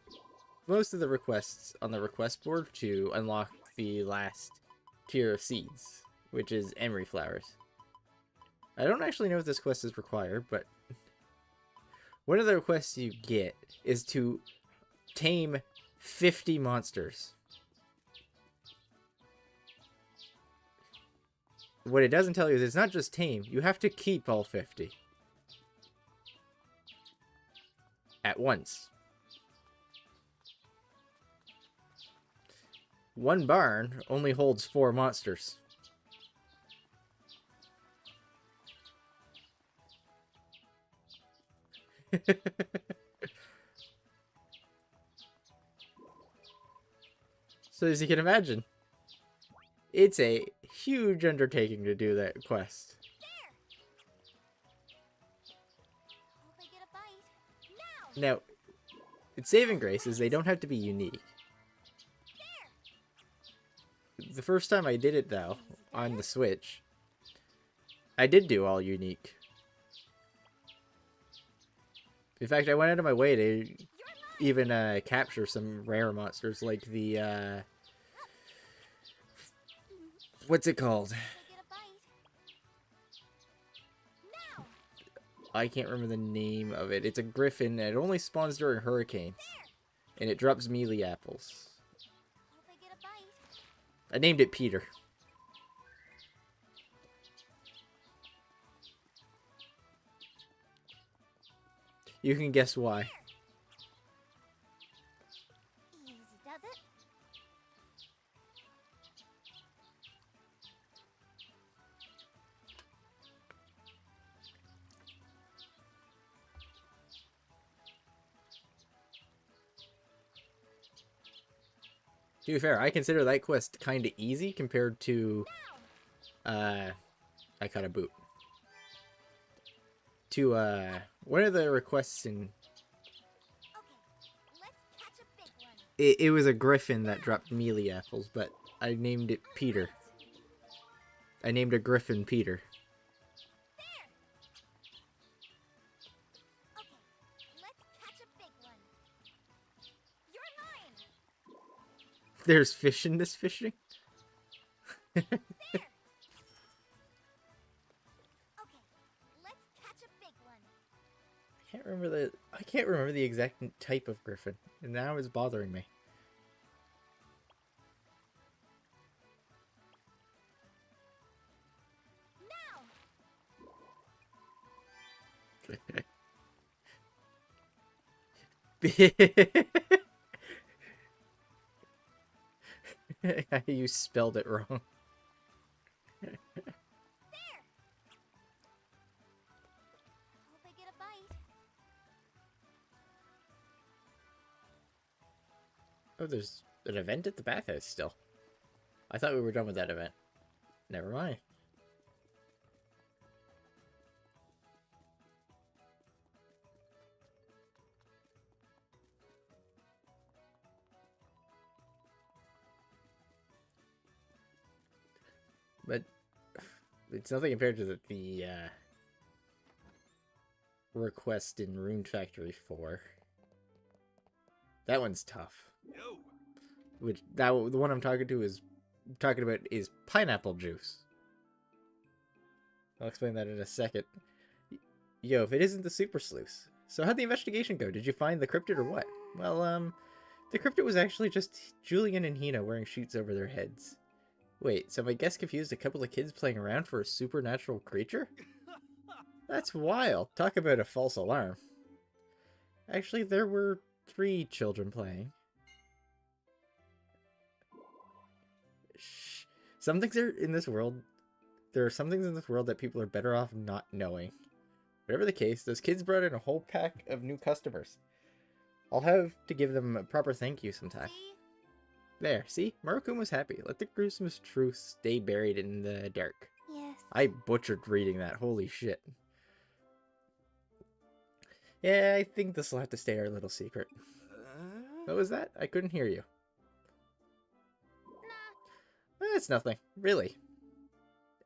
most of the requests on the request board to unlock the last tier of seeds, which is emery flowers. I don't actually know if this quest is required, but one of the requests you get is to tame 50 monsters. What it doesn't tell you is it's not just tame, you have to keep all 50. At once. One barn only holds 4 monsters. So as you can imagine, it's a huge undertaking to do that quest. Hope I get a bite. Now! Now, its saving grace is they don't have to be unique. The first time I did it, though, on the Switch, I did do all unique. In fact, I went out of my way to even capture some rare monsters, like the, what's it called? Hope I get a bite. Now! I can't remember the name of it. It's a griffin, and it only spawns during hurricanes. And it drops mealy apples. Hope I get a bite. I named it Peter. You can guess why. Easy does it. To be fair, I consider that quest kind of easy compared to, I caught a boot. To, one of the requests in, Okay, let's catch a big one. it was a griffin that dropped mealy apples, but I named it Peter. I named a griffin Peter. Okay, let's catch a big one. You're mine. There's fish in this fishing? Okay, let's catch a big one. I can't remember the exact type of griffin, and now it's bothering me. You spelled it wrong. Hope I get a bite. Oh, there's an event at the bathhouse still. I thought we were done with that event. Never mind. But it's nothing compared to the request in Rune Factory 4. That one's tough. Yo. The one I'm talking about is pineapple juice. I'll explain that in a second. Yo, if it isn't the super sleuth. So how'd the investigation go? Did you find the cryptid or what? Well, the cryptid was actually just Julian and Hina wearing sheets over their heads. Wait, so my guest confused a couple of kids playing around for a supernatural creature? That's wild. Talk about a false alarm. Actually, there were 3 children playing. Shh. Some things are in this world. There are some things in this world that people are better off not knowing. Whatever the case, those kids brought in a whole pack of new customers. I'll have to give them a proper thank you sometime. See? There, see? Murokun was happy. Let the gruesome truth stay buried in the dark. Yes. I butchered reading that. Holy shit. Yeah, I think this will have to stay our little secret. What was that? I couldn't hear you. It's nothing. Really.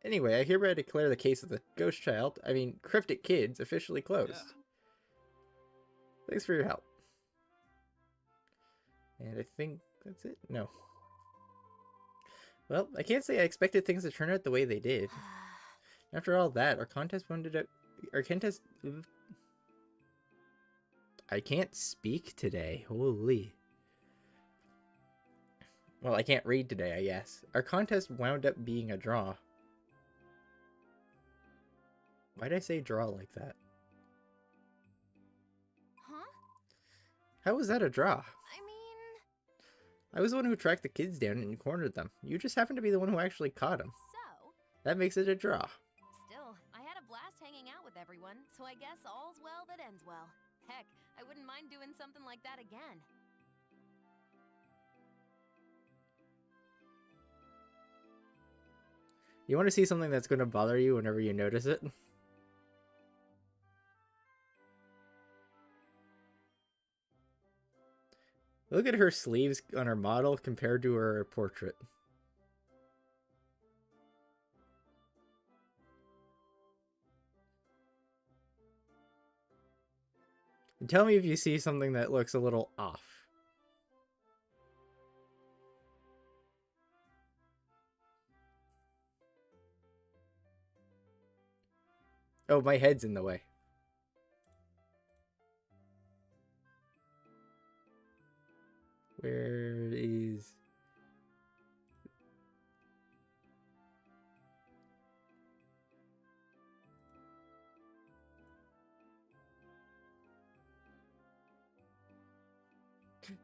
Anyway, I hereby declare the case of the ghost child, cryptic kids, officially closed. Yeah. Thanks for your help. And I think that's it? No. Well, I can't say I expected things to turn out the way they did. After all that, our contest wounded up... Our contest... I can't speak today. Holy. Well, I can't read today, I guess. Our contest wound up being a draw. Why'd I say draw like that? Huh? How was that a draw? I mean, I was the one who tracked the kids down and cornered them. You just happened to be the one who actually caught them. So, That makes it a draw. still, I had a blast hanging out with everyone, so I guess all's well that ends well. Heck, I wouldn't mind doing something like that again. You want to see something that's going to bother you whenever you notice it? Look at her sleeves on her model compared to her portrait. And tell me if you see something that looks a little off. Oh, my head's in the way. Where is...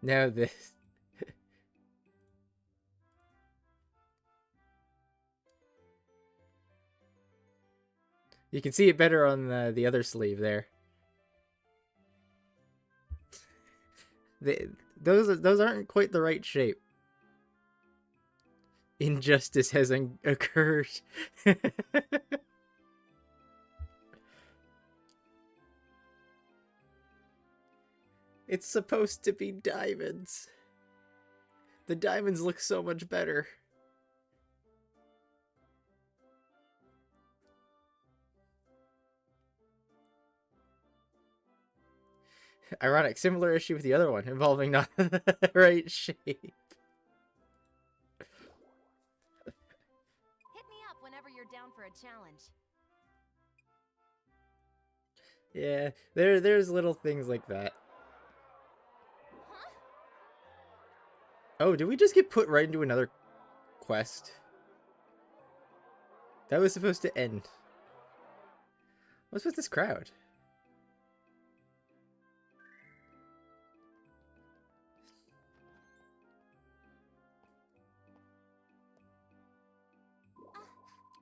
Now this. You can see it better on the other sleeve there. Those aren't quite the right shape. injustice has occurred. It's supposed to be diamonds. The diamonds look so much better. Ironic, similar issue with the other one, involving not the right shape. Hit me up whenever you're down for a challenge. Yeah, there's little things like that. Huh? Oh, did we just get put right into another quest? That was supposed to end. What's with this crowd?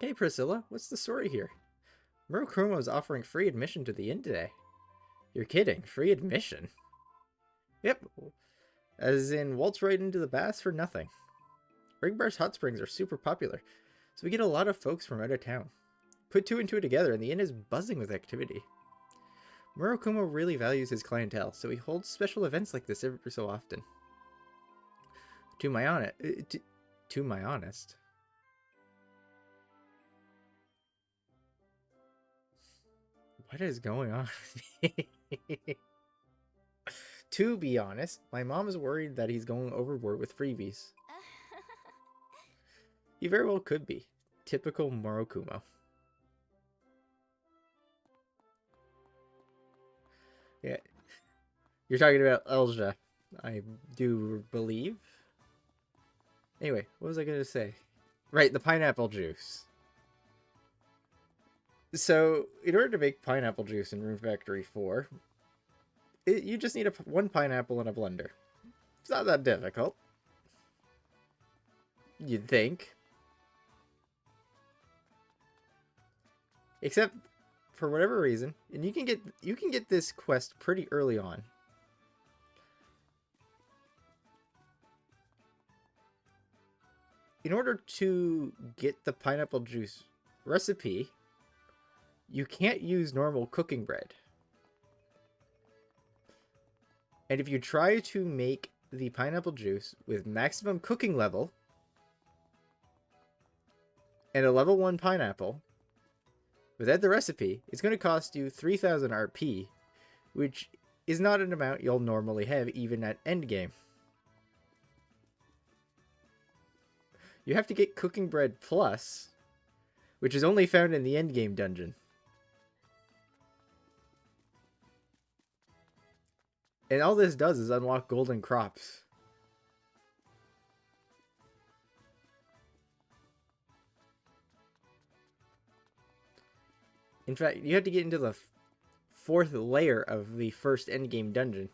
Hey Priscilla, what's the story here? Murokuma is offering free admission to the inn today. You're kidding, free admission? Yep, as in waltz right into the baths for nothing. Rigbar's hot springs are super popular, so we get a lot of folks from out of town. Put two and two together and the inn is buzzing with activity. Murokuma really values his clientele, so he holds special events like this every so often. To my honest. What is going on with me? To be honest, my mom is worried that he's going overboard with freebies. He very well could be. Typical Murokuma. Yeah. You're talking about Elja, I do believe. Anyway, what was I going to say? Right, the pineapple juice. So, in order to make pineapple juice in Rune Factory 4, you just need one pineapple in a blender. It's not that difficult. You'd think. Except, for whatever reason, and you can get this quest pretty early on. In order to get the pineapple juice recipe, you can't use normal cooking bread. And if you try to make the pineapple juice with maximum cooking level and a level 1 pineapple without the recipe, it's going to cost you 3000 RP, which is not an amount you'll normally have even at endgame. You have to get cooking bread plus, which is only found in the endgame dungeon. And all this does is unlock golden crops. In fact, you have to get into the 4th layer of the first endgame dungeon.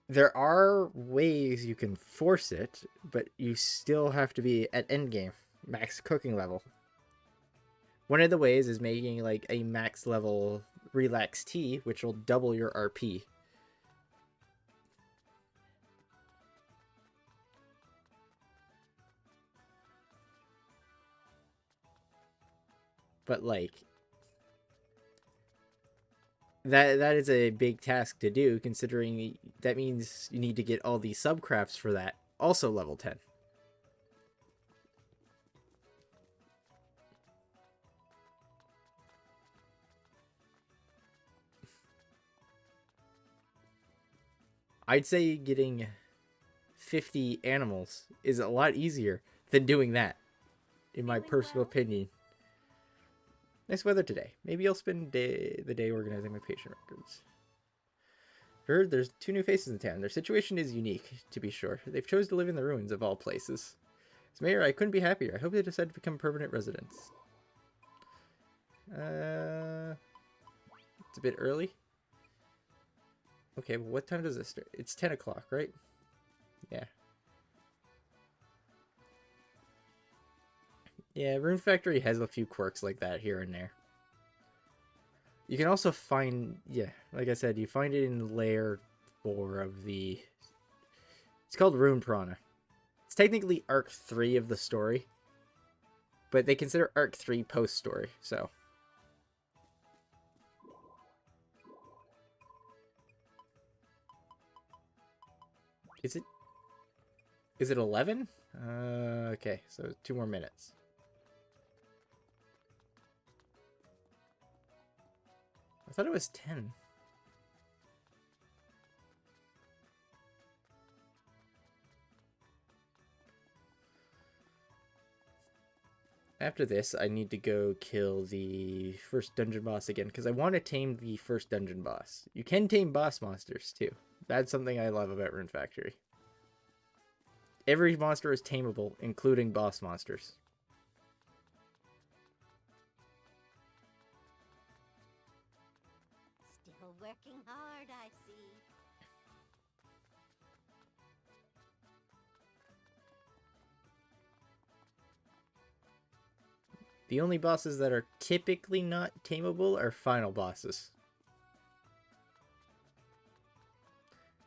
There are ways you can force it, but you still have to be at endgame, max cooking level. One of the ways is making like a max level relax tea, which will double your RP. But like that is a big task to do, considering that means you need to get all the subcrafts for that, also level 10. I'd say getting 50 animals is a lot easier than doing that, in my personal opinion. Nice weather today. Maybe I'll spend the day organizing my patient records. Heard there's 2 new faces in town. Their situation is unique, to be sure. They've chosen to live in the ruins of all places. As mayor, I couldn't be happier. I hope they decide to become permanent residents. It's a bit early. Okay, well, what time does this start? It's 10 o'clock, right? Yeah. Yeah, Rune Factory has a few quirks like that here and there. You can also find, yeah, like I said, you find it in layer 4 of the... It's called Rune Piranha. It's technically Arc 3 of the story, but they consider Arc 3 post-story, so... Is it 11? Okay, so 2 more minutes. I thought it was 10. After this, I need to go kill the first dungeon boss again, because I want to tame the first dungeon boss. You can tame boss monsters, too. That's something I love about Rune Factory. Every monster is tameable, including boss monsters. Still working hard, I see. The only bosses that are typically not tameable are final bosses.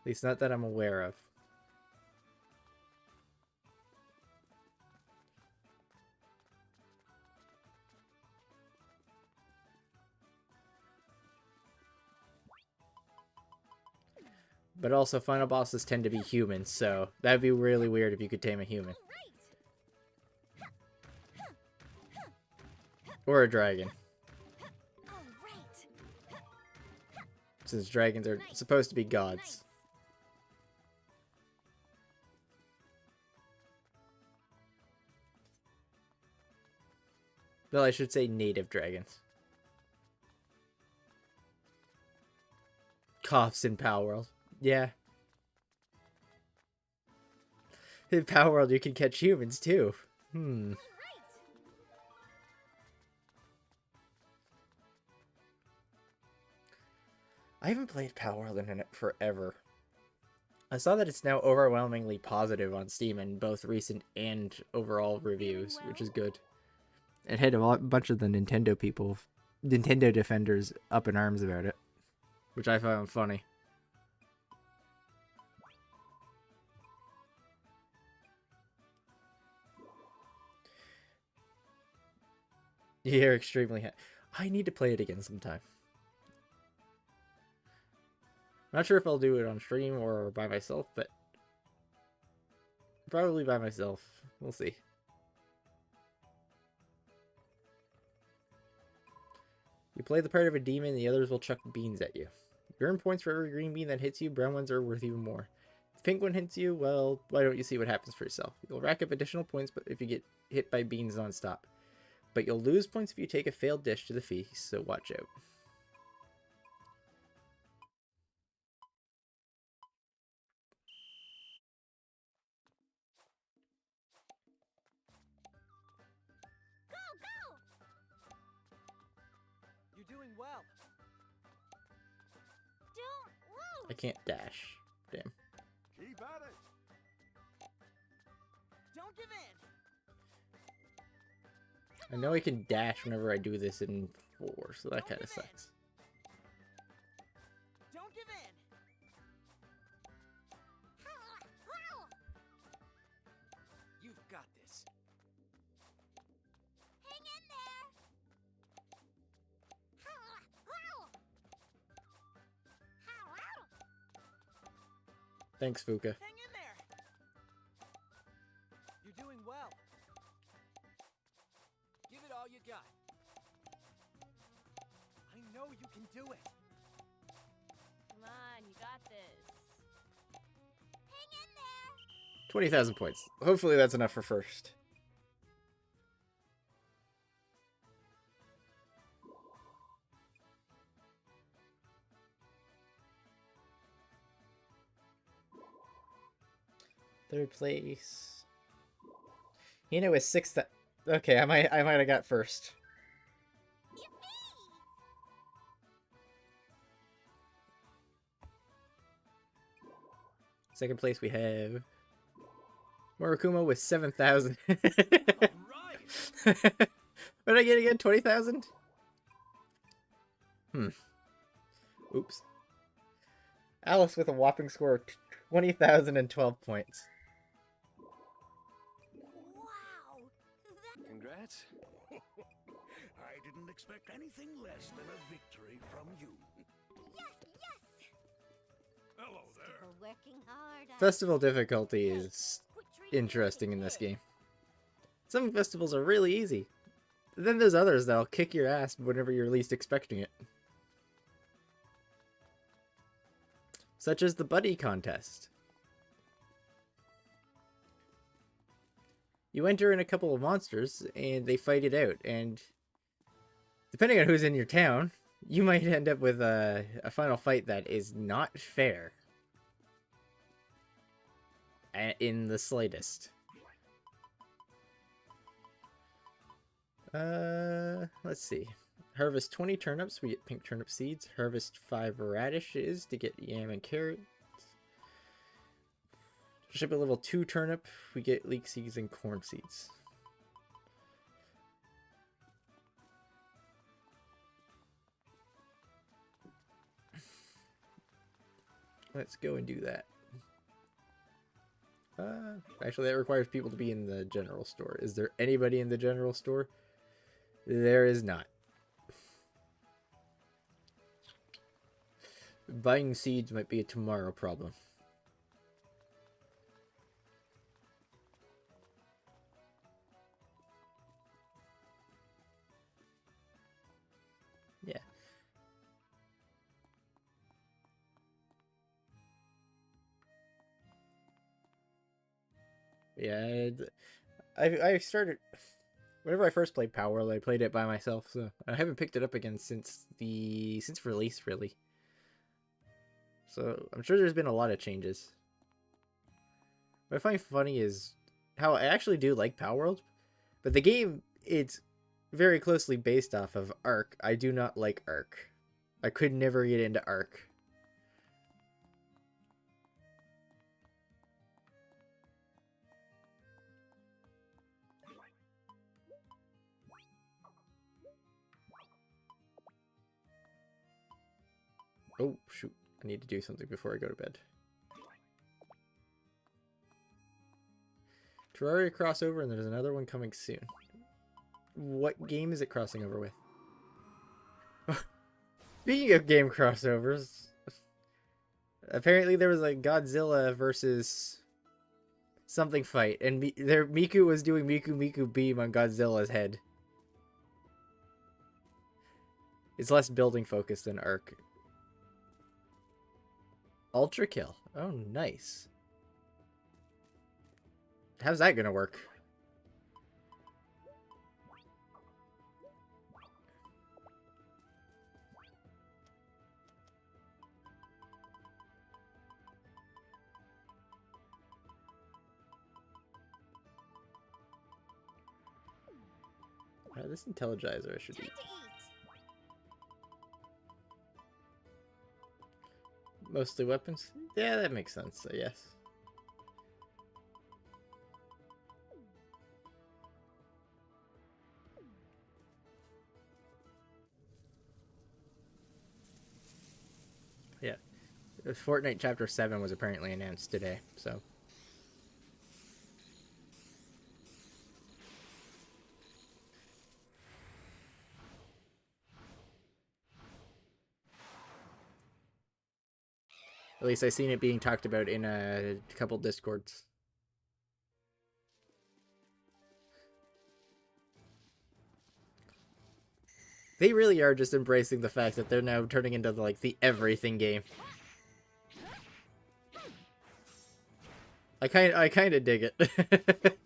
At least not that I'm aware of. But also, final bosses tend to be humans, so that'd be really weird if you could tame a human. Or a dragon. Since dragons are supposed to be gods. Well, I should say native dragons. Coughs in Power World. Yeah. In Power World, you can catch humans, too. I haven't played Power World in forever. I saw that it's now overwhelmingly positive on Steam in both recent and overall reviews, which is good. It had a bunch of the Nintendo people, Nintendo defenders, up in arms about it, which I found funny. You're extremely I need to play it again sometime. I'm not sure if I'll do it on stream or by myself, but probably by myself. We'll see. You play the part of a demon, the others will chuck beans at you. You earn points for every green bean that hits you, brown ones are worth even more. If the pink one hits you, well, why don't you see what happens for yourself? You'll rack up additional points but if you get hit by beans non-stop. But you'll lose points if you take a failed dish to the feast, so watch out. You're doing well. Don't lose! I can't dash. Damn. Keep at it. Don't give in. I know I can dash whenever I do this in 4, so that kind of sucks. Don't give in. You've got this. Hang in there! Thanks, Fuka. Hang in there. You're doing well. Give it all you got. I know you can do it. Come on, you got this. Hang in there! 20,000 points. Hopefully that's enough for first. Third place. You know, it's 6th. Okay, I might have got first. Second place we have Morikuma with 7,000. Right. What did I get again? 20,000? Oops. Alice with a whopping score of 20,012 points. Wow! That Congrats. I didn't expect anything less than a victory from you. yes, yes! Hello there. People working hard. Festival difficulty is Quit treating me like a interesting in this kid. game. Some festivals are really easy. Then there's others that'll kick your ass whenever you're least expecting it. Such as the buddy contest. You enter in a couple of monsters, and they fight it out, and depending on who's in your town, you might end up with a final fight that is not fair. In the slightest. Let's see. Harvest 20 turnips, we get pink turnip seeds. Harvest 5 radishes to get yam and carrots. Ship a level 2 turnip, we get leek seeds and corn seeds. Let's go and do that. Actually, that requires people to be in the general store. Is there anybody in the general store? There is not. Buying seeds might be a tomorrow problem. Yeah. Yeah, I started whenever I first played Power World, I played it by myself, so I haven't picked it up again since release, really. So I'm sure there's been a lot of changes. What I find funny is how I actually do like Power World, but the game, it's very closely based off of Ark. I do not like Ark. I could never get into Ark. Oh, shoot. I need to do something before I go to bed. Terraria crossover, and there's another one coming soon. What game is it crossing over with? Speaking of game crossovers, apparently there was a Godzilla versus something fight, and Miku was doing Miku Miku Beam on Godzilla's head. It's less building focused than Ark. Ultra kill. Oh, nice. How's that gonna work? This Intelligizer I should Time eat. to eat. Mostly weapons? Yeah, that makes sense, I guess. Yeah. Fortnite Chapter 7 was apparently announced today, so... At least I seen it being talked about in a couple Discords. They really are just embracing the fact that they're now turning into like the everything game. I kind of dig it.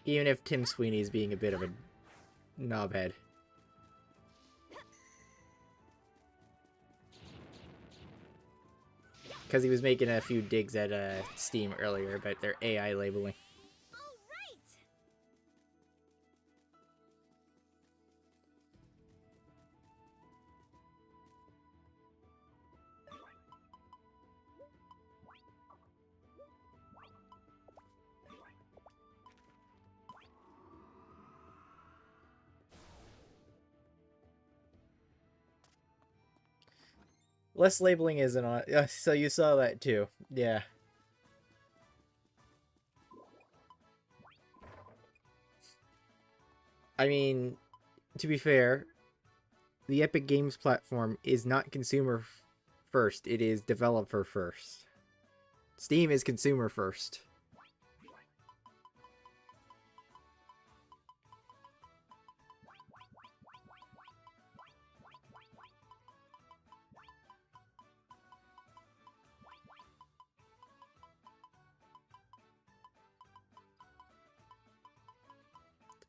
Even if Tim Sweeney's being a bit of a knobhead. Because he was making a few digs at Steam earlier about their AI labeling. All right. Less labeling isn't on. So you saw that too. Yeah. I mean, to be fair, the Epic Games platform is not consumer first. It is developer first. Steam is consumer first.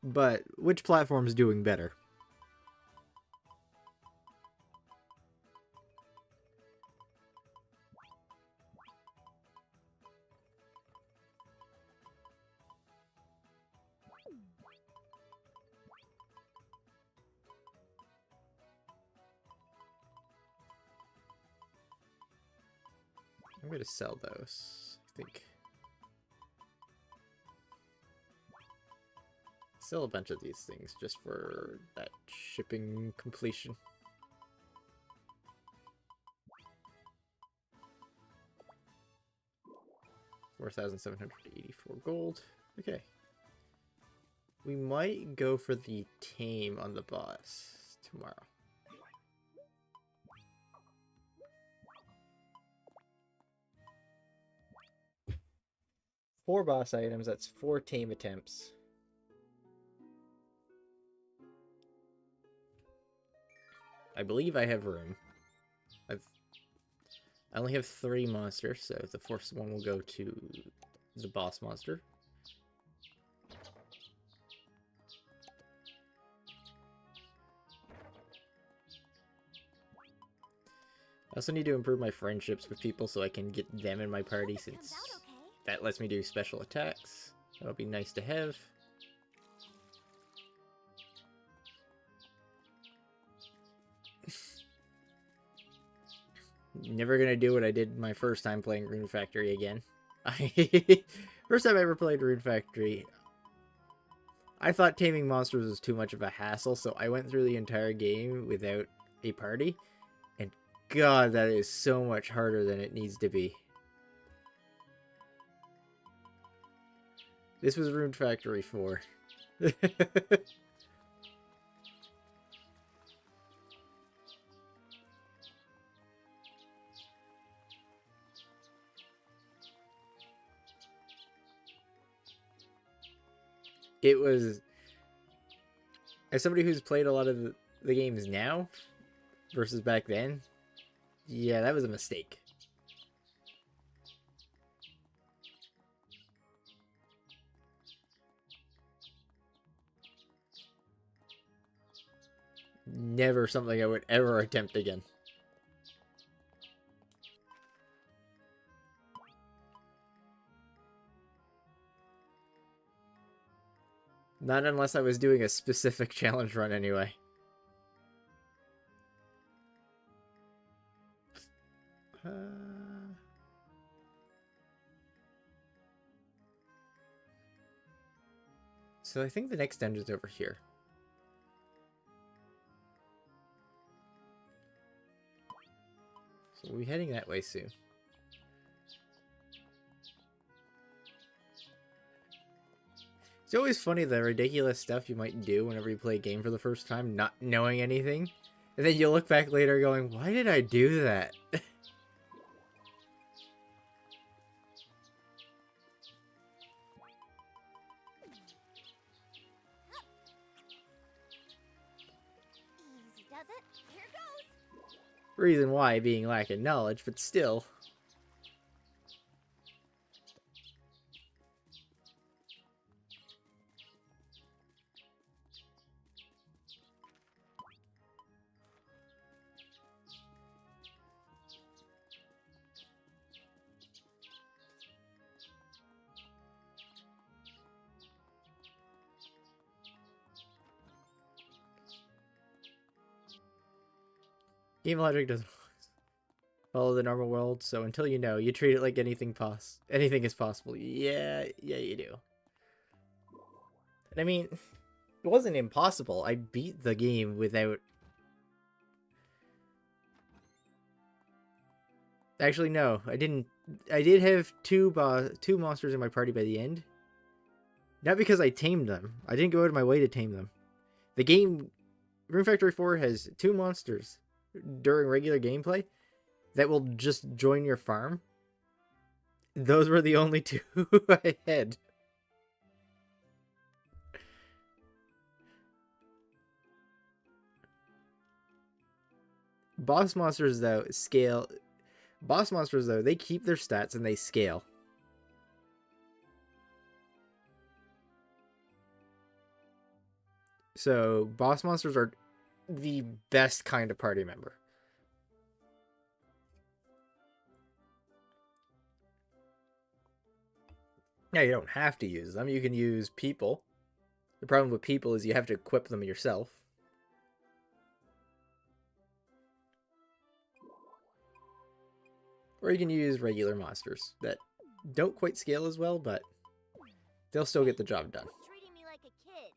But which platform's doing better? I'm gonna sell those, I think. Sell a bunch of these things just for that shipping completion. $4,784 gold. Okay. We might go for the tame on the boss tomorrow. 4 boss items, that's 4 tame attempts. I believe I have room. I only have 3 monsters, so the first one will go to the boss monster. I also need to improve my friendships with people so I can get them in my party, since that lets me do special attacks. That'll be nice to have. Never gonna do what I did my first time playing Rune Factory again. First time I ever played Rune Factory, I thought taming monsters was too much of a hassle, so I went through the entire game without a party. And God, that is so much harder than it needs to be. This was Rune Factory 4. It was, as somebody who's played a lot of the games now versus back then, yeah, that was a mistake. Never something I would ever attempt again. Not unless I was doing a specific challenge run anyway. So I think the next dungeon's over here. So we'll be heading that way soon. It's always funny the ridiculous stuff you might do whenever you play a game for the first time, not knowing anything. And then you look back later going, why did I do that? Easy does it. Here goes. Reason why being lack of knowledge, but still. Game logic doesn't follow the normal world, so until you know, you treat it like anything is possible. Yeah, you do. And I mean, it wasn't impossible. I beat the game without Actually, no, I didn't. I did have two monsters in my party by the end. Not because I tamed them. I didn't go out of my way to tame them. The game, Rune Factory 4 has two monsters during regular gameplay that will just join your farm. Those were the only two I had. Boss monsters, though, scale. Boss monsters, though, they keep their stats and they scale. So, boss monsters are the best kind of party member. Now, you don't have to use them. You can use people. The problem with people is you have to equip them yourself. Or you can use regular monsters that don't quite scale as well, but they'll still get the job done. Treating me like a kid.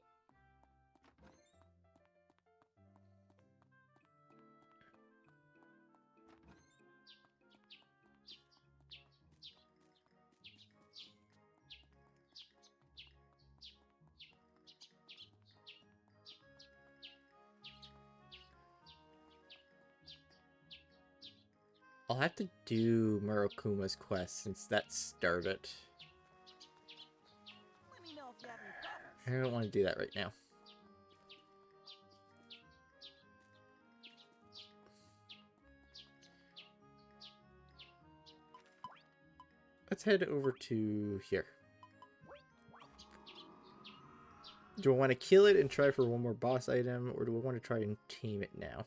I'll have to do Murakuma's quest since that started. Let me know if you have any problems. I don't want to do that right now. Let's head over to here. Do I want to kill it and try for one more boss item, or do I want to try and tame it now?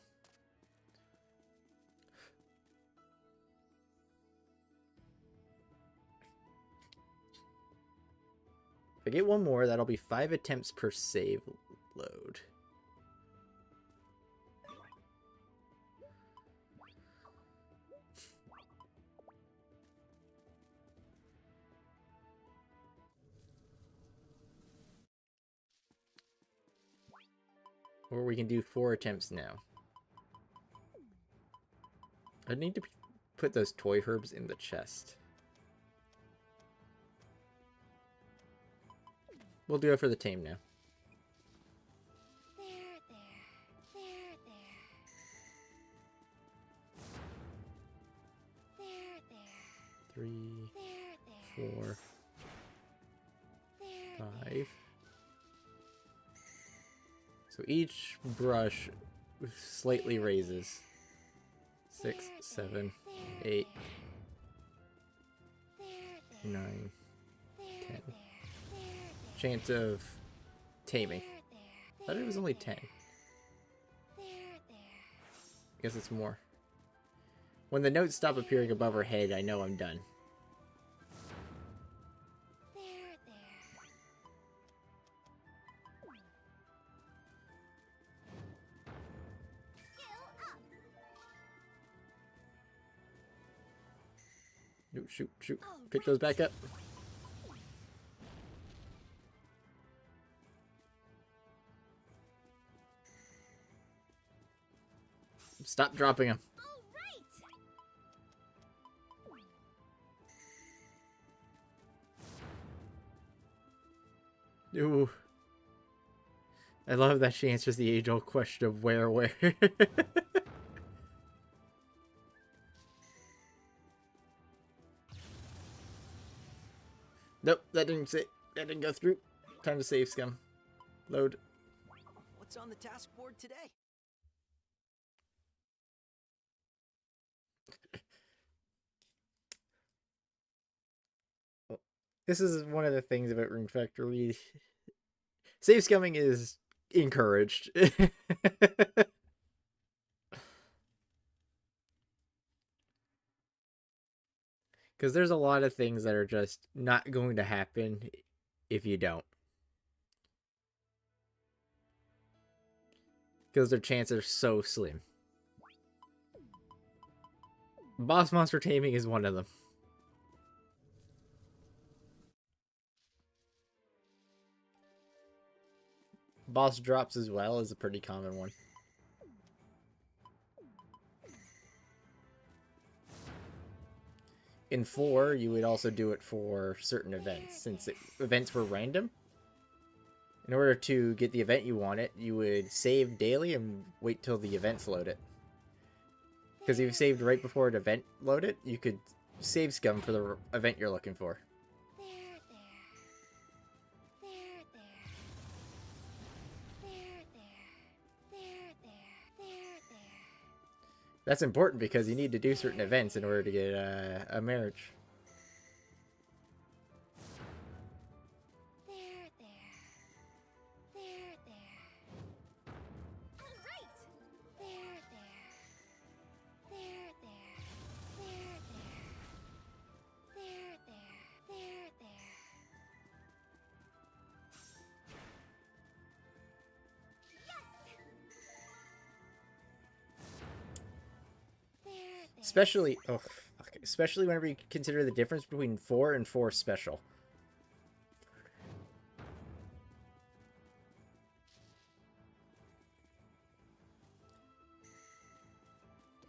If I get one more, that'll be 5 attempts per save load. Or we can do 4 attempts now. I need to put those toy herbs in the chest. We'll do it for the tame now. There. 3, 4, 5. So each brush slightly raises. 6, 7, 8, 9, 10. Chance of taming. I thought it was only 10. I guess it's more. When the notes stop appearing above her head, I know I'm done. No, shoot, shoot. Pick those back up. Stop dropping them. Ooh. I love that she answers the age-old question of where. Nope, that didn't go through. Time to save, scum. Load. What's on the task board today? This is one of the things about Rune Factory. Save scumming is encouraged. Because there's a lot of things that are just not going to happen if you don't. Because their chances are so slim. Boss monster taming is one of them. Boss drops as well is a pretty common one. In 4, you would also do it for certain events, since events were random. In order to get the event you wanted, you would save daily and wait till the events load it. Because if you saved right before an event loaded, you could save scum for the event you're looking for. That's important because you need to do certain events in order to get a marriage. Especially, oh, fuck. Especially whenever you consider the difference between 4 and 4 special.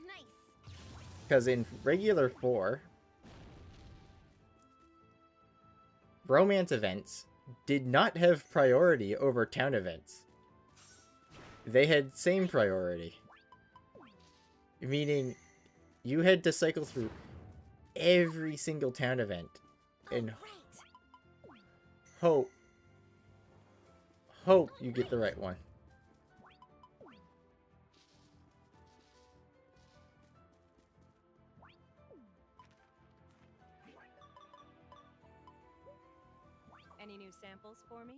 Nice. Because in regular 4, romance events did not have priority over town events. They had same priority. Meaning, you had to cycle through every single town event and hope you get the right one. Any new samples for me?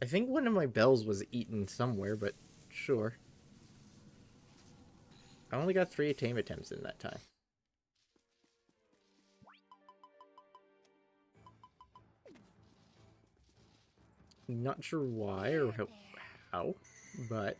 I think one of my bells was eaten somewhere, but sure. I only got 3 tame attempts in that time. Not sure why or how, but...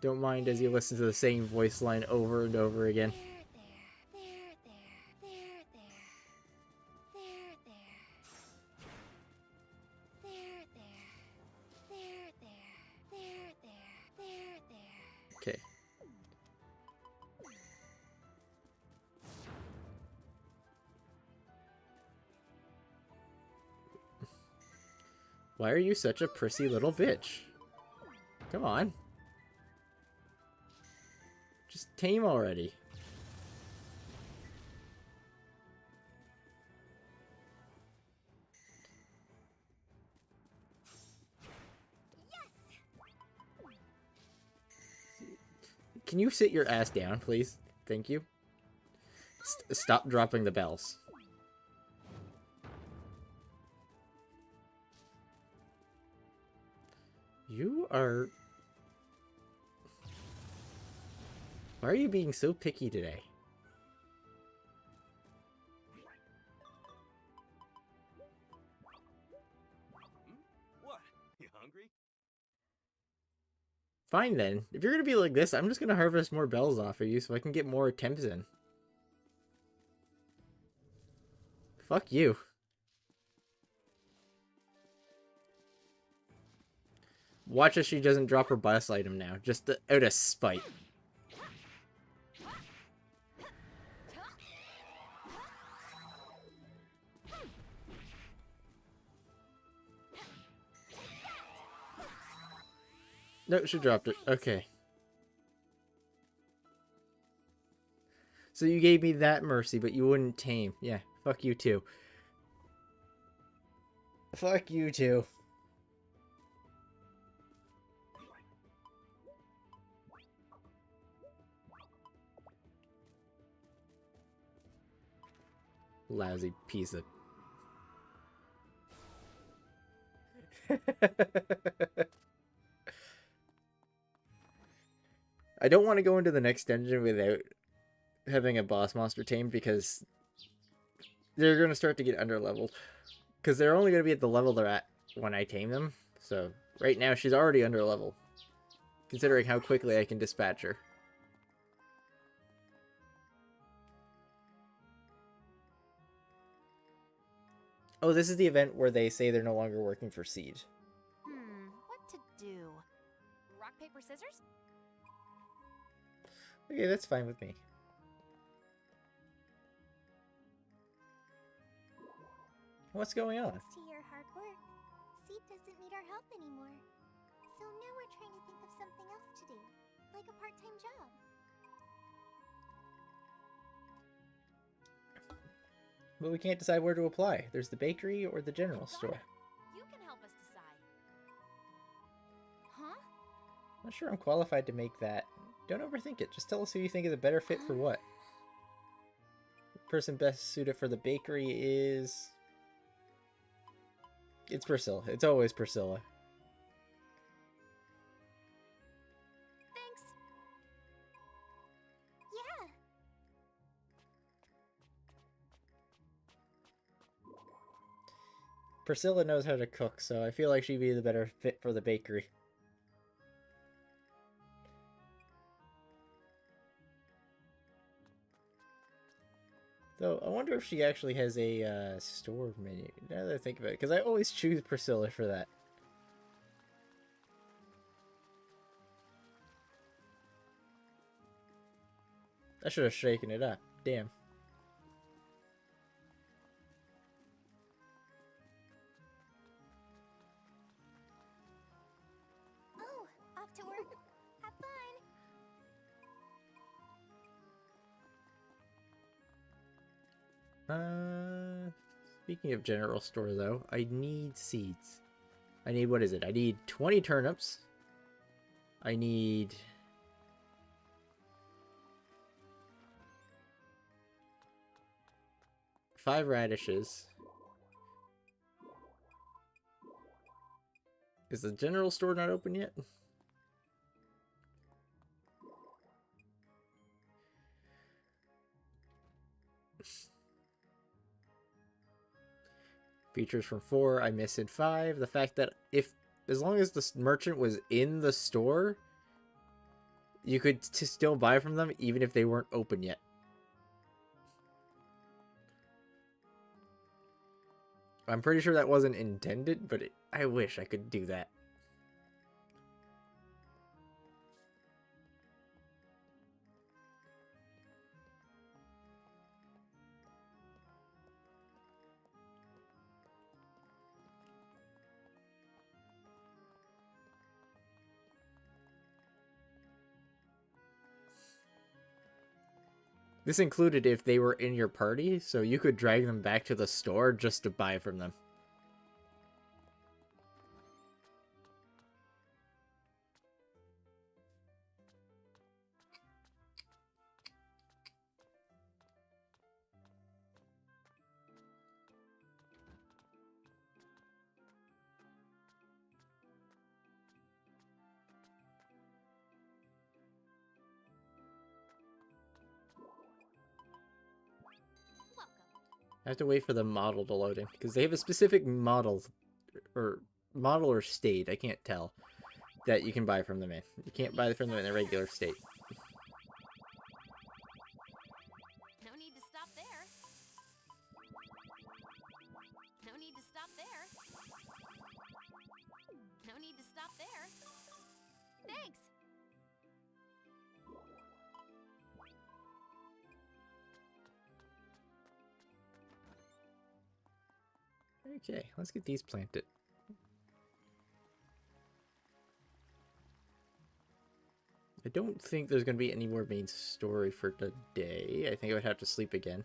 Don't mind as you listen to the same voice line over and over again. Okay. Why are you such a prissy little bitch? Come on. Just tame already. Can you sit your ass down, please? Thank you. Stop dropping the bells. You are... Why are you being so picky today? What? You hungry? Fine then. If you're gonna be like this, I'm just gonna harvest more bells off of you so I can get more attempts in. Fuck you. Watch if she doesn't drop her bus item now, just out of spite. No, she dropped it. Okay. So you gave me that mercy, but you wouldn't tame. Yeah, fuck you too. Fuck you too. Lousy piece of... I don't want to go into the next dungeon without having a boss monster tamed because they're going to start to get underleveled. Because they're only going to be at the level they're at when I tame them. So right now she's already under level, considering how quickly I can dispatch her. Oh, this is the event where they say they're no longer working for Seed. What to do? Rock, paper, scissors? Okay, that's fine with me. What's going on? Thanks to your hard work, Seed doesn't need our help anymore. So now we're trying to think of something else to do, like a part-time job. But we can't decide where to apply. There's the bakery or the general store. You can help us decide. Huh? I'm not sure I'm qualified to make that. Don't overthink it. Just tell us who you think is a better fit for what. The person best suited for the bakery is... It's Priscilla. It's always Priscilla. Thanks. Yeah. Priscilla knows how to cook, so I feel like she'd be the better fit for the bakery. Though, I wonder if she actually has a store menu, now that I think about it, because I always choose Priscilla for that. I should have shaken it up. Damn. Oh, off to work. Have fun. Speaking of general store, though, I need seeds. I need, what is it? I need 20 turnips. I need... 5 radishes. Is the general store not open yet? Features from 4, I missed 5. The fact that as long as the merchant was in the store, you could still buy from them even if they weren't open yet. I'm pretty sure that wasn't intended, but I wish I could do that. This included if they were in your party, so you could drag them back to the store just to buy from them. I have to wait for the model to load in, because they have a specific model or state, I can't tell, that you can buy from them in. You can't buy from them in a regular state. No need to stop there. No need to stop there. No need to stop there. Thanks. Okay, let's get these planted. I don't think there's going to be any more main story for today. I think I would have to sleep again.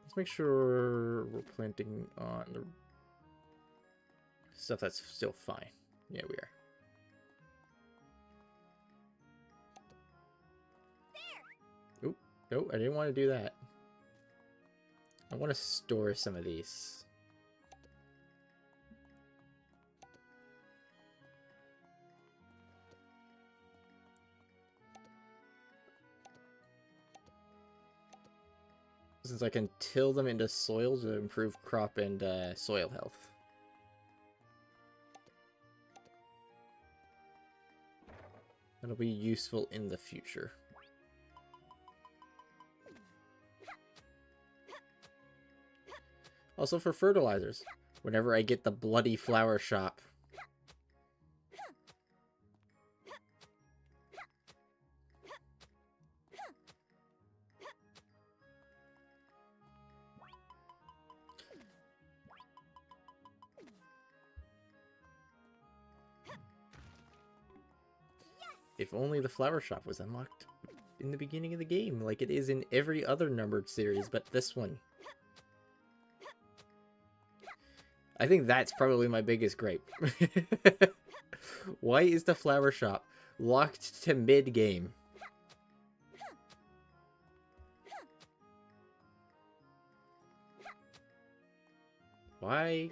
Let's make sure we're planting on the stuff that's still fine. Yeah, we are. Oop, nope, I didn't want to do that. I want to store some of these. since I can till them into soil to improve crop and soil health. That'll be useful in the future. Also for fertilizers, whenever I get the bloody flower shop. If only the flower shop was unlocked in the beginning of the game, like it is in every other numbered series, but this one. I think that's probably my biggest gripe. Why is the flower shop locked to mid-game? Why?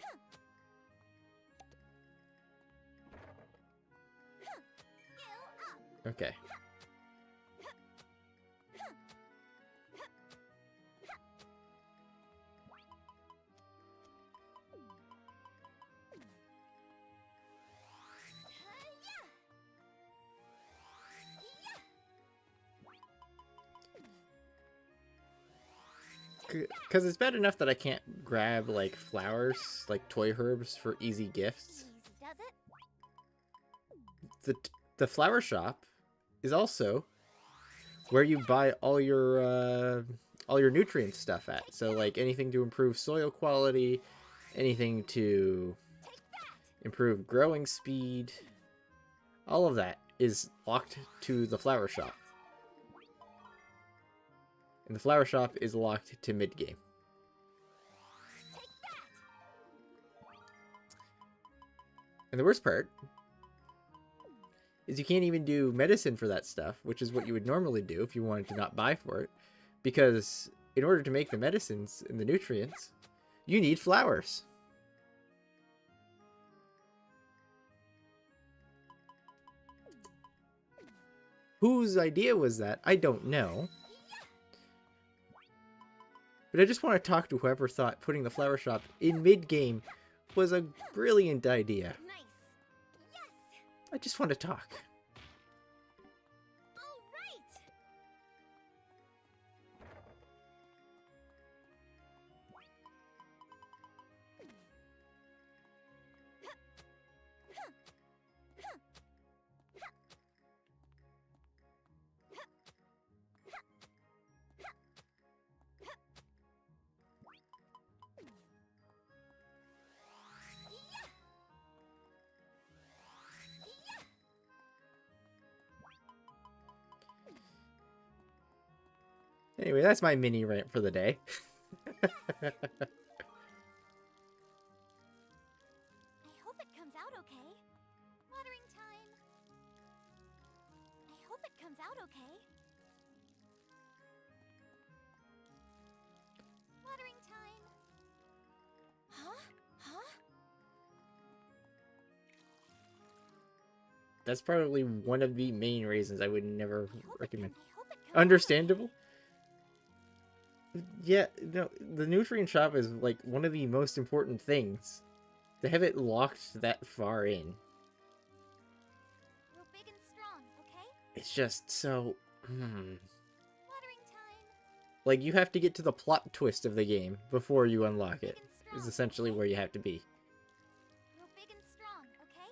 Okay. Because it's bad enough that I can't grab, like, flowers, like toy herbs for easy gifts. Easy does it? The flower shop is also where you buy all your nutrient stuff at. So, like, anything to improve soil quality, anything to improve growing speed, all of that is locked to the flower shop. And the flower shop is locked to mid-game. And the worst part is you can't even do medicine for that stuff, which is what you would normally do if you wanted to not buy for it. Because in order to make the medicines and the nutrients, you need flowers. Whose idea was that? I don't know. But I just want to talk to whoever thought putting the flower shop in mid-game was a brilliant idea. Nice. Yes. I just want to talk. All right. Anyway, that's my mini rant for the day. I hope it comes out okay. Watering time. I hope it comes out okay. Watering time. Huh? Huh? That's probably one of the main reasons I would never recommend. I hope it comes out Understandable? Yeah, no, the nutrient shop is like one of the most important things. To have it locked that far in, Grow big and strong, okay? it's just so... Watering time. Like, you have to get to the plot twist of the game before you unlock Big it, and strong, is essentially where you have to be. Grow big and strong, okay?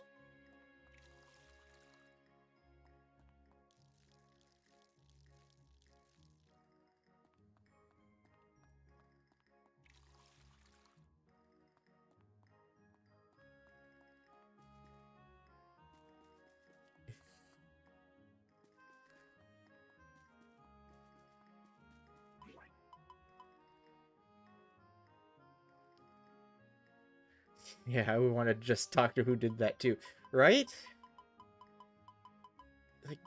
Yeah, I would want to just talk to who did that too, right? Like...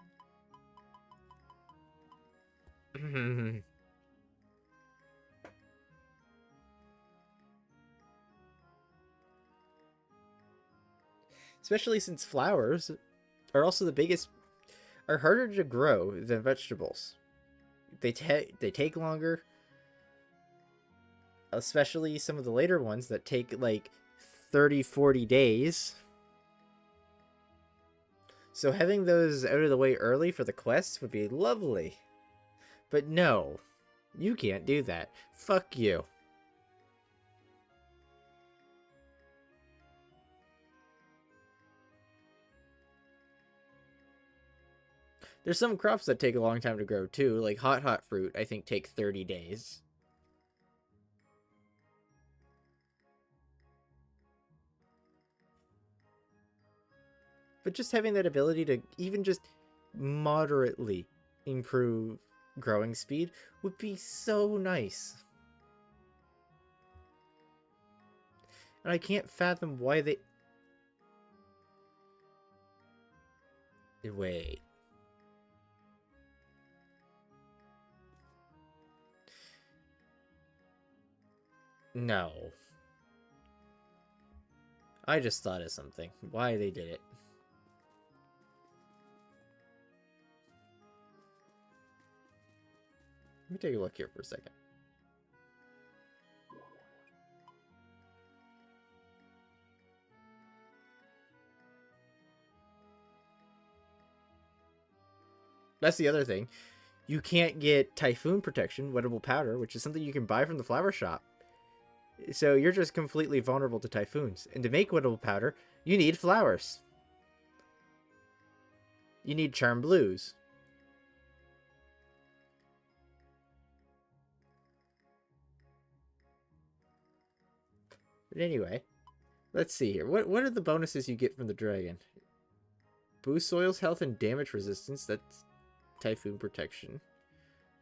Especially since flowers are also are harder to grow than vegetables. They take longer, especially some of the later ones that take like 30-40 days. So having those out of the way early for the quests would be lovely. But no, you can't do that. Fuck you. There's some crops that take a long time to grow too, like hot fruit, I think take 30 days. But just having that ability to even just moderately improve growing speed would be so nice. And I can't fathom why they... Wait. No. I just thought of something. Why they did it. Let me take a look here for a second. That's the other thing. You can't get Typhoon Protection, Wettable Powder, which is something you can buy from the flower shop. So you're just completely vulnerable to typhoons. And to make Wettable Powder, you need flowers. You need Charm Blues. But anyway, let's see here. What are the bonuses you get from the dragon? Boost soil's health and damage resistance. That's Typhoon Protection.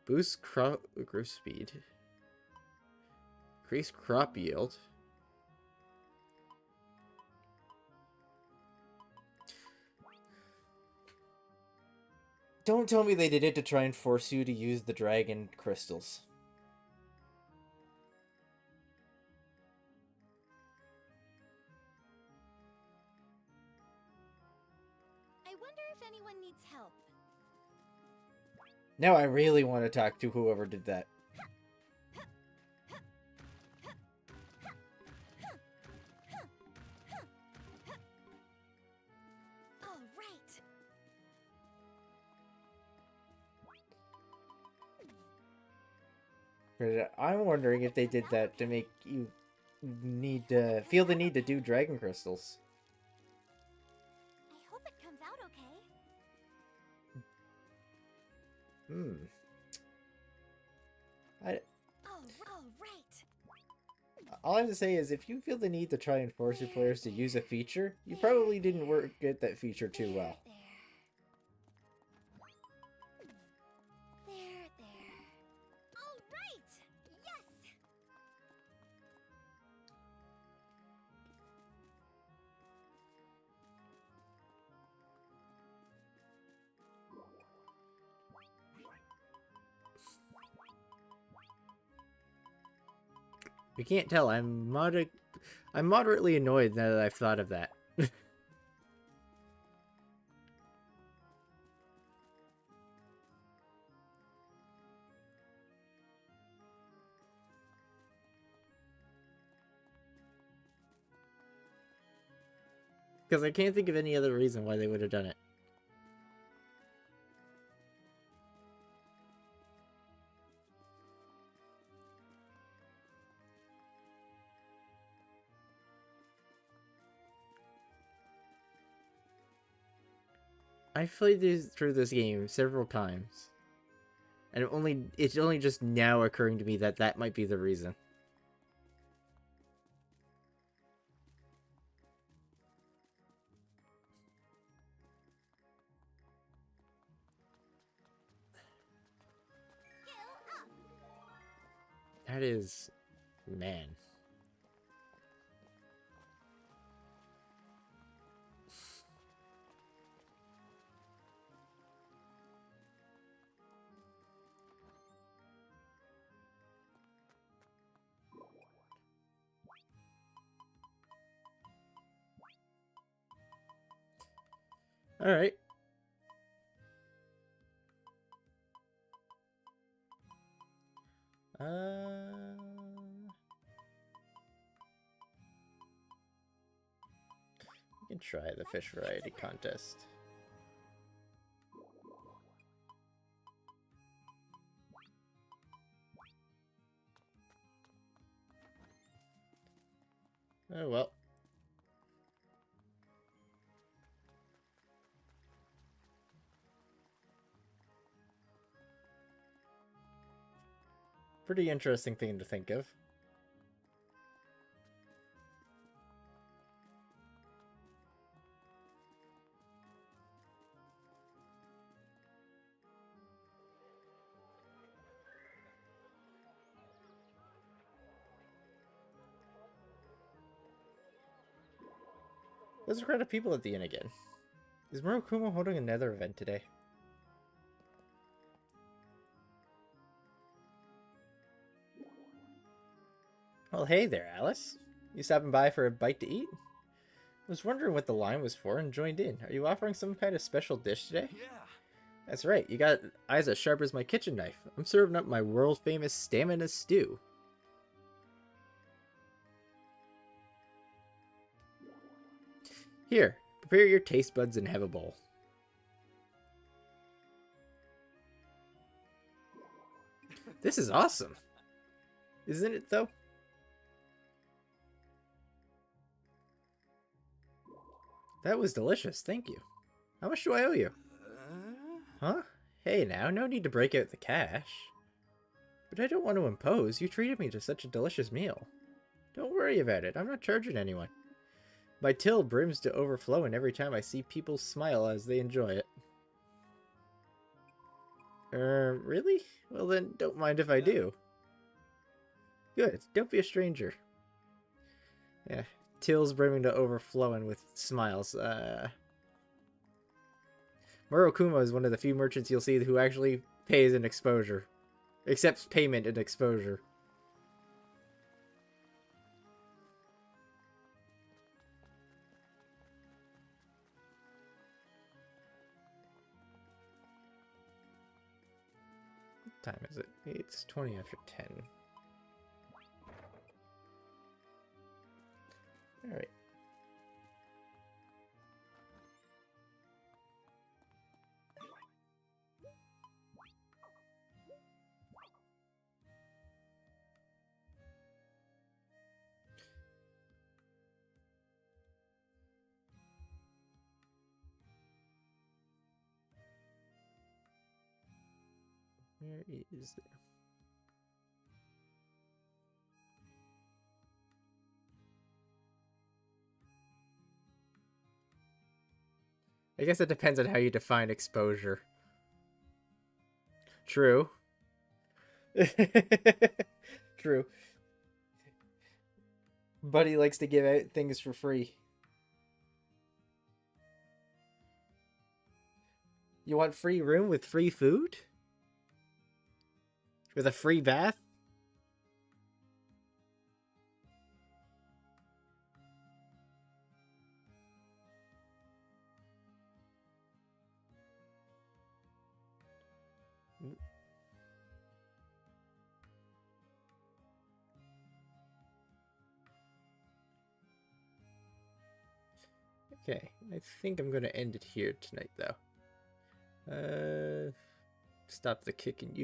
Boost growth speed. Increase crop yield. Don't tell me they did it to try and force you to use the dragon crystals. I wonder if anyone needs help. Now I really want to talk to whoever did that. All right. I'm wondering if they did that to make you feel the need to do dragon crystals. I hope it comes out okay. All right. All I have to say is if you feel the need to try and force your players to use a feature, you probably didn't get that feature too well. There. All right. Yes. You can't tell, I'm moderately annoyed now that I've thought of that. Because I can't think of any other reason why they would have done it. I've played through this game several times. And it's only just now occurring to me that that might be the reason. That is... man. Alright. could try the fish variety contest. Oh well. Pretty interesting thing to think of. There's a crowd of people at the inn again. Is Murokuma holding another event today? Well, hey there, Alice. You stopping by for a bite to eat? I was wondering what the line was for and joined in. Are you offering some kind of special dish today? Yeah. That's right, you got eyes as sharp as my kitchen knife. I'm serving up my world-famous stamina stew. Here, prepare your taste buds and have a bowl. This is awesome. Isn't it, though? That was delicious, thank you. How much do I owe you? Huh? Hey now, no need to break out the cash. But I don't want to impose. You treated me to such a delicious meal. Don't worry about it. I'm not charging anyone. My till brims to overflowing every time I see people smile as they enjoy it. Really? Well then, don't mind if I do. Good. Don't be a stranger. Yeah, till's brimming to overflowing with smiles. Murokuma is one of the few merchants you'll see who actually pays an exposure. Accepts payment and exposure. What time is it? It's 20 after 10. Alright. Where is there? I guess it depends on how you define exposure. True. True. Buddy likes to give out things for free. You want free room with free food? With a free bath? Okay, I think I'm going to end it here tonight, though. Stop the kicking.